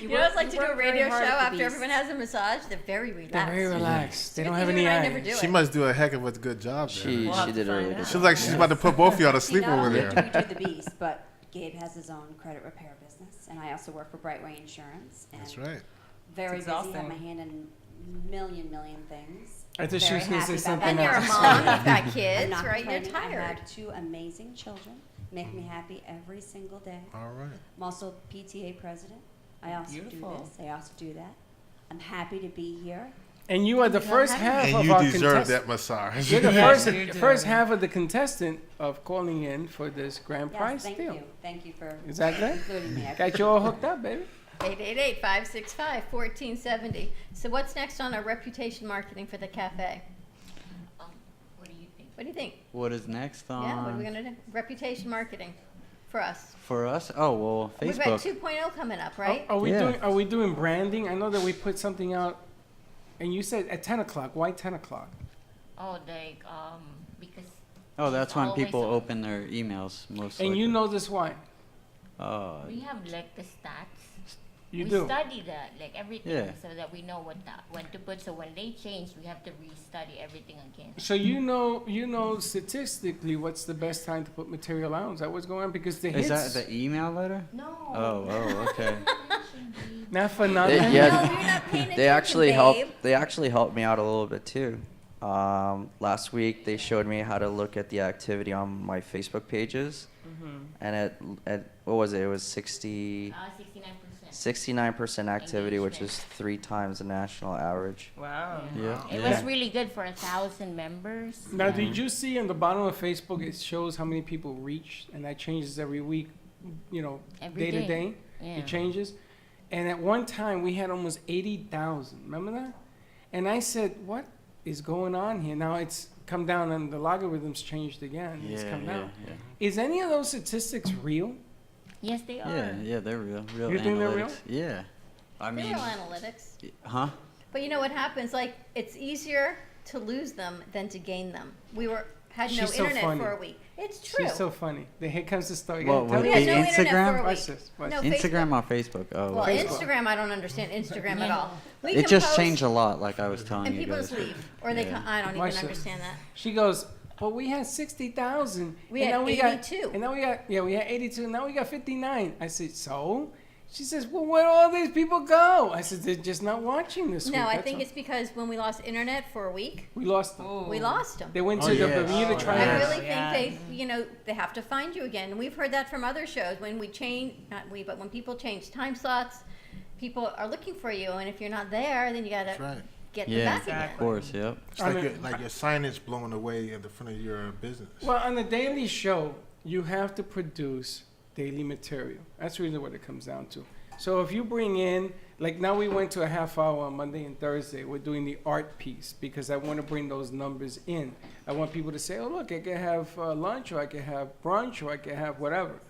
You know what it's like to do a work very radio show hard at the after Beast. everyone has a massage? They're very relaxed. They're very relaxed. They Good don't thing have you any and I eyes. never do She it. must do a heck of a good job there. She did a really good She's job. like she's about to put both of y'all to sleep Not over only there. do we do the Beast, but Gabe has his own credit repair business, and I also work for Brightway Insurance. And That's right. very It's busy, have exhausting. my hand in million things. I thought she was Very gonna say happy about something that. And else. you're a mom, you've got I'm kids, not right? You're complaining. I tired. have 2 amazing children, make me happy every single day. All right. I'm also PTA president. I also Beautiful. do this. I also do that. I'm happy to be here. And you are the first half And of you our deserve contestant. that massage. You're the Yes, first, you do. first half of the contestant of calling in for this grand Yes, prize thank deal. you. Thank you for Is that good? including me. I Got you all hooked up, baby. 888-565-1470. So what's next on our reputation marketing for the cafe? What do you think? What do you think? What is next on? Yeah, what are we gonna do? Reputation marketing for us. For us? Oh well, We've got Facebook. 2.0 coming up, right? Are we Yeah. doing? Are we doing branding? I know that we put something out, and you said at 10 o'clock. Why 10 o'clock? Oh, like because. Oh, that's when always people on. open their emails most. And you likely. know this why? We have like the stats. You we do. study that, like everything, Yeah. so that we know when to put. So when they change, we have to restudy everything again. So you know statistically what's the best time to put material out. Is that what's going on? Because the Is hits. that the email letter? No. Oh, okay. Not for They, nothing. No, yeah, you're not paying they attention, actually babe. helped. They actually helped me out a little bit too. Last week they showed me how to look at the activity on my Facebook pages, and at what was it? It was 69% 69%. activity, which is 3 times the national average. Wow. Yeah. It was really good for 1,000 members. Now, did you see on the bottom of Facebook it shows how many people reach, and that changes every week, Every day to day. day. Yeah. It changes. And at one time we had almost 80,000. Remember that? And I said, "What is going on here?" Now it's come down, and the logarithms changed again. It's Yeah, come yeah, down. yeah. Is any of those statistics real? Yes, they are. Yeah, they're real. You think they're real? analytics. Yeah. I They're mean, real analytics. huh? But you know what happens? Like, it's easier to lose them than to gain them. We had no She's so internet funny. for a week. It's true. She's so funny. Here comes the story. What, Tell would me. We had the no internet for Instagram? a Watch week. this, watch No, this. Instagram Facebook. or Facebook? Oh, Well, Facebook. Instagram, I don't understand Instagram at all. We it can just post, changed a lot, like I was telling and you people guys. just leave, or they. Yeah. I don't Watch even this. understand that. She goes, "Well, we had 60,000. We and had now we 82. Got, and now we got, we had 82. And now we got 59." I said, "So?" She says, "Well, where'd all these people go?" I said, "They're just not watching this week." No, I that's think all." it's because when we lost internet for a week, We lost them. we lost them. They went Oh, to the yes. Bermuda Oh, I Triangle. really Yeah. think they have to find you again. And we've heard that from other shows. When we change, not we, but when people change time slots, people are looking for you. And if you're not there, then you got That's to right. get them Yeah, back again. of course, yep. It's I like, mean- your signage blowing away in the front of your business. Well, on the daily show, you have to produce daily material. That's really what it comes down to. So if you bring in, like now we went to a half hour on Monday and Thursday. We're doing the art piece because I want to bring those numbers in. I want people to say, "Oh, look, I can have lunch, or I can have brunch, or I can have whatever."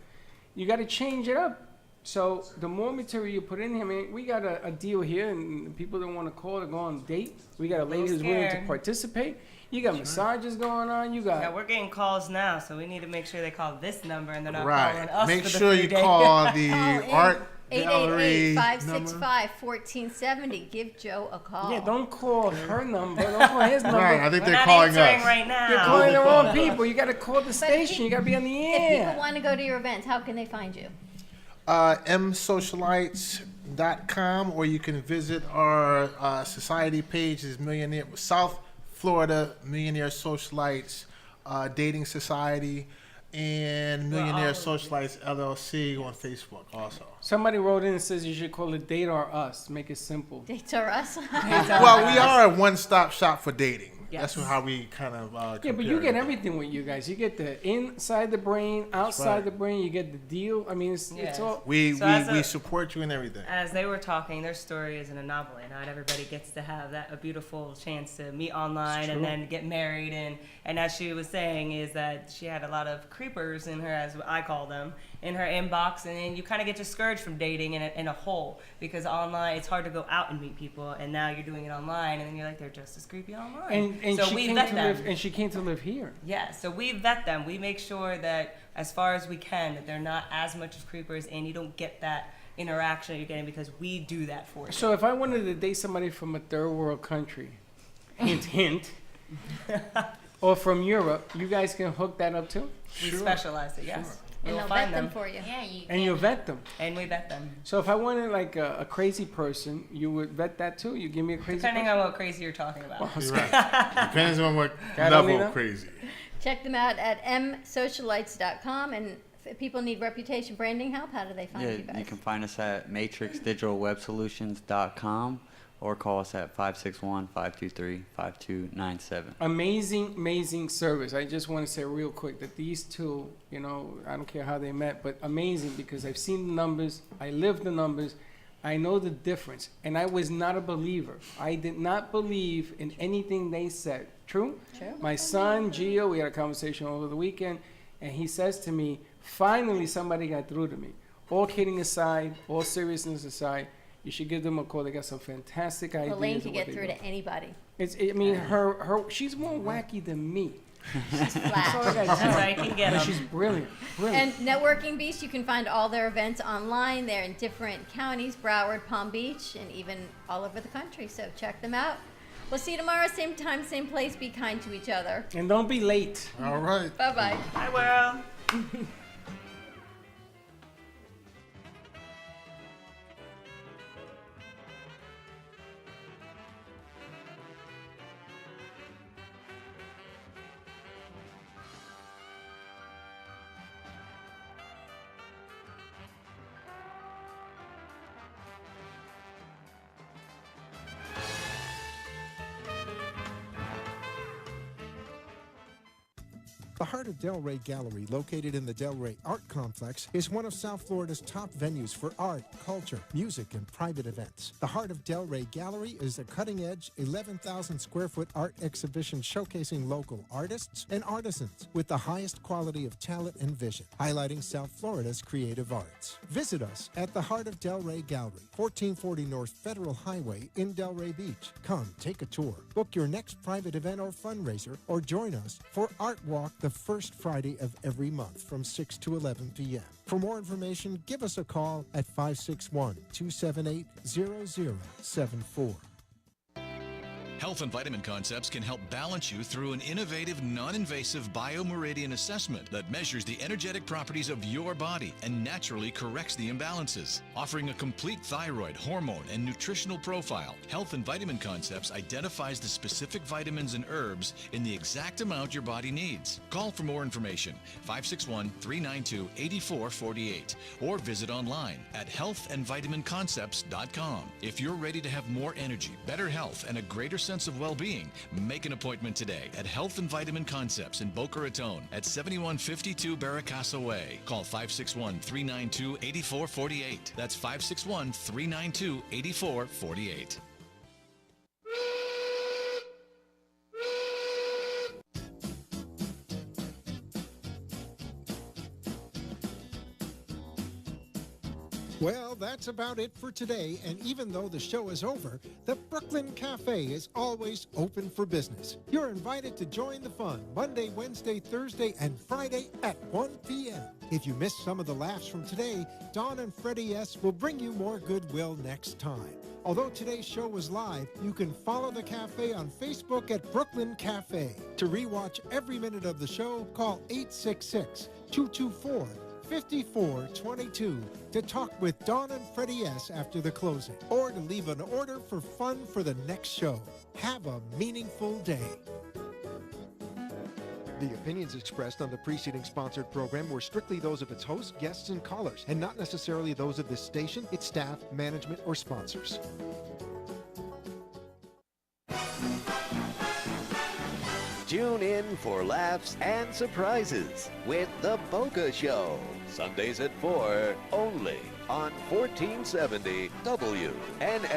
You got to change it up. So the more material you put in here, I mean, we got a deal here, and people don't want to call to go on a date. We got a lady who's willing to scared. participate. You got massages going on. You got Yeah, we're getting calls now, so we need to make sure they call this number and they're not Right. calling us Make for the sure free you day. call the Call art gallery number. 888-565-1470. Give Joe a call. Yeah, don't call her number. Don't call his number. Right, I think We're they're not calling answering us. right now. You're calling the wrong people. You got to call the station. You got to be on the If people air. want to go to your events, how can they find you? msocialites.com, or you can visit our society page is Millionaire South Florida Millionaire Socialites Dating Society, and Millionaire Socialites LLC on Facebook also. Somebody wrote in and says you should call it Date or Us. Make it simple. Dates are us. Well, we are a one-stop shop for dating. Yes. That's how we kind of Yeah, but you get everything with you guys. You get the inside the brain, outside right. the brain. You get the deal. I mean, it's Yes. all. We So as we a- support you in everything. As they were talking, their story is an anomaly. Not everybody gets to have a beautiful chance to meet online and then get married. And as she was saying, is that she had a lot of creepers in her, as I call them, in her inbox, and then you kind of get discouraged from dating in a whole, because online it's hard to go out and meet people, and now you're doing it online, and then you're like, they're just as creepy online. And so she we came vet to them. live. And she came to live here. Yeah, so we vet them. We make sure that as far as we can, that they're not as much as creepers, and you don't get that interaction that you're getting, because we do that for you. So if I wanted to date somebody from a third world country, hint, hint, or from Europe, you guys can hook that up too? We Sure. specialize it, yes. And We'll they'll find vet them them. for you. Yeah, you And you vet them. And we vet them. So if I wanted like a crazy person, you would vet that too? You give me a crazy Depending person? on what crazy you're talking about. You're right. Depends on what Carolina? level of crazy. Check them out at msocialites.com. And if people need reputation branding help, how do they find Yeah, you guys? you can find us at matrixdigitalwebsolutions.com or call us at 561-523-5297. Amazing service. I just want to say real quick that these two, you know, I don't care how they met, but amazing because I've seen the numbers, I live the numbers, I know the difference, and I was not a believer. I did not believe in anything they said. True? True. My son, Gio, we had a conversation over the weekend, and he says to me, finally somebody got through to me. All kidding aside, all seriousness aside, you should give them a call. They got some fantastic ideas. Elaine of can what get they through do. to anybody. She's more wacky than me. She's That's all I flat. got to That's say. right, you can get But 'em. she's brilliant. And Networking Beast, you can find all their events online. They're in different counties, Broward, Palm Beach, and even all over the country. So check them out. We'll see you tomorrow, same time, same place. Be kind to each other. And don't be late. All right. Bye-bye. Hi, world. The Heart of Delray Gallery, located in the Delray Art Complex, is one of South Florida's top venues for art, culture, music, and private events. The Heart of Delray Gallery is a cutting-edge, 11,000-square-foot art exhibition showcasing local artists and artisans with the highest quality of talent and vision, highlighting South Florida's creative arts. Visit us at the Heart of Delray Gallery, 1440 North Federal Highway in Delray Beach. Come, take a tour, book your next private event or fundraiser, or join us for Art Walk the first Friday of every month from 6 to 11 p.m. For more information, give us a call at 561-278-0074. Health and Vitamin Concepts can help balance you through an innovative, non-invasive biomeridian assessment that measures the energetic properties of your body and naturally corrects the imbalances. Offering a complete thyroid, hormone, and nutritional profile, Health and Vitamin Concepts identifies the specific vitamins and herbs in the exact amount your body needs. Call for more information, 561-392-8448, or visit online at healthandvitaminconcepts.com. If you're ready to have more energy, better health, and a greater sense of well-being, make an appointment today at Health and Vitamin Concepts in Boca Raton at 7152 Barracasa Way. Call 561-392-8448. That's 561-392-8448. Well, that's about it for today, and even though the show is over, the Brooklyn Cafe is always open for business. You're invited to join the fun Monday, Wednesday, Thursday, and Friday at 1 p.m. If you missed some of the laughs from today, Dawn and Freddy S. will bring you more goodwill next time. Although today's show was live, you can follow the cafe on Facebook at Brooklyn Cafe. To rewatch every minute of the show, call 866-224-5422 to talk with Dawn and Freddy S. after the closing, or to leave an order for fun for the next show. Have a meaningful day. The opinions expressed on the preceding sponsored program were strictly those of its hosts, guests, and callers, and not necessarily those of this station, its staff, management, or sponsors. Tune in for laughs and surprises with The Boca Show. Sundays at 4, only on 1470 WN.